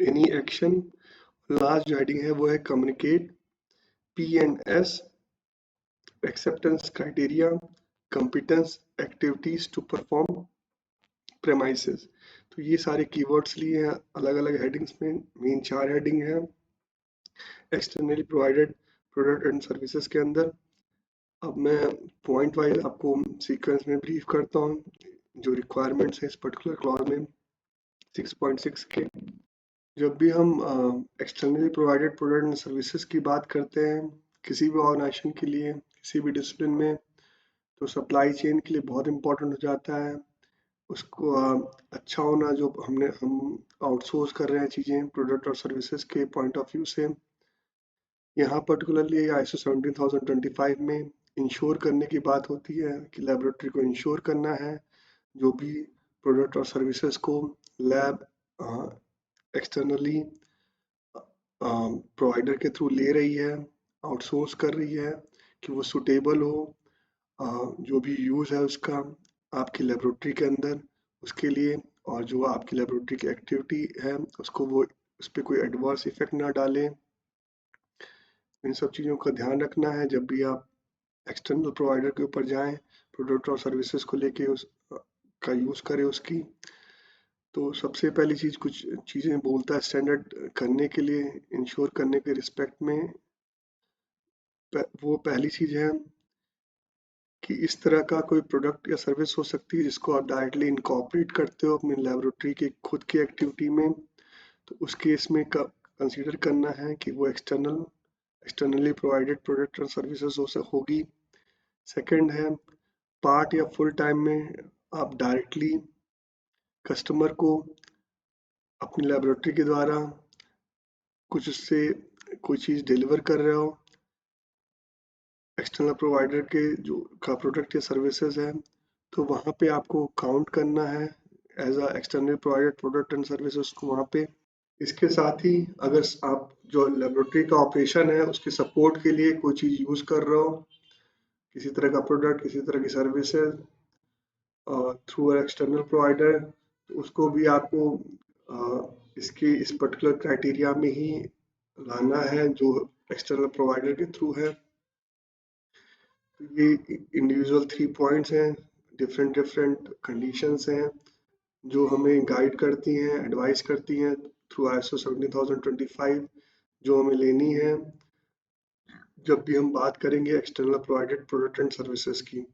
any action। Last जो हेडिंग है वो है communicate, P&S acceptance criteria, competence activities to perform premises। तो ये सारे कीवर्ड्स लिए हैं अलग अलग हेडिंग्स में, मेन 4 हेडिंग है externally provided product and services के अंदर। अब मैं पॉइंट वाइज आपको सीक्वेंस में ब्रीफ करता हूँ जो रिक्वायरमेंट्स है इस पर्टिकुलर क्लॉज में 6.6 के। जब भी हम externally provided product and services की बात करते हैं किसी भी ऑर्गेनाइजेशन के लिए, किसी भी डिसिप्लिन में, तो सप्लाई चेन के लिए बहुत इंपॉर्टेंट हो जाता है उसको अच्छा होना। जो हम आउटसोर्स कर रहे हैं चीज़ें प्रोडक्ट और सर्विसेज के पॉइंट ऑफ व्यू से, यहाँ पर्टिकुलरली ISO 17025 में इंश्योर करने की बात होती है कि लेबोरेटरी को इंश्योर करना है जो भी प्रोडक्ट और सर्विसेज को लैब एक्सटर्नली प्रोवाइडर के थ्रू ले रही है आउटसोर्स कर रही है कि वो सुटेबल हो, जो भी यूज़ है उसका आपकी लेबोरेटरी के अंदर उसके लिए, और जो आपकी लेबोरेटरी की एक्टिविटी है उसको वो उस पर कोई एडवर्स इफेक्ट ना डाले। इन सब चीज़ों का ध्यान रखना है जब भी आप एक्सटर्नल प्रोवाइडर के ऊपर जाएं, प्रोडक्ट और सर्विसेज को लेके उस का यूज़ करें उसकी। तो सबसे पहली चीज़, कुछ चीज़ें बोलता है स्टैंडर्ड करने के लिए, इंश्योर करने के रिस्पेक्ट में, वो पहली चीज़ है कि इस तरह का कोई प्रोडक्ट या सर्विस हो सकती है जिसको आप डायरेक्टली इनकॉर्पोरेट करते हो अपनी लेबोरेटरी के खुद की एक्टिविटी में, तो उस केस में कंसीडर करना है कि वो एक्सटर्नली प्रोवाइडेड प्रोडक्ट और सर्विसेज होगी। सेकंड है, पार्ट या फुल टाइम में आप डायरेक्टली कस्टमर को अपनी लेबोरेटरी के द्वारा कुछ उससे कोई चीज़ डिलीवर कर रहे हो एक्सटर्नल प्रोवाइडर के जो का प्रोडक्ट या सर्विसेज है, तो वहाँ पे आपको काउंट करना है as a external provided product and services को वहाँ पे। इसके साथ ही अगर आप जो लेबोरेटरी का ऑपरेशन है उसके सपोर्ट के लिए कोई चीज़ यूज़ कर रहे हो, किसी तरह का प्रोडक्ट, किसी तरह की सर्विसेज थ्रू एक्सटर्नल प्रोवाइडर, तो उसको भी आपको इसके इस पर्टिकुलर क्राइटेरिया में ही लाना है जो एक्सटर्नल प्रोवाइडर के थ्रू है। तो ये इंडिविजुअल 3 पॉइंट्स हैं, डिफरेंट डिफरेंट कंडीशंस हैं जो हमें गाइड करती हैं, एडवाइस करती हैं थ्रू ISO 17025, जो हमें लेनी है जब भी हम बात करेंगे external provided product and services की।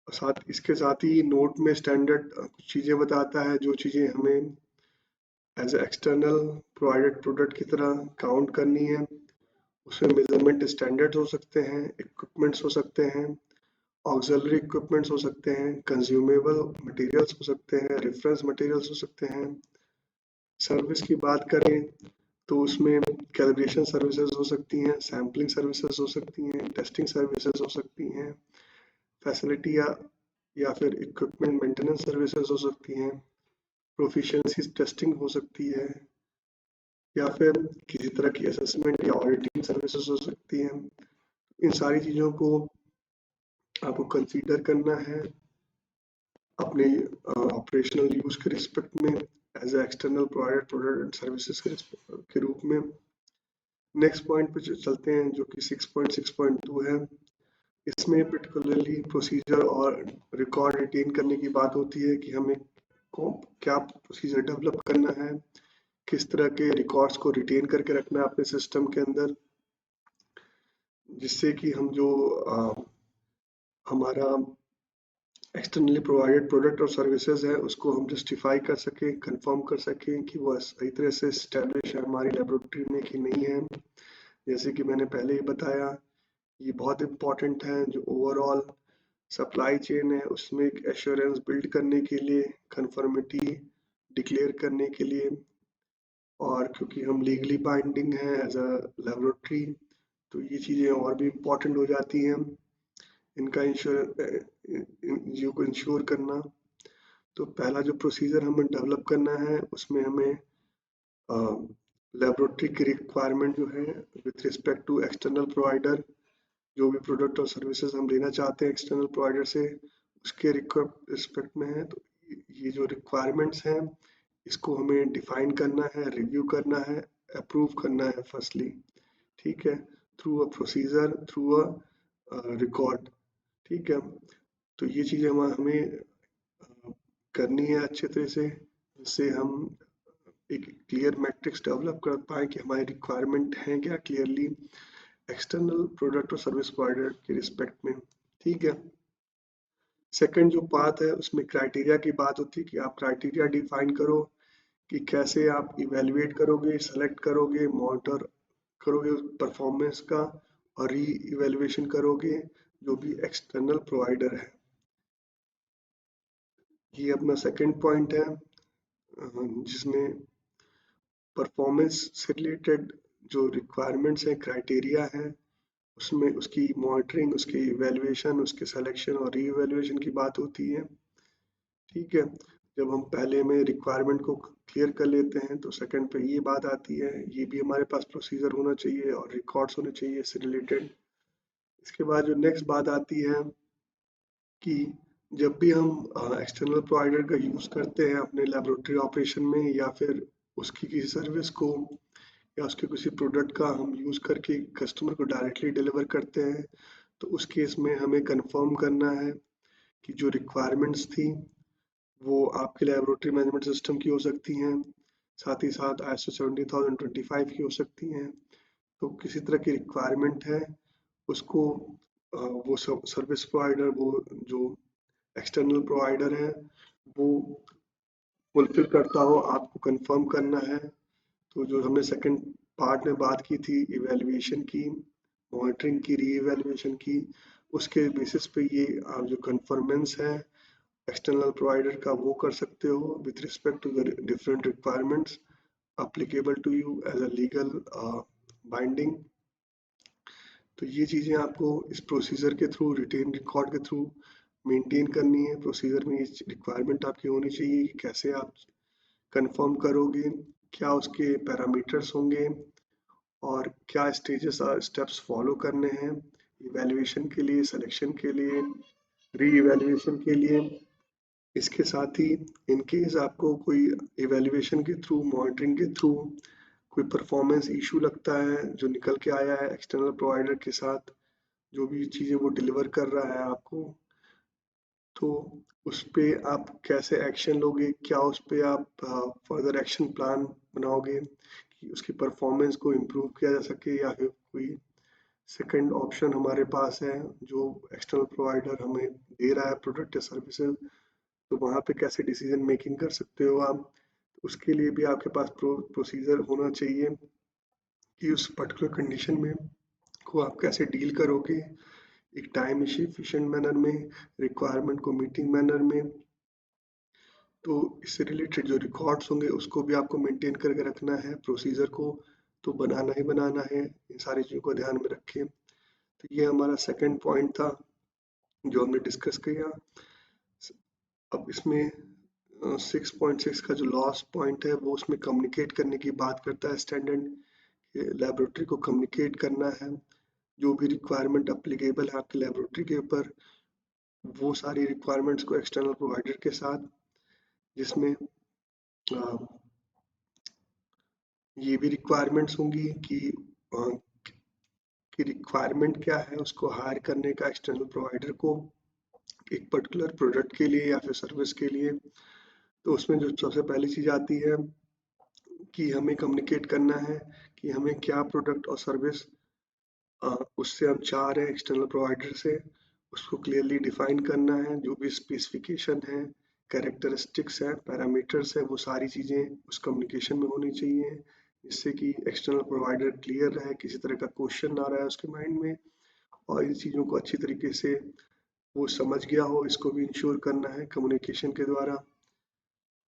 साथ इसके साथ ही नोट में स्टैंडर्ड कुछ चीज़ें बताता है जो चीज़ें हमें एज एक्सटर्नल प्रोवाइडेड प्रोडक्ट की तरह काउंट करनी है। उसमें मेजरमेंट स्टैंडर्ड्स हो सकते हैं, इक्विपमेंट्स हो सकते हैं, ऑक्सिलरी इक्विपमेंट्स हो सकते हैं, कंज्यूमेबल मटेरियल्स हो सकते हैं, रेफरेंस मटेरियल्स हो सकते हैं। सर्विस की बात करें तो उसमें कैलिब्रेशन सर्विसेज हो सकती हैं, सैम्पलिंग सर्विसेज हो सकती हैं, टेस्टिंग सर्विसेज हो सकती हैं, फैसिलिटी या फिर इक्विपमेंट मेंटेनेंस सर्विसेज हो सकती हैं, प्रोफिशिएंसी टेस्टिंग हो सकती है, या फिर किसी तरह की असेसमेंट या ऑडिटिंग सर्विसेज हो सकती हैं। इन सारी चीज़ों को आपको कंसीडर करना है अपने ऑपरेशनल यूज के रिस्पेक्ट में as a external provided product and services के रूप में। नेक्स्ट पॉइंट पे चलते हैं जो कि 6.6.2 है। इसमें पर्टिकुलरली प्रोसीजर और रिकॉर्ड रिटेन करने की बात होती है कि हमें क्या प्रोसीजर डेवलप करना है, किस तरह के रिकॉर्ड्स को रिटेन करके रखना है अपने सिस्टम के अंदर, जिससे कि हम जो हमारा एक्सटर्नली प्रोवाइडेड प्रोडक्ट और सर्विसेज है उसको हम जस्टिफाई कर सकें, कंफर्म कर सकें कि वो सही तरह से इस्टेब्लिश है हमारी लेबोरेटरी में कि नहीं है। जैसे कि मैंने पहले ही बताया, ये बहुत इम्पॉर्टेंट है जो ओवरऑल सप्लाई चेन है उसमें एक एश्योरेंस बिल्ड करने के लिए, कंफर्मिटी डिक्लेयर करने के लिए, और क्योंकि हम लीगली बाइंडिंग है एज अ लेबोरेटरी, तो ये चीज़ें और भी इम्पॉर्टेंट हो जाती हैं इनका इंश्योर करना। तो पहला जो प्रोसीजर हमें डेवलप करना है उसमें हमें लेबोरेटरी की रिक्वायरमेंट जो है with respect to external provider, जो भी प्रोडक्ट और सर्विसेज हम लेना चाहते हैं एक्सटर्नल प्रोवाइडर से उसके रिस्पेक्ट में है। तो ये जो रिक्वायरमेंट्स हैं इसको हमें डिफाइन करना है, रिव्यू करना है, अप्रूव करना है फर्स्टली, ठीक है, through a procedure, through a record, ठीक है। तो ये चीज़ें हमें करनी है अच्छे तरह से, जिससे हम एक क्लियर मैट्रिक्स डेवलप कर पाए कि हमारी रिक्वायरमेंट है क्या क्लियरली एक्सटर्नल प्रोडक्ट और सर्विस प्रोवाइडर के रिस्पेक्ट में, ठीक है। सेकंड जो बात है उसमें क्राइटेरिया की बात होती है कि आप क्राइटेरिया डिफाइन करो कि कैसे आप इवेलुएट करोगे, सेलेक्ट करोगे, मॉनिटर करोगे परफॉर्मेंस का, और री इवेल्युएशन करोगे जो भी एक्सटर्नल प्रोवाइडर है। ये अपना सेकंड पॉइंट है जिसमें परफॉर्मेंस से रिलेटेड जो रिक्वायरमेंट्स हैं, क्राइटेरिया हैं, उसमें उसकी मॉनिटरिंग, उसकी इवेल्युएशन, उसके सिलेक्शन और री इवेल्युएशन की बात होती है, ठीक है। जब हम पहले में रिक्वायरमेंट को क्लियर कर लेते हैं तो सेकंड पे ये बात आती है, ये भी हमारे पास प्रोसीजर होना चाहिए और रिकॉर्ड्स होने चाहिए इससे रिलेटेड। इसके बाद जो नेक्स्ट बात आती है कि जब भी हम एक्सटर्नल प्रोवाइडर का यूज़ करते हैं अपने लेबोरेटरी ऑपरेशन में या फिर उसकी किसी सर्विस को या उसके किसी प्रोडक्ट का हम यूज़ करके कस्टमर को डायरेक्टली डिलीवर करते हैं, तो उस केस में हमें कंफर्म करना है कि जो रिक्वायरमेंट्स थी वो आपके लेबोरेटरी मैनेजमेंट सिस्टम की हो सकती हैं, साथ ही साथ ISO 17025 की हो सकती हैं। तो किसी तरह की रिक्वायरमेंट है उसको वो सर्विस प्रोवाइडर, वो जो एक्सटर्नल प्रोवाइडर है, वो फुलफिल करता हो, आपको कंफर्म करना है। तो जो हमने सेकंड पार्ट में बात की थी इवैल्यूएशन की, मॉनिटरिंग की, री इवैल्यूएशन की, उसके बेसिस पे ये आप जो कन्फर्मेंस है एक्सटर्नल प्रोवाइडर का वो कर सकते हो with respect to the different requirements applicable to you as a legal binding। तो ये चीज़ें आपको इस प्रोसीजर के थ्रू, रिटेन रिकॉर्ड के थ्रू मेंटेन करनी है। प्रोसीजर में ये रिक्वायरमेंट आपकी होनी चाहिए कि कैसे आप कंफर्म करोगे, क्या उसके पैरामीटर्स होंगे और क्या स्टेप्स फॉलो करने हैं इवैल्यूएशन के लिए, सिलेक्शन के लिए, री इवैल्यूएशन के लिए। इसके साथ ही इन केस आपको कोई इवैल्यूएशन के थ्रू, मॉनिटरिंग के थ्रू कोई परफॉर्मेंस इशू लगता है जो निकल के आया है एक्सटर्नल प्रोवाइडर के साथ, जो भी चीज़ें वो डिलीवर कर रहा है आपको, तो उस पे आप कैसे एक्शन लोगे, क्या उस पे आप फर्दर एक्शन प्लान बनाओगे कि उसकी परफॉर्मेंस को इम्प्रूव किया जा सके, या फिर कोई सेकंड ऑप्शन हमारे पास है जो एक्सटर्नल प्रोवाइडर हमें दे रहा है प्रोडक्ट या सर्विसेज, तो वहाँ पे कैसे डिसीजन मेकिंग कर सकते हो आप। उसके लिए भी आपके पास प्रोसीजर होना चाहिए कि उस पर्टिकुलर कंडीशन में को आप कैसे डील करोगे एक टाइम एफिशिएंट मैनर में, रिक्वायरमेंट को मीटिंग मैनर में। तो इससे रिलेटेड जो रिकॉर्ड्स होंगे उसको भी आपको मेंटेन करके रखना है, प्रोसीजर को तो बनाना ही बनाना है, इन सारी चीज़ों को ध्यान में रखें। तो ये हमारा सेकंड पॉइंट था जो हमने डिस्कस किया। अब इसमें 6.6 का जो लास्ट पॉइंट है वो उसमें कम्युनिकेट करने की बात करता है। स्टैंडर्ड लेबोरेटरी को कम्युनिकेट करना है जो भी रिक्वायरमेंट अप्लीकेबल है आपकी लेबोरेटरी के ऊपर, वो सारी रिक्वायरमेंट्स को एक्सटर्नल प्रोवाइडर के साथ, जिसमें ये भी रिक्वायरमेंट्स होंगी कि रिक्वायरमेंट क्या है उसको हायर करने का एक्सटर्नल प्रोवाइडर को एक पर्टिकुलर प्रोडक्ट के लिए या फिर सर्विस के लिए। तो उसमें जो सबसे पहली चीज़ आती है कि हमें कम्युनिकेट करना है कि हमें क्या प्रोडक्ट और सर्विस उससे हम चाह रहे हैं एक्सटर्नल प्रोवाइडर से, उसको क्लियरली डिफाइन करना है। जो भी स्पेसिफिकेशन है, कैरेक्टरिस्टिक्स है, पैरामीटर्स है, वो सारी चीज़ें उस कम्युनिकेशन में होनी चाहिए जिससे कि एक्सटर्नल प्रोवाइडर क्लियर रहे, किसी तरह का क्वेश्चन ना रहे उसके माइंड में, और इन चीज़ों को अच्छी तरीके से वो समझ गया हो। इसको भी इंश्योर करना है कम्युनिकेशन के द्वारा।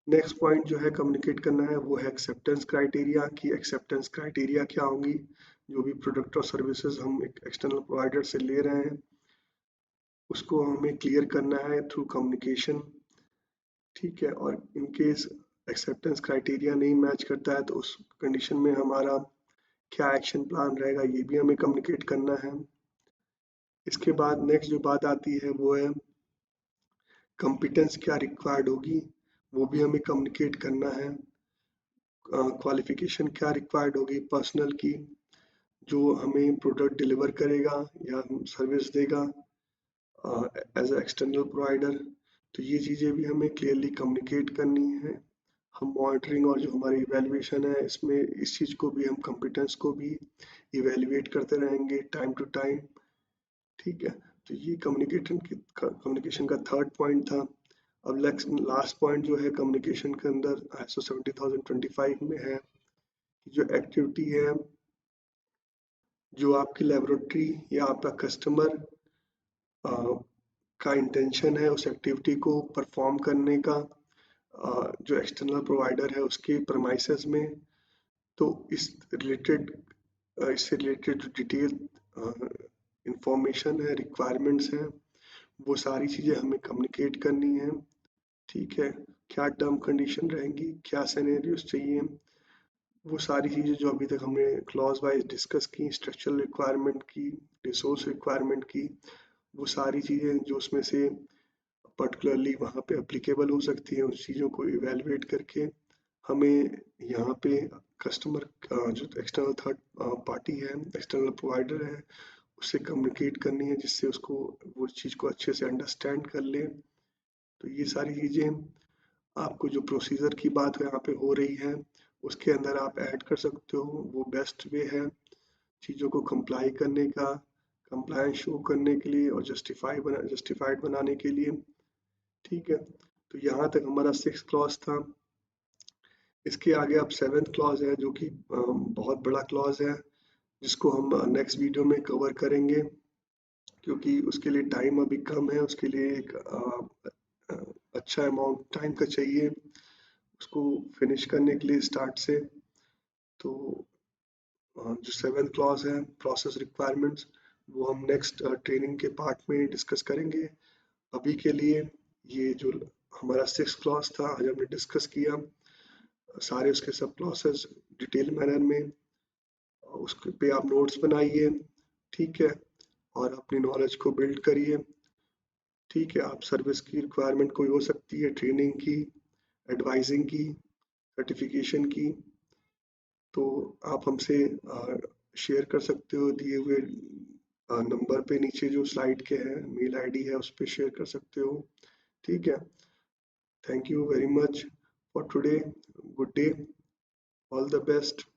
नेक्स्ट पॉइंट जो है कम्युनिकेट करना है वो है एक्सेप्टेंस क्राइटेरिया, कि एक्सेप्टेंस क्राइटेरिया क्या होंगी जो भी प्रोडक्ट और सर्विसेज हम एक एक्सटर्नल प्रोवाइडर से ले रहे हैं, उसको हमें क्लियर करना है थ्रू कम्युनिकेशन। ठीक है, और इन केस एक्सेप्टेंस क्राइटेरिया नहीं मैच करता है तो उस कंडीशन में हमारा क्या एक्शन प्लान रहेगा ये भी हमें कम्युनिकेट करना है। इसके बाद नेक्स्ट जो बात आती है वो है कंपिटेंस क्या रिक्वायर्ड होगी, वो भी हमें कम्युनिकेट करना है। क्वालिफिकेशन क्या रिक्वायर्ड होगी पर्सनल की, जो हमें प्रोडक्ट डिलीवर करेगा या सर्विस देगा एज एक्सटर्नल प्रोवाइडर। तो ये चीज़ें भी हमें क्लियरली कम्युनिकेट करनी है। हम मॉनिटरिंग और जो हमारी इवैल्यूएशन है इसमें इस चीज़ को भी, हम कंपिटेंस को भी इवैल्यूएट करते रहेंगे टाइम टू टाइम। ठीक है, तो ये कम्युनिकेशन का थर्ड पॉइंट था। अब लास्ट पॉइंट जो है कम्युनिकेशन के अंदर ISO 17025 में है कि जो एक्टिविटी है जो आपकी लेबोरेटरी या आपका कस्टमर का इंटेंशन है उस एक्टिविटी को परफॉर्म करने का जो एक्सटर्नल प्रोवाइडर है उसके प्रमाइसेस में, तो इससे रिलेटेड जो डिटेल इंफॉर्मेशन है, रिक्वायरमेंट्स हैं, वो सारी चीज़ें हमें कम्युनिकेट करनी है। ठीक है, क्या टर्म कंडीशन रहेंगी, क्या सिनेरियोस चाहिए, वो सारी चीज़ें जो अभी तक हमने क्लॉज वाइज डिस्कस की, स्ट्रक्चरल रिक्वायरमेंट की, रिसोर्स रिक्वायरमेंट की, वो सारी चीज़ें जो उसमें से पर्टिकुलरली वहाँ पे अप्लीकेबल हो सकती हैं, उस चीज़ों को इवेलुएट करके हमें यहाँ पे कस्टमर जो एक्सटर्नल थर्ड पार्टी है, एक्सटर्नल प्रोवाइडर है, उससे कम्युनिकेट करनी है जिससे उसको वो चीज़ को अच्छे से अंडरस्टैंड कर ले। तो ये सारी चीज़ें आपको जो प्रोसीजर की बात यहाँ पे हो रही है उसके अंदर आप ऐड कर सकते हो। वो बेस्ट वे है चीज़ों को कंप्लाई करने का, कंप्लायंस शो करने के लिए और जस्टिफाइड बनाने के लिए। ठीक है, तो यहाँ तक हमारा 6 क्लॉज था। इसके आगे अब 7th क्लॉज है जो कि बहुत बड़ा क्लॉज है जिसको हम नेक्स्ट वीडियो में कवर करेंगे, क्योंकि उसके लिए टाइम अभी कम है, उसके लिए एक अच्छा अमाउंट टाइम का चाहिए उसको फिनिश करने के लिए स्टार्ट से। तो जो 7th क्लॉज है प्रोसेस रिक्वायरमेंट्स, वो हम नेक्स्ट ट्रेनिंग के पार्ट में डिस्कस करेंगे। अभी के लिए ये जो हमारा 6th क्लॉज था आज हमने डिस्कस किया, सारे उसके सब क्लॉसेस डिटेल मैनर में, उसके पे आप नोट्स बनाइए। ठीक है, और अपनी नॉलेज को बिल्ड करिए। ठीक है, आप सर्विस की रिक्वायरमेंट कोई हो सकती है, ट्रेनिंग की, एडवाइजिंग की, सर्टिफिकेशन की, तो आप हमसे शेयर कर सकते हो दिए हुए नंबर पे, नीचे जो स्लाइड के है मेल आईडी है उस पर शेयर कर सकते हो। ठीक है, thank you very much for today, good day, all the best.